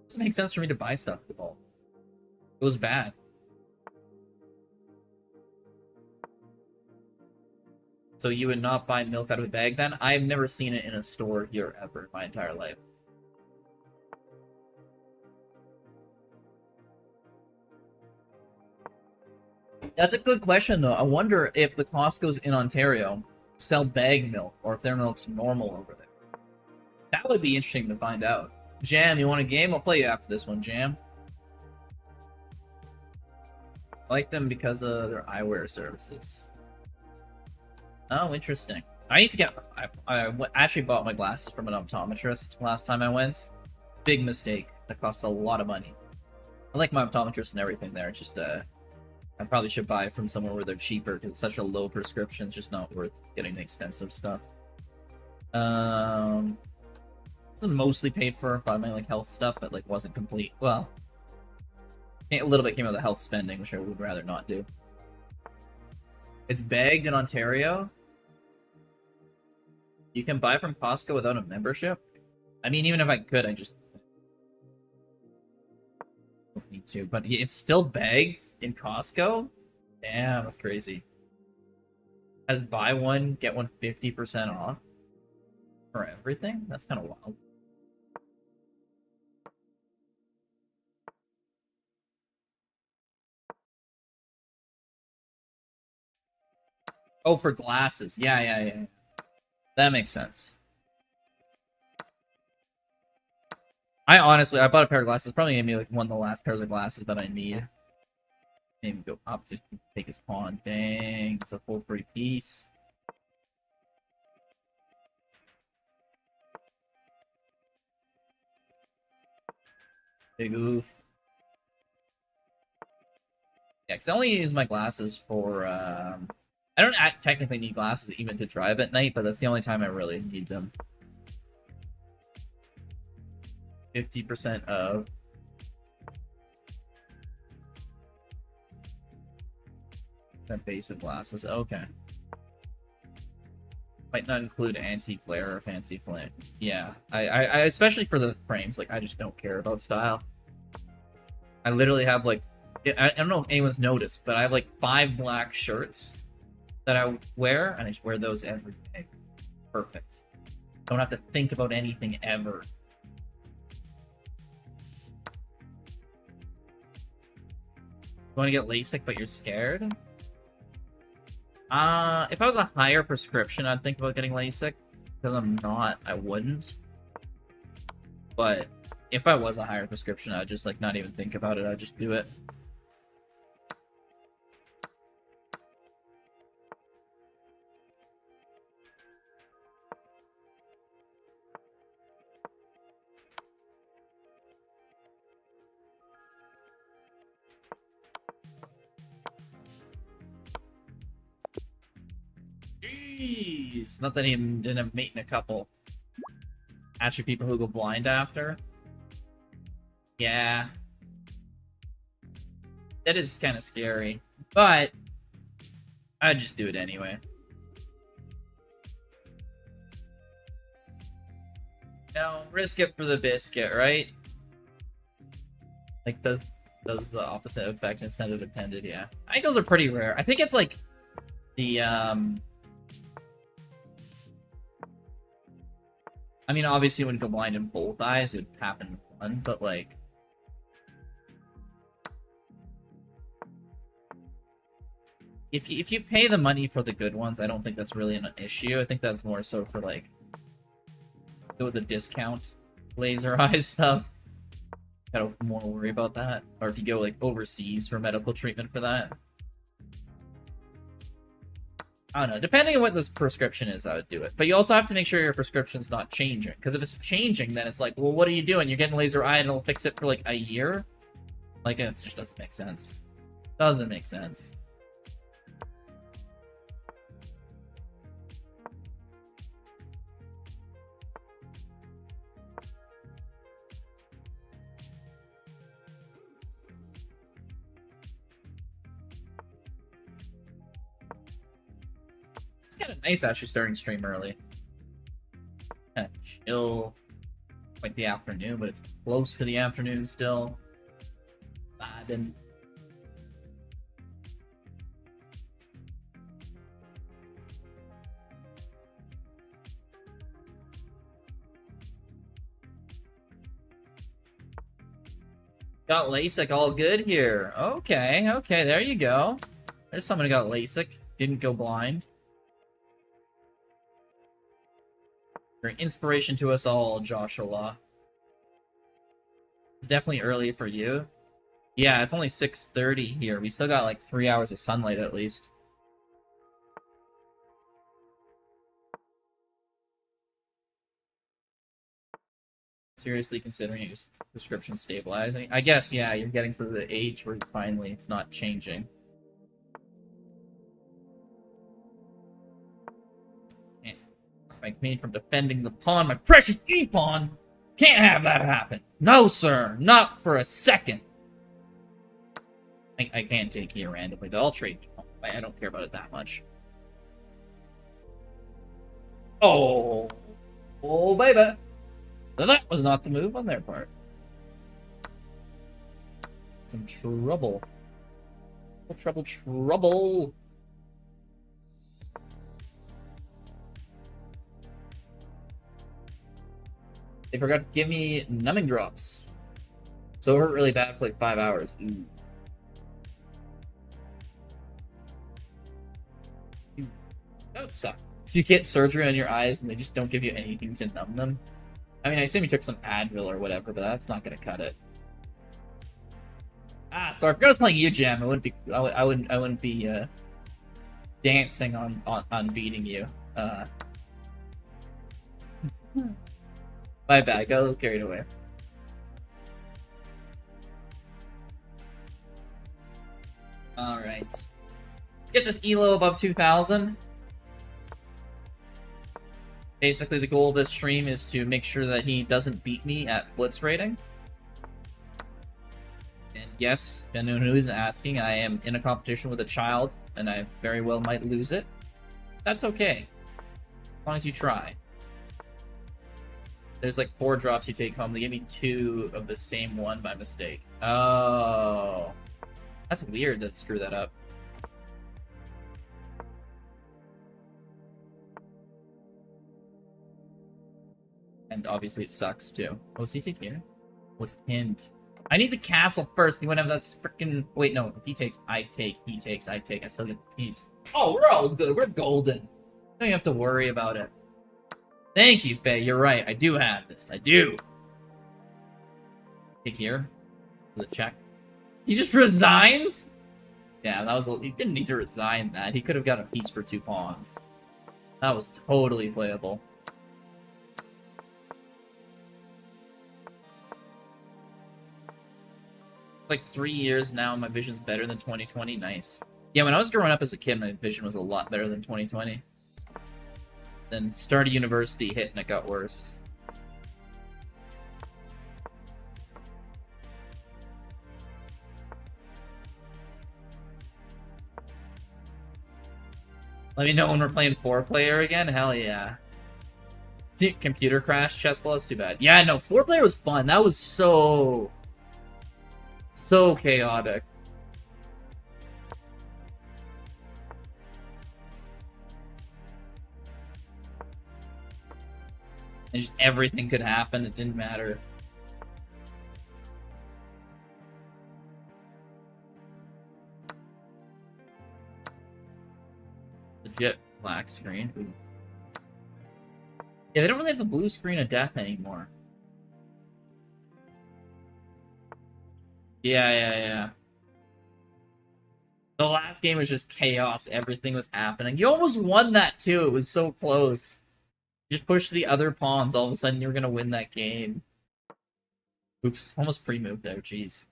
doesn't make sense for me to buy stuff at all. It was bad. So you would not buy milk out of a bag then? I've never seen it in a store here ever in my entire life. That's a good question, though. I wonder if the Costco's in Ontario sell bag milk, or if their milk's normal over there. That would be interesting to find out. Jam, you want a game? I'll play you after this one, Jam. I like them because of their eyewear services. Oh, interesting. I need to get... I actually bought my glasses from an optometrist last time I went. Big mistake. That costs a lot of money. I like my optometrist and everything there. It's just, I probably should buy from somewhere where they're cheaper, because it's such a low prescription. It's just not worth getting the expensive stuff. It was mostly paid for by my, like, health stuff, but, like, wasn't complete. Well, a little bit came out of the health spending, which I would rather not do. It's bagged in Ontario. You can buy from Costco without a membership? I mean, even if I could, I just don't need to. But it's still bagged in Costco? Damn, that's crazy. Has buy one, get one 50% off for everything? That's kind of wild. Oh, for glasses. Yeah. That makes sense. I honestly, I bought a pair of glasses. Probably gonna be like one of the last pairs of glasses that I need. Maybe go up to take his pawn. Dang, it's a full free piece. Big oof. Yeah, because I only use my glasses for, I don't technically need glasses even to drive at night, but that's the only time I really need them. 50% of... that basic glasses, okay. Might not include anti-glare or fancy flint. Yeah, I especially for the frames, like, I just don't care about style. I literally have, like, I don't know if anyone's noticed, but I have, like, 5 black shirts that I wear, and I just wear those every day. Perfect. Don't have to think about anything ever. You want to get LASIK, but you're scared? If I was a higher prescription, I'd think about getting LASIK. Because I'm not, I wouldn't. But if I was a higher prescription, I'd just, like, not even think about it. I'd just do it. Jeez, not that he didn't have mate in a couple. Actually, people who go blind after. Yeah. That is kind of scary. But I'd just do it anyway. No, risk it for the biscuit, right? Like, does the opposite effect instead of intended, yeah. I think those are pretty rare. I think it's like the I mean, obviously, when you go blind in both eyes, it would happen in one, but, like... If you pay the money for the good ones, I don't think that's really an issue. I think that's more so for, like... go with the discount laser eye stuff. Gotta more worry about that. Or if you go, like, overseas for medical treatment for that. I don't know. Depending on what this prescription is, I would do it. But you also have to make sure your prescription's not changing. Because if it's changing, then it's like, well, what are you doing? You're getting laser eye and it'll fix it for, like, a year? Like, it just doesn't make sense. Doesn't make sense. Kind of nice actually starting stream early. Kind of chill, like the afternoon, but it's close to the afternoon still. Vibing. Got LASIK all good here. Okay, okay, there you go. There's someone who got LASIK, didn't go blind. You're an inspiration to us all, Joshua. It's definitely early for you. Yeah, it's only 6:30 here. We still got like 3 hours of sunlight at least. Seriously considering your prescription stabilizing? I guess, yeah, you're getting to the age where finally it's not changing. Me from defending the pawn, my precious e-pawn! Can't have that happen! No, sir! Not for a second! I can't take here randomly, though. I'll trade you. I don't care about it that much. Oh! Oh, baby! That was not the move on their part. Some trouble. Trouble, trouble! They forgot to give me numbing drops. So it hurt really bad for like 5 hours. Ooh. That would suck. So you get surgery on your eyes and they just don't give you anything to numb them. I mean, I assume he took some Advil or whatever, but that's not gonna cut it. Ah, sorry. If I was playing U-Jam, I wouldn't be. I wouldn't be dancing on beating you. My bad. Got a little carried away. All right. Let's get this elo above 2,000. Basically, the goal of this stream is to make sure that he doesn't beat me at Blitz rating. And yes, anyone who isn't asking, I am in a competition with a child, and I very well might lose it. That's okay. As long as you try. There's like 4 drops you take home. They give me 2 of the same one by mistake. Oh. That's weird that screw that up. And obviously it sucks too. Oh, CT here? What's pinned? I need the castle first. You wanna have that freaking. Wait, no. If he takes, I take. He takes, I take. I still get the piece. Oh, we're all good. We're golden. Don't even have to worry about it. Thank you, Faye. You're right. I do have this. I do. Take here. For the check. He just resigns? Yeah, that was. He didn't need to resign that. He could have got a piece for 2 pawns. That was totally playable. Like 3 years now, my vision's better than 2020. Nice. Yeah, when I was growing up as a kid, my vision was a lot better than 2020. Then started university, hit, and it got worse. Let me know when we're playing 4-player again. Hell yeah. Computer crash, chessball is too bad. Yeah, no, 4-player was fun. That was so chaotic. And just everything could happen. It didn't matter. Legit black screen. Ooh. Yeah, they don't really have the blue screen of death anymore. Yeah. The last game was just chaos. Everything was happening. You almost won that too. It was so close. You just push the other pawns. All of a sudden, you're gonna win that game. Oops, almost pre-moved there. Jeez.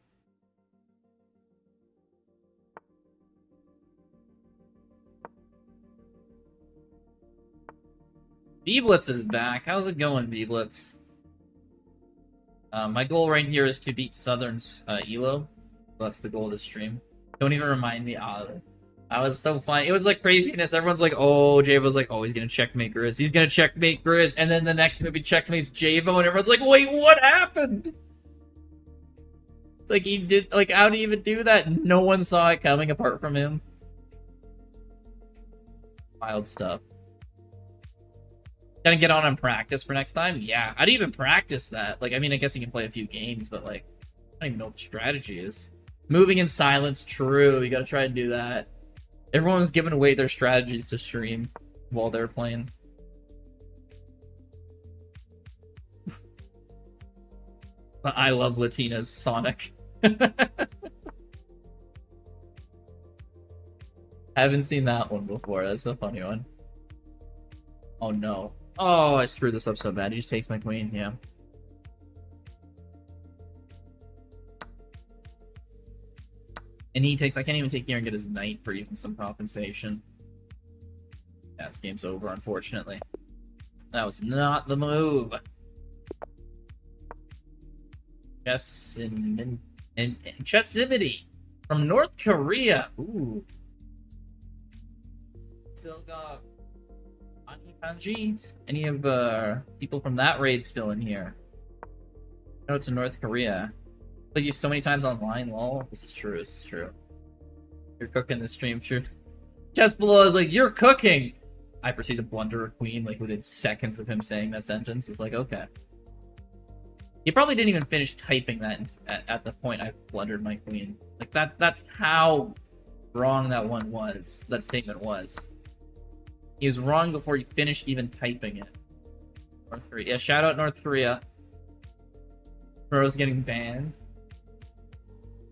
V-Blitz is back. How's it going, V-Blitz? My goal right here is to beat Southern's elo. That's the goal of the stream. Don't even remind me. That was so fun. It was like craziness. Everyone's like, oh, Javo's like, oh, he's gonna checkmate Grizz. He's gonna checkmate Grizz. And then the next movie checkmates Javo, and everyone's like, wait, what happened? It's like, he did, like, how did he even do that? No one saw it coming apart from him. Wild stuff. Gonna get on and practice for next time? Yeah. How do you even practice that? Like, I mean, I guess you can play a few games, but, like, I don't even know what the strategy is. Moving in silence, true. You gotta try and do that. Everyone was giving away their strategies to stream while they were playing. I love Latina's Sonic. I haven't seen that one before. That's a funny one. Oh no. Oh, I screwed this up so bad. He just takes my queen, yeah. And he takes, I can't even take here and get his knight for even some compensation. Yeah, this game's over, unfortunately. That was not the move. Chessimity from North Korea. Ooh. Still got Kanji. Any of people from that raid still in here? No, it's in North Korea. Played you so many times online, lol. This is true, this is true. You're cooking the stream, true. Just below is like, you're cooking! I proceed to blunder a queen, like, within seconds of him saying that sentence. It's like, okay. He probably didn't even finish typing that at the point I blundered my queen. Like, that's how wrong that one was. That statement was. He was wrong before he finished even typing it. North Korea. Yeah, shout out North Korea. Bro's getting banned.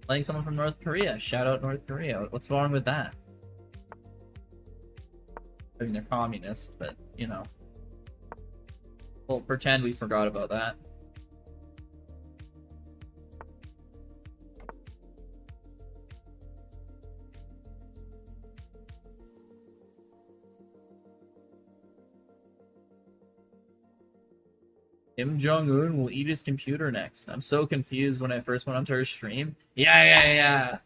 Letting someone from North Korea. Shout out North Korea. What's wrong with that? I mean, they're communist, but, you know. We'll pretend we forgot about that. Kim Jong-un will eat his computer next. I'm so confused when I first went onto her stream. Yeah.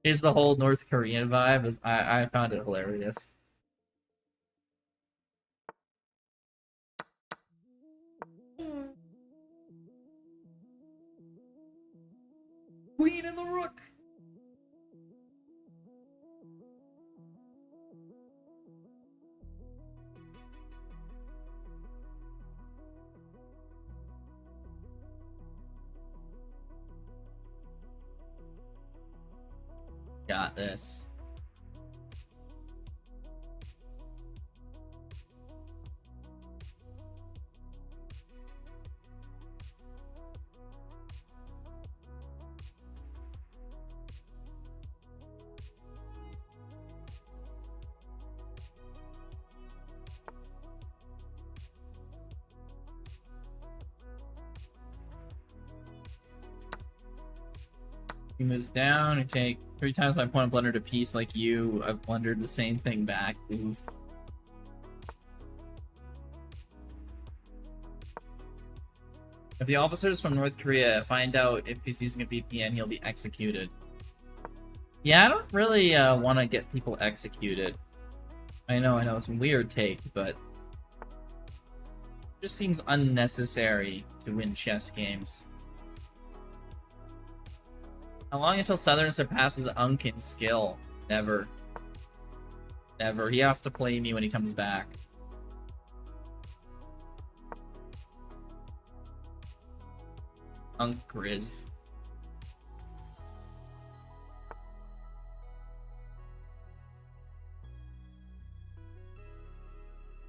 Here's the whole North Korean vibe. I found it hilarious. Queen and the Rook! Got this. He moves down and take 3 times my opponent blundered a piece like you. I've blundered the same thing back. Oof. If the officers from North Korea find out if he's using a VPN, he'll be executed. Yeah, I don't really want to get people executed. I know, it's a weird take, but it just seems unnecessary to win chess games. How long until Southern surpasses Unk in skill? Never. Never. He has to play me when he comes back. Unk Grizz.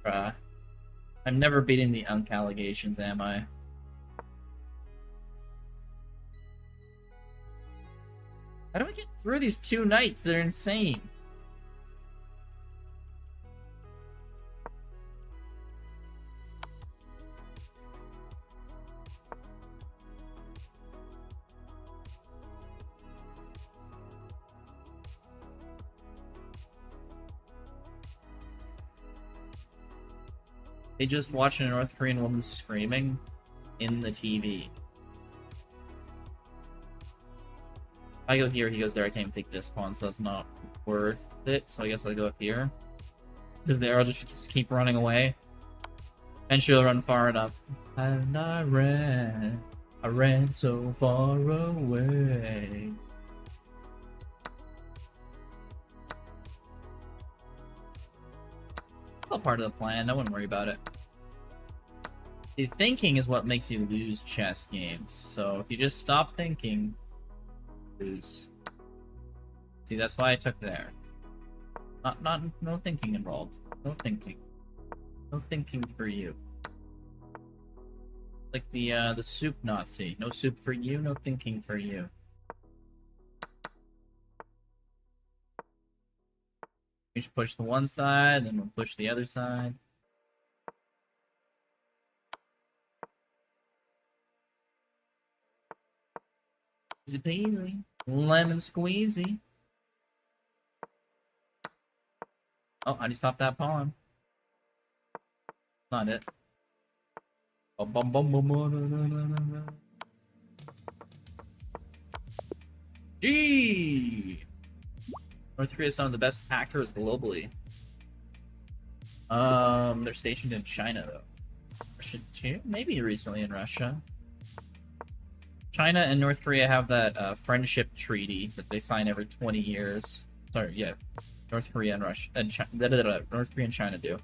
Bruh. I'm never beating the Unk allegations, am I? How do I get through these 2 nights? They're insane. They just watched a North Korean woman screaming in the TV. I go here, he goes there, I can't even take this pawn, so that's not worth it, so I guess I'll go up here. Because there, I'll just keep running away. And she'll run far enough. And I ran so far away. It's all part of the plan, no one worry about it. The thinking is what makes you lose chess games, so if you just stop thinking, lose. See, that's why I took there. No thinking involved. No thinking. No thinking for you. Like the soup Nazi. No soup for you, no thinking for you. We should push the one side, then we'll push the other side. Easy peasy. Lemon squeezy. Oh, how do you stop that pawn? Not it. G. North Korea is some of the best hackers globally. They're stationed in China though. Russia too? Maybe recently in Russia. China and North Korea have that friendship treaty that they sign every 20 years. Sorry, yeah. North Korea and Russia and North Korea and China do.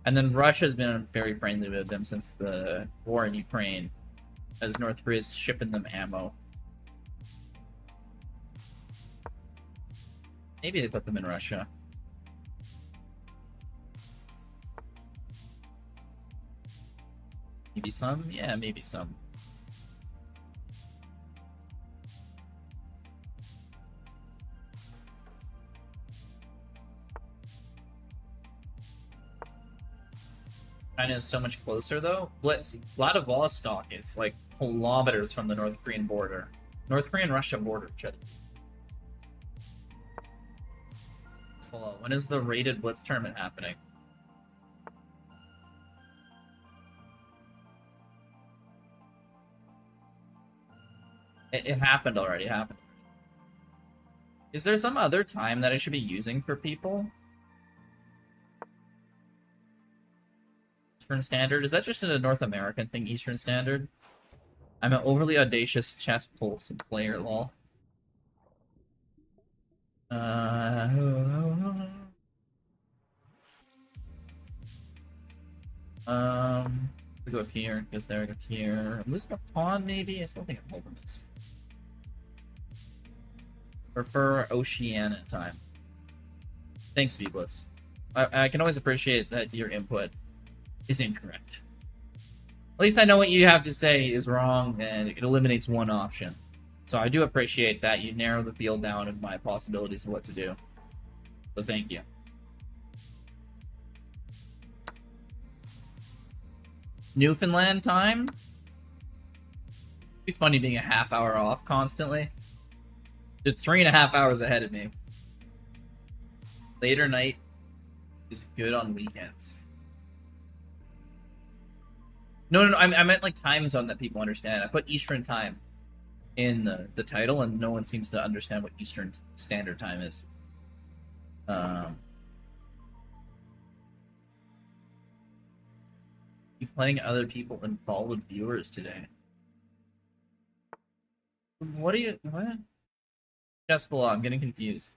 And then Russia's been very friendly with them since the war in Ukraine, as North Korea's shipping them ammo. Maybe they put them in Russia. Maybe some. Yeah, maybe some. China is so much closer, though. Blitz, Vladivostok is like kilometers from the North Korean border. North Korean-Russia border, shit. Let's pull out. When is the rated Blitz tournament happening? It happened already, happened. Is there some other time that I should be using for people? Eastern Standard? Is that just a North American thing, Eastern Standard? I'm an overly audacious chess pulse player, lol. We go up here, goes there, go here. I'm losing a pawn, maybe? I still think I'm holding this. Prefer Oceania time. Thanks, V-Blitz. I can always appreciate that your input is incorrect. At least I know what you have to say is wrong, and it eliminates one option. So I do appreciate that you narrow the field down of my possibilities of what to do. So thank you. Newfoundland time? It'd be funny being a half hour off constantly. You're 3.5 hours ahead of me. Later night is good on weekends. No, I meant like time zone that people understand. I put Eastern time in the title, and no one seems to understand what Eastern Standard Time is. You playing other people and followed viewers today? What? Just below, I'm getting confused.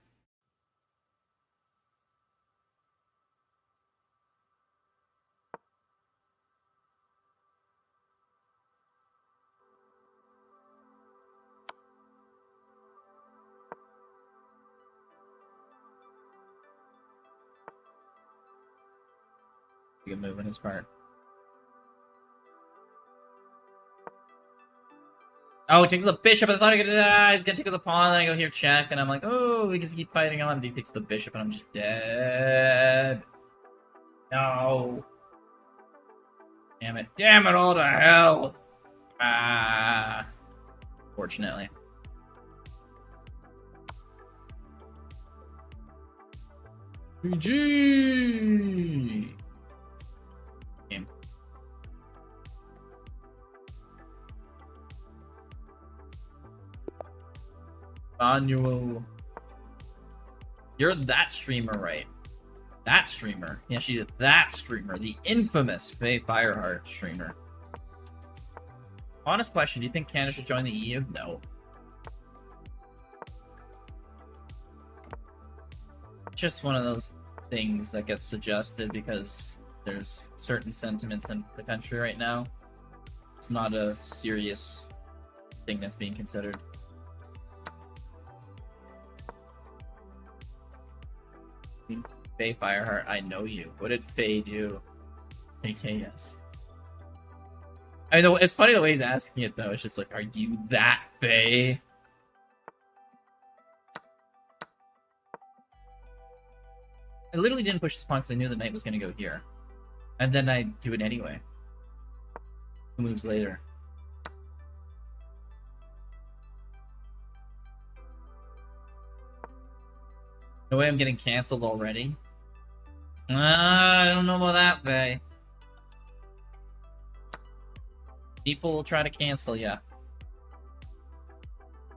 Good move on his part. Oh, it takes the bishop. I thought he's gonna take the pawn, then I go here check, and I'm like, oh, we just keep fighting on. He takes the bishop, and I'm just dead. No. Damn it. Damn it all to hell. Ah. Fortunately. GG. Game. Manual. You're that streamer, right? That streamer. Yeah, she's that streamer. The infamous Faye Fireheart streamer. Honest question, do you think Canada should join the EU? No. Just one of those things that gets suggested because there's certain sentiments in the country right now. It's not a serious thing that's being considered. Faye Fireheart, I know you. What did Faye do? AKS. I mean, it's funny the way he's asking it, though. It's just like, are you that Faye? I literally didn't push this pawn because I knew the knight was going to go here. And then I do it anyway. 2 moves later. No way I'm getting canceled already. I don't know about that, Faye. People will try to cancel ya.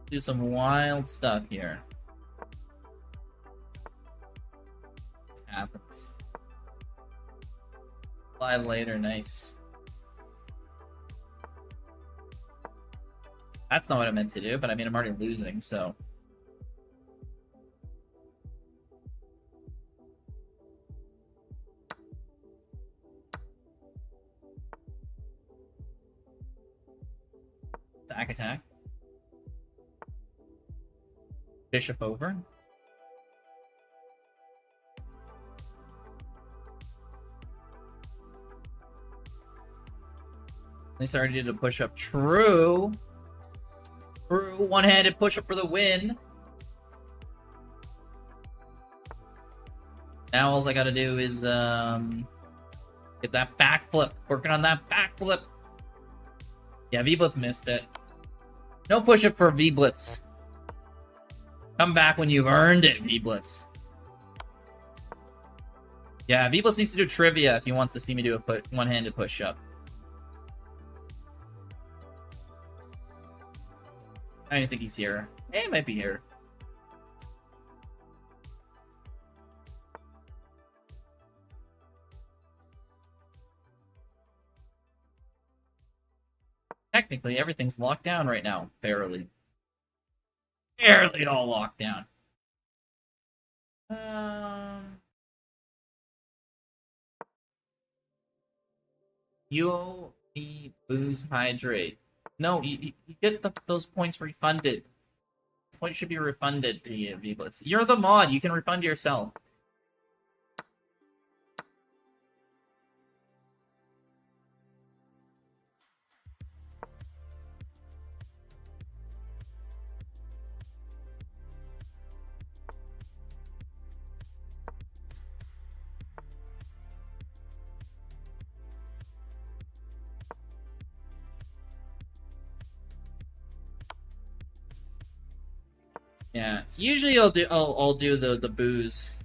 Do some wild stuff here. It happens. Live later, nice. That's not what I meant to do, but I mean, I'm already losing, so. Attack. Bishop over. They already did a push-up. True. True. One-handed push-up for the win. Now all I gotta do is get that backflip. Working on that backflip. Yeah, V-Blitz missed it. No push-up for V-Blitz. Come back when you've earned it, V-Blitz. Yeah, V-Blitz needs to do trivia if he wants to see me do a one-handed push-up. I don't think he's here. Hey, he might be here. Technically, everything's locked down right now. Barely. Barely all locked down. You me booze hydrate. No, you get those points refunded. Those points should be refunded to you, V-Blitz. You're the mod. You can refund yourself. Yeah, so usually I'll do the booze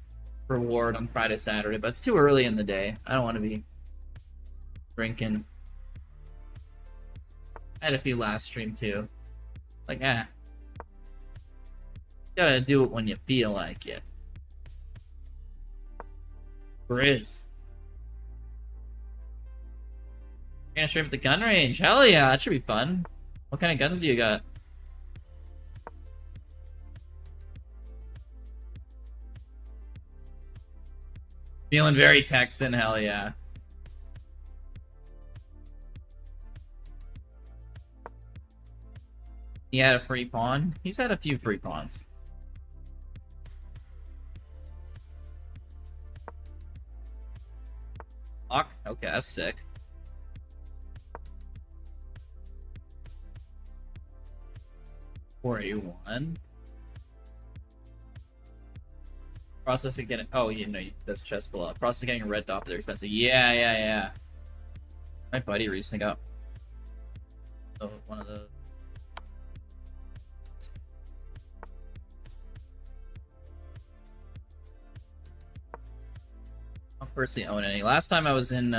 reward on Friday, Saturday, but it's too early in the day. I don't want to be drinking. I had a few last stream too. Like, gotta do it when you feel like it. Grizz. You're gonna stream at the gun range? Hell yeah, that should be fun. What kind of guns do you got? Feeling very Texan, hell yeah. He had a free pawn. He's had a few free pawns. Lock? Okay, that's sick. $481. Process of getting, oh, you know, that's chest below. Process of getting a red dot, but they're expensive. Yeah. My buddy recently got one of the. I don't personally own any. Last time I was in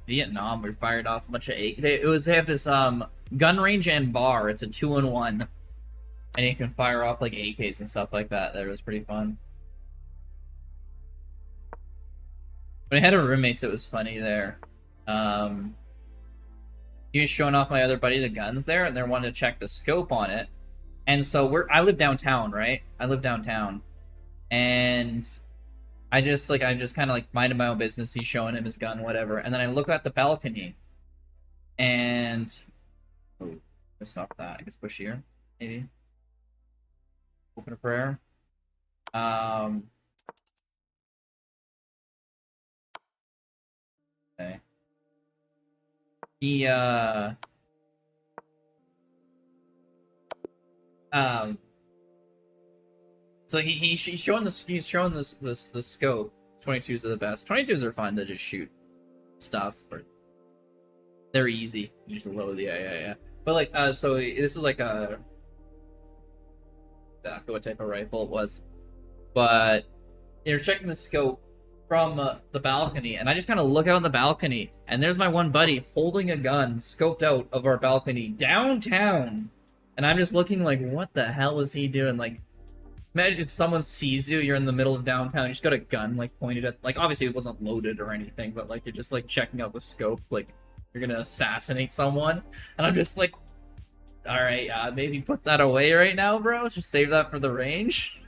Vietnam, we fired off a bunch of they have this gun range and bar. It's a 2-in-1, and you can fire off like AKs and stuff like that. That was pretty fun. When I had a roommates, it was funny there. He was showing off my other buddy the guns there, and they wanted to check the scope on it. And so I live downtown, right? I live downtown, and I just kind of like minded my own business. He's showing him his gun, whatever, and then I look at the balcony, and oh, let's stop that. I guess push here, maybe. Open a prayer. Okay. So he's showing the scope. 22s are the best. 22s are fun to just shoot stuff. They're easy. You just load. Yeah. But like, so this is like a exactly what type of rifle it was, but you're checking the scope from the balcony, and I just kind of look out on the balcony, and there's my one buddy holding a gun scoped out of our balcony downtown, and I'm just looking like, what the hell is he doing? Like, imagine if someone sees you, you're in the middle of downtown, you just got a gun like pointed at, like, obviously it wasn't loaded or anything, but like you're just like checking out the scope, like you're gonna assassinate someone, and I'm just like, all right, maybe put that away right now, bro. Just save that for the range.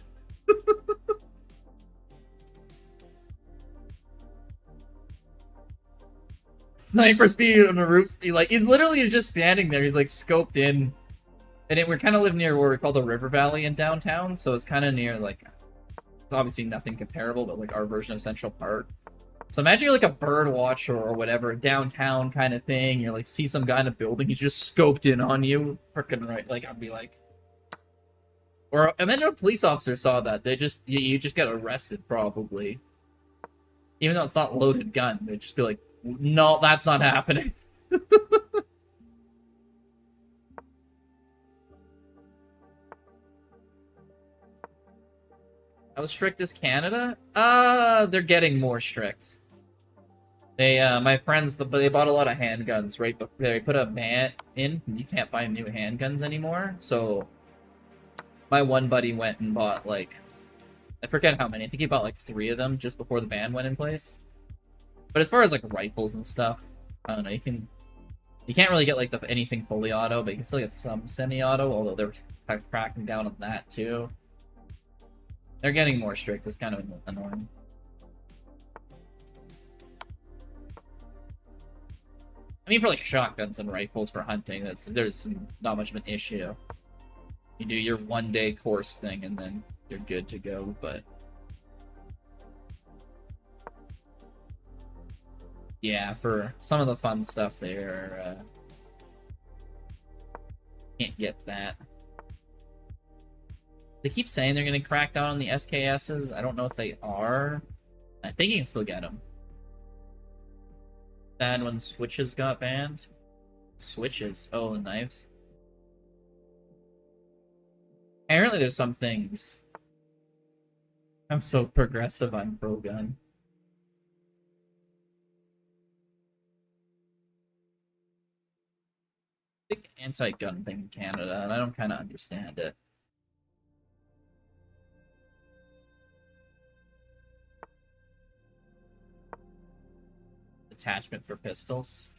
Sniper speed on the roof speed, like he's literally just standing there. He's like scoped in, and we kind of live near where we call the River Valley in downtown, so it's kind of near like, it's obviously nothing comparable, but like our version of Central Park. So imagine you're like a bird watcher or whatever, downtown kind of thing. You're like, see some guy in a building, he's just scoped in on you. Freaking right. Like, I'd be like. Or imagine a police officer saw that. You just get arrested, probably. Even though it's not a loaded gun, they'd just be like, no, that's not happening. How strict is Canada? They're getting more strict. They, my friends, they bought a lot of handguns right before they put a ban in. You can't buy new handguns anymore. So, my one buddy went and bought like, I forget how many. I think he bought like 3 of them just before the ban went in place. But as far as like rifles and stuff, I don't know. You can't really get like anything fully auto, but you can still get some semi-auto. Although they're kind of cracking down on that too. They're getting more strict. It's kind of annoying. I mean, for like shotguns and rifles for hunting, there's not much of an issue. You do your 1-day course thing, and then you're good to go. But yeah, for some of the fun stuff, there can't get that. They keep saying they're going to crack down on the SKSs. I don't know if they are. I think you can still get them. Bad when switches got banned. Switches? Oh, the knives. Apparently there's some things. I'm so progressive, I'm pro-gun. Big anti-gun thing in Canada, and I don't kind of understand it. Attachment for pistols.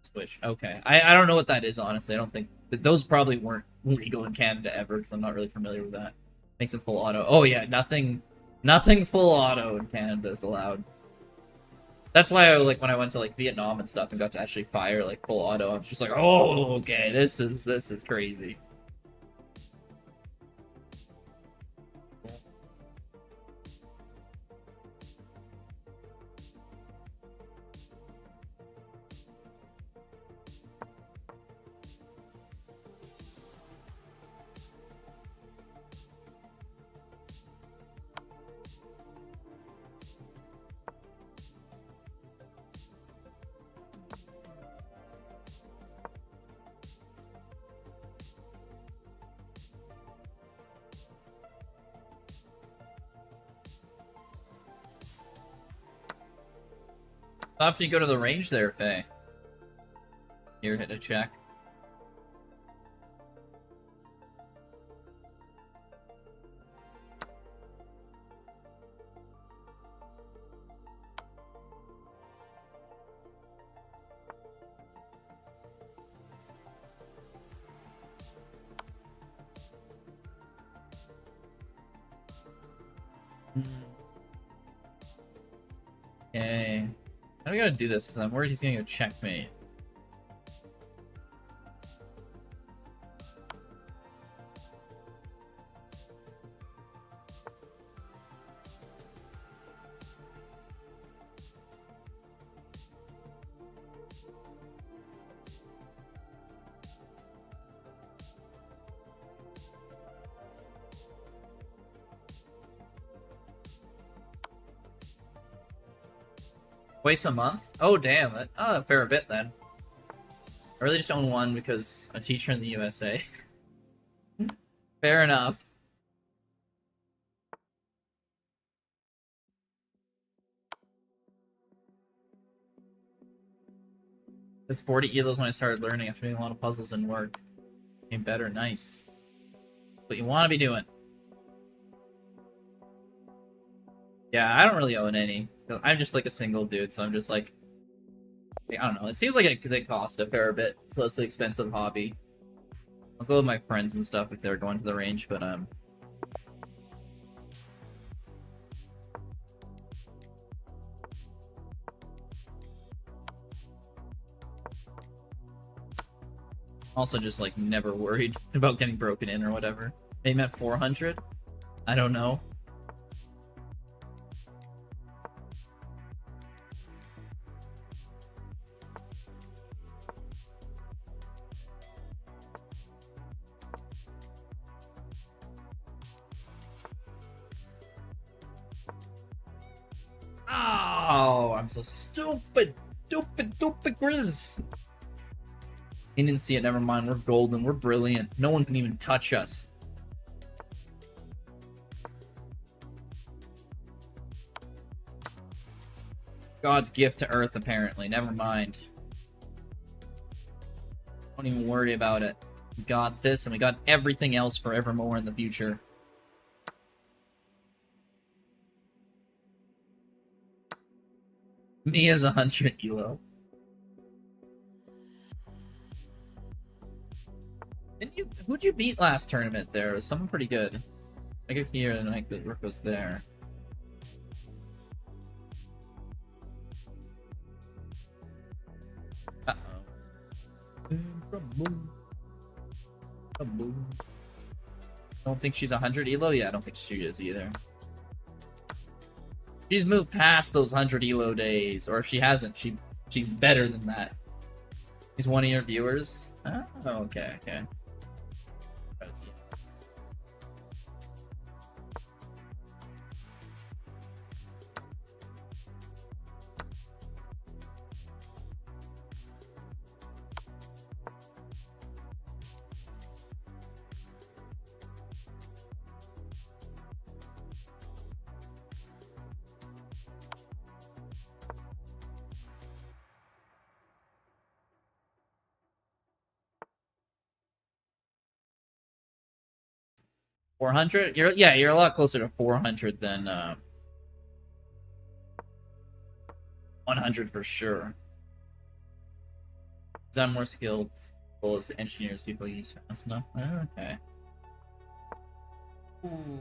Switch. Okay. I don't know what that is, honestly. I don't think... Those probably weren't legal in Canada ever, because I'm not really familiar with that. Makes it full auto. Oh yeah, nothing full auto in Canada is allowed. That's why like when I went to like Vietnam and stuff and got to actually fire like full auto, I was just like, oh, okay, this is crazy. How often you go to the range there, Faye? Here, hit a check. Okay. How do we gotta do this? I'm worried he's gonna go checkmate. Twice a month? Oh, damn. A fair bit, then. I really just own one because I'm a teacher in the USA. Fair enough. This 40 kilos when I started learning after doing a lot of puzzles and work. Became better, nice. What you want to be doing. Yeah, I don't really own any. I'm just like a single dude, so I'm just like, I don't know. It seems like they cost a fair bit, so it's an expensive hobby. I'll go with my friends and stuff if they're going to the range, but also just like never worried about getting broken in or whatever. Maybe at 400? I don't know. Oh, I'm so stupid. Stupid Grizz. He didn't see it, never mind. We're golden, we're brilliant. No one can even touch us. God's gift to Earth, apparently. Never mind. Don't even worry about it. We got this, and we got everything else forevermore in the future. Me as 100 elo. Who'd you beat last tournament there? It was someone pretty good. I go here, and I could Rook goes there. Uh-oh. Don't think she's 100 elo? Yeah, I don't think she is either. She's moved past those 100 elo days, or if she hasn't, she's better than that. He's one of your viewers? Oh, okay. Let's see. $400? You're a lot closer to 400 than 100 for sure. Because I'm more skilled as engineers people use fast enough. Okay. Ooh.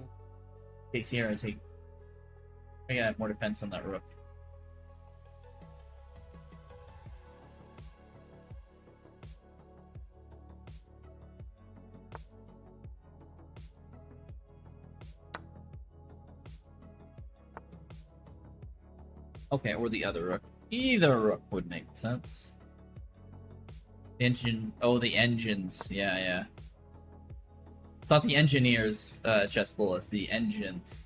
Takes here, I gotta have more defense on that Rook. Okay, or the other Rook. Either Rook would make sense. Engine. Oh, the engines. Yeah. It's not the engineers, chess bull, it's the engines.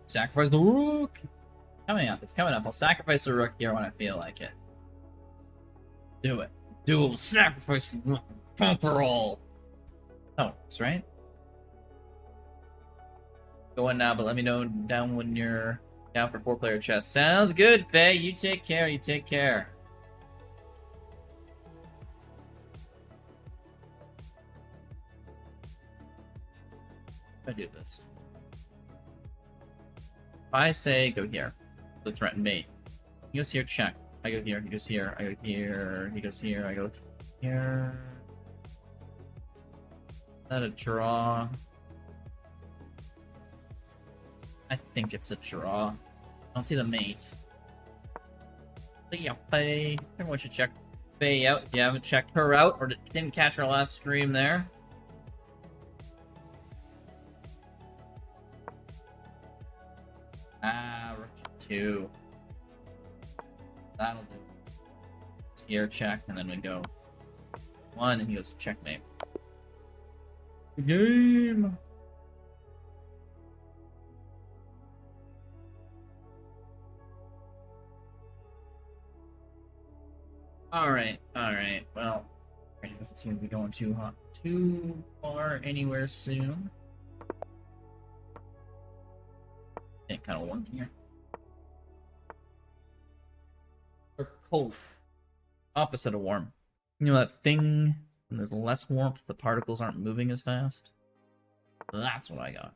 Sacrifice the Rook! Coming up, it's coming up. I'll sacrifice the Rook here when I feel like it. Do it. Dual sacrifice the Rook. For all. Oh, that's right. Go in now, but let me know down when you're down for 4-player chess. Sounds good, Faye. You take care. You take care. I do this. If I say go here, the threaten mate. He goes here, check. I go here, he goes here, I go here, he goes here, I go here. Is that a draw? I think it's a draw. I don't see the mate. Yeah, Faye. Everyone should check Faye out if you haven't checked her out or didn't catch her last stream there. Rook 2. That'll do. Here, check, and then we go 1, and he goes checkmate. Game! Alright. Well, it doesn't seem to be going too far anywhere soon. It kind of warm here. Or cold. Opposite of warm. You know that thing when there's less warmth, the particles aren't moving as fast? That's what I got.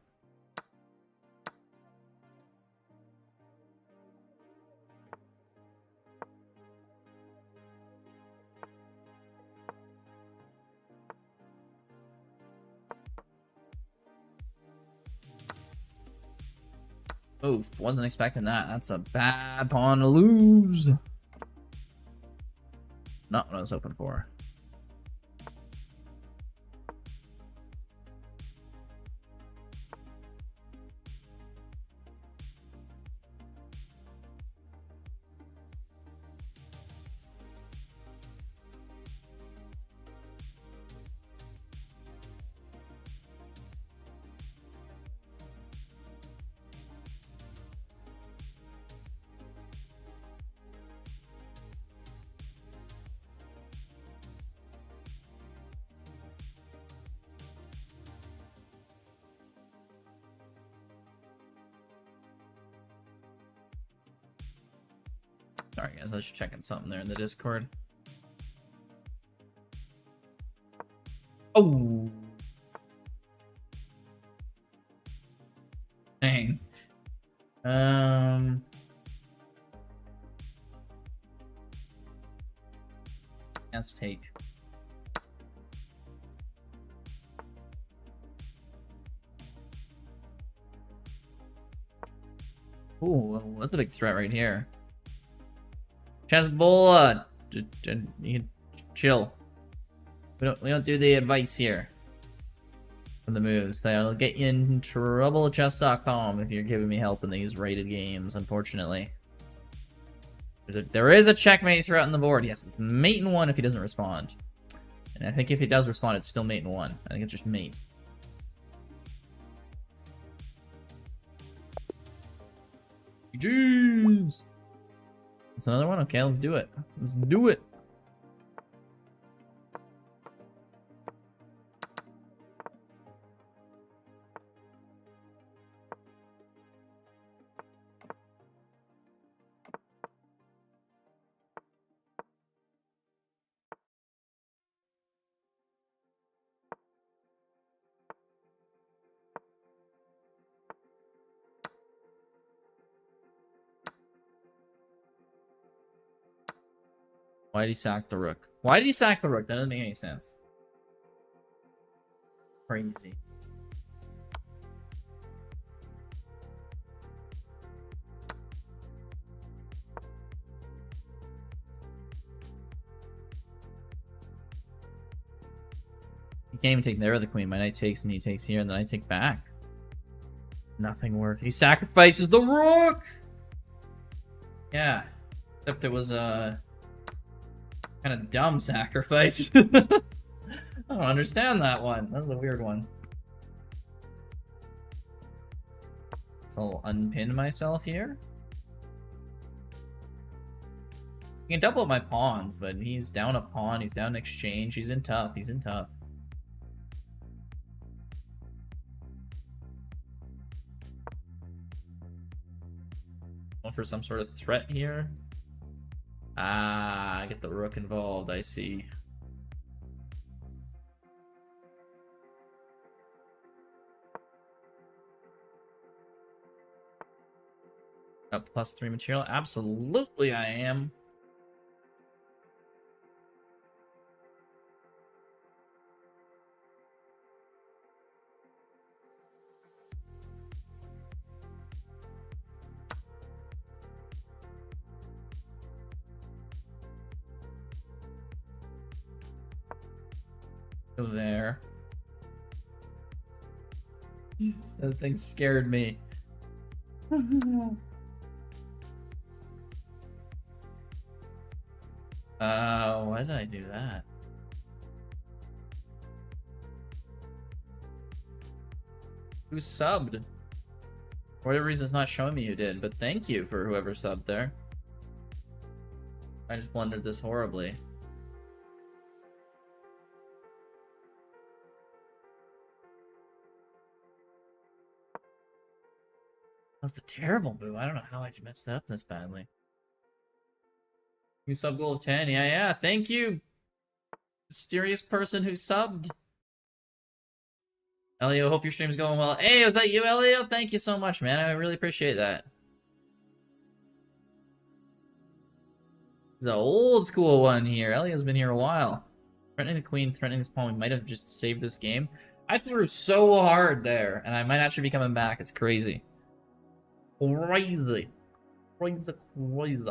Oof, wasn't expecting that. That's a bad pawn to lose. Not what I was hoping for. Sorry guys, I was just checking something there in the Discord. Oh! Dang. Let's take. Ooh, that's a big threat right here. Chessbola, you can chill. We don't do the advice here. For the moves, that'll get you in trouble at chess.com if you're giving me help in these rated games. Unfortunately, there is a checkmate throughout on the board. Yes, it's mate in 1 if he doesn't respond, and I think if he does respond, it's still mate in 1. I think it's just mate. Jeez. That's another one? Okay, let's do it. Let's do it. Why did he sack the rook? Why did he sack the rook? That doesn't make any sense. Crazy. You can't even take there with the queen. My knight takes and he takes here and then I take back. Nothing worked. He sacrifices the rook! Yeah. Except it was a kind of dumb sacrifice. I don't understand that one. That was a weird one. So I'll unpin myself here. I can double up my pawns, but he's down a pawn, he's down an exchange, he's in tough, he's in tough. Going for some sort of threat here. Ah, get the rook involved, I see. Up +3 material? Absolutely I am. Go there. That thing scared me. Why did I do that? Who subbed? For whatever reason, it's not showing me who did, but thank you for whoever subbed there. I just blundered this horribly. That's a terrible move. I don't know how I messed that up this badly. You sub goal of 10. Yeah. Thank you, mysterious person who subbed. Elio, hope your stream's going well. Hey, was that you, Elio? Thank you so much, man. I really appreciate that. It's an old school one here. Elio's been here a while. Threatening the queen, threatening this pawn. We might have just saved this game. I threw so hard there, and I might actually be coming back. It's crazy. Crazy. Crazy, crazy.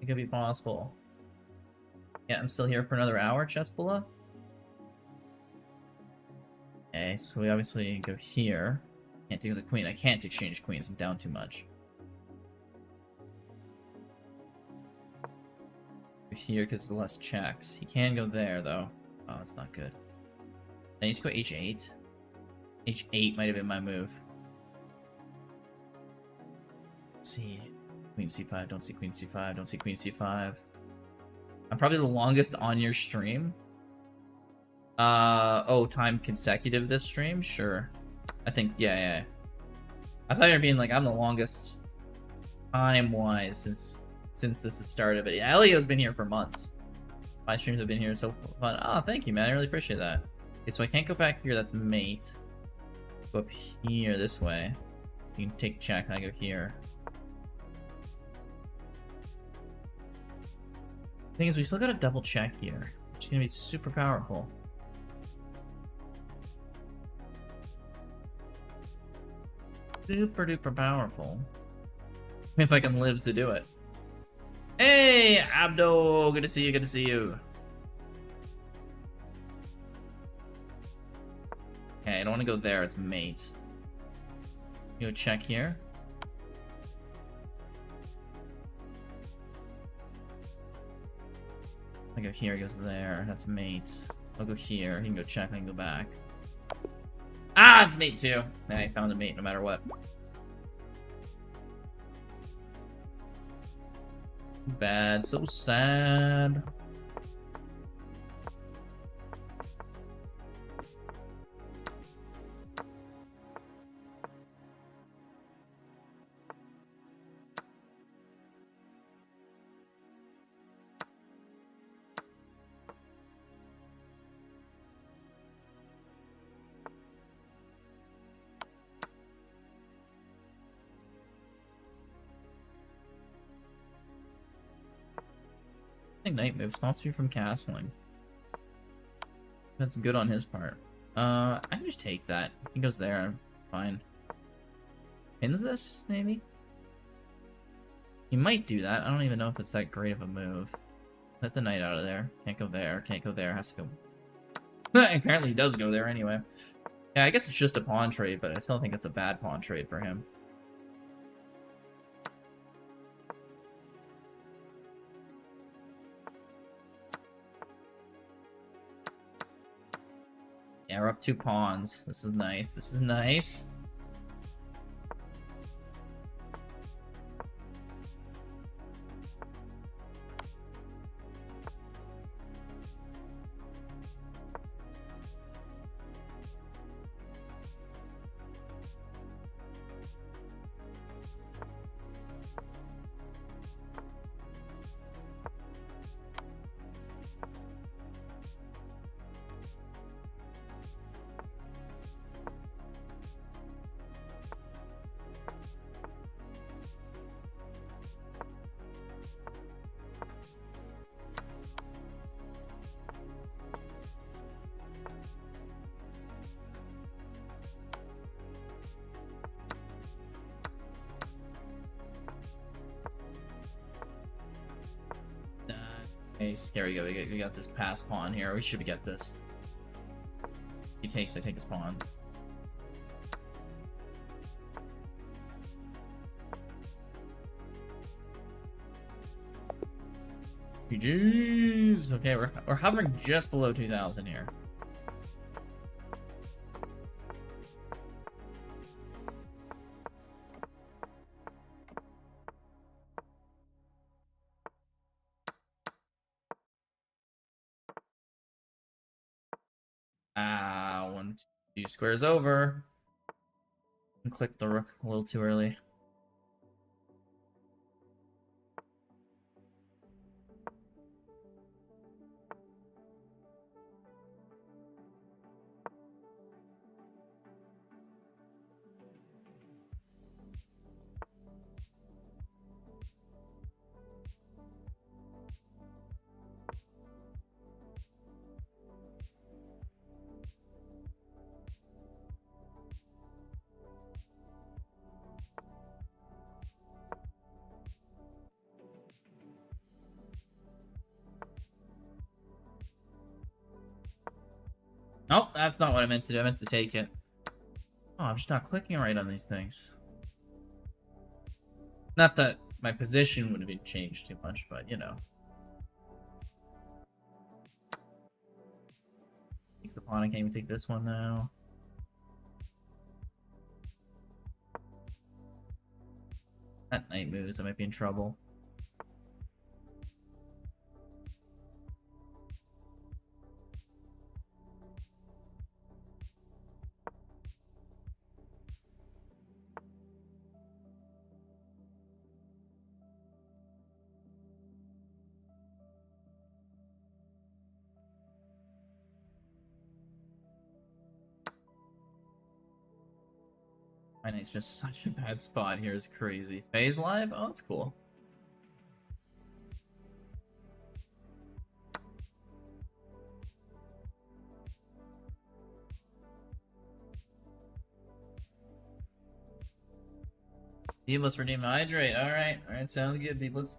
It could be possible. Yeah, I'm still here for another hour, Chespula. Okay, so we obviously go here. Can't do the queen. I can't exchange queens. I'm down too much. Go here because there's less checks. He can go there, though. Oh, that's not good. I need to go h8. h8 might have been my move. Let's see. Queen c5. Don't see queen c5. Don't see queen c5. I'm probably the longest on your stream. Oh, time consecutive this stream? Sure. I think, yeah. I thought you were being like, I'm the longest time-wise since this has started. But yeah, Elio's been here for months. My streams have been here so fun. Oh, thank you, man. I really appreciate that. Okay, so I can't go back here. That's mate. Go up here this way. You can take check, and I go here. The thing is, we still got a double check here, which is going to be super powerful. Super duper powerful. If I can live to do it. Hey, Abdo! Good to see you, good to see you. Okay, I don't want to go there, it's mate. You go check here. I go here, he goes there, that's mate. I'll go here, he can go check, I can go back. Ah, it's mate too. Yeah, I found a mate no matter what. Bad, so sad. I think knight move stops you from castling. That's good on his part. I can just take that. He goes there, I'm fine. Pins this, maybe? He might do that. I don't even know if it's that great of a move. Let the knight out of there. Can't go there, can't go there, has to go... Apparently he does go there anyway. Yeah, I guess it's just a pawn trade, but I still think it's a bad pawn trade for him. Yeah, we're up 2 pawns. This is nice. This is nice. Nice. Here we go. We got this pass pawn here. We should get this. He takes. I take his pawn. GG's. Okay, we're hovering just below 2,000 here. Ah, 1, 2 squares over. And click the rook a little too early. Oh, that's not what I meant to do. I meant to take it. Oh, I'm just not clicking right on these things. Not that my position would have been changed too much, but you know. Takes the pawn. I can't even take this one now. That knight moves. I might be in trouble. My knight's just such a bad spot here. Is crazy. Phase live? Oh, that's cool. Let's redeem hydrate. Alright, sounds good, Beeblets.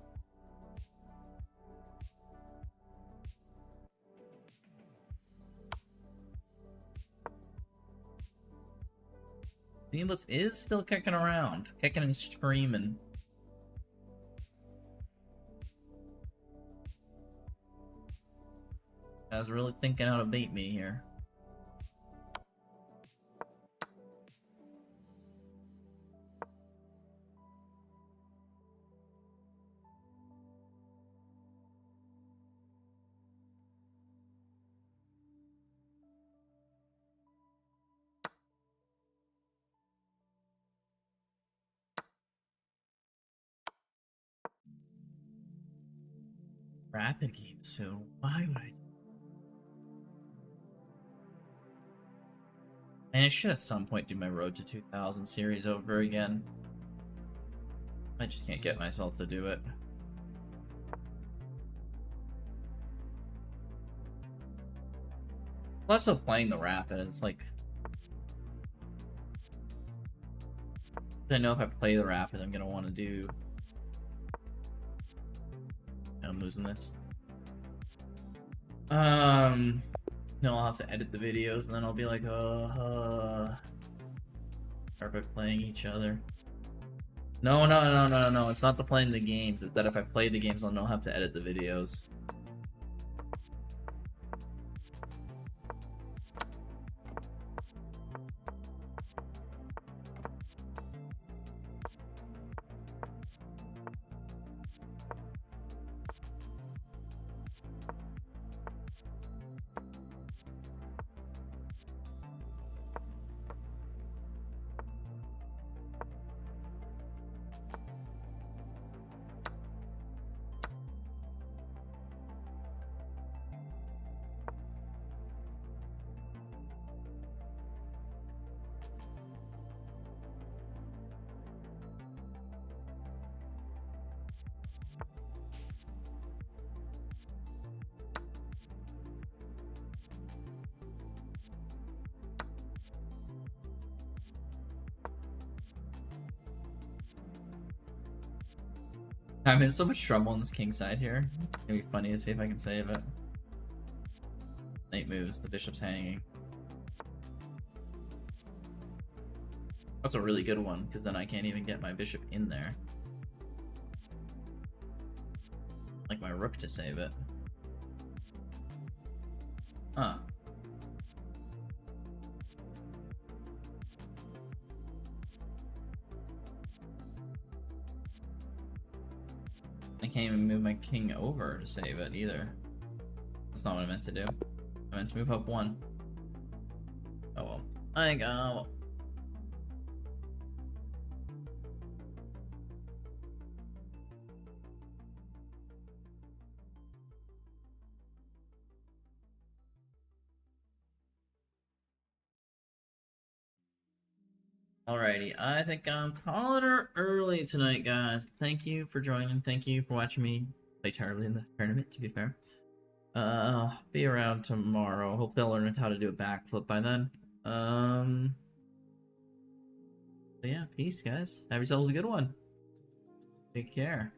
Beeblets is still kicking around. Kicking and screaming. Guys really thinking how to bait me here. Rapid game soon. Why would I? And I should at some point do my Road to 2000 series over again. I just can't get myself to do it. Less of playing the Rapid, it's like... I know if I play the Rapid, I'm gonna want to do... I'm losing this. No, I'll have to edit the videos, and then I'll be like, start playing each other. No, it's not the playing the games, it's that if I play the games, I'll not have to edit the videos. I'm in so much trouble on this king side here. It'd be funny to see if I can save it. Knight moves, the bishop's hanging. That's a really good one, because then I can't even get my bishop in there. Like my rook to save it. Huh. I can't even move my king over to save it either. That's not what I meant to do. I meant to move up one. Oh well. I go. Alrighty, I think I'm calling her early tonight, guys. Thank you for joining. Thank you for watching me play terribly in the tournament, to be fair. Be around tomorrow. Hopefully I'll learn how to do a backflip by then. But yeah, peace, guys. Have yourselves a good one. Take care.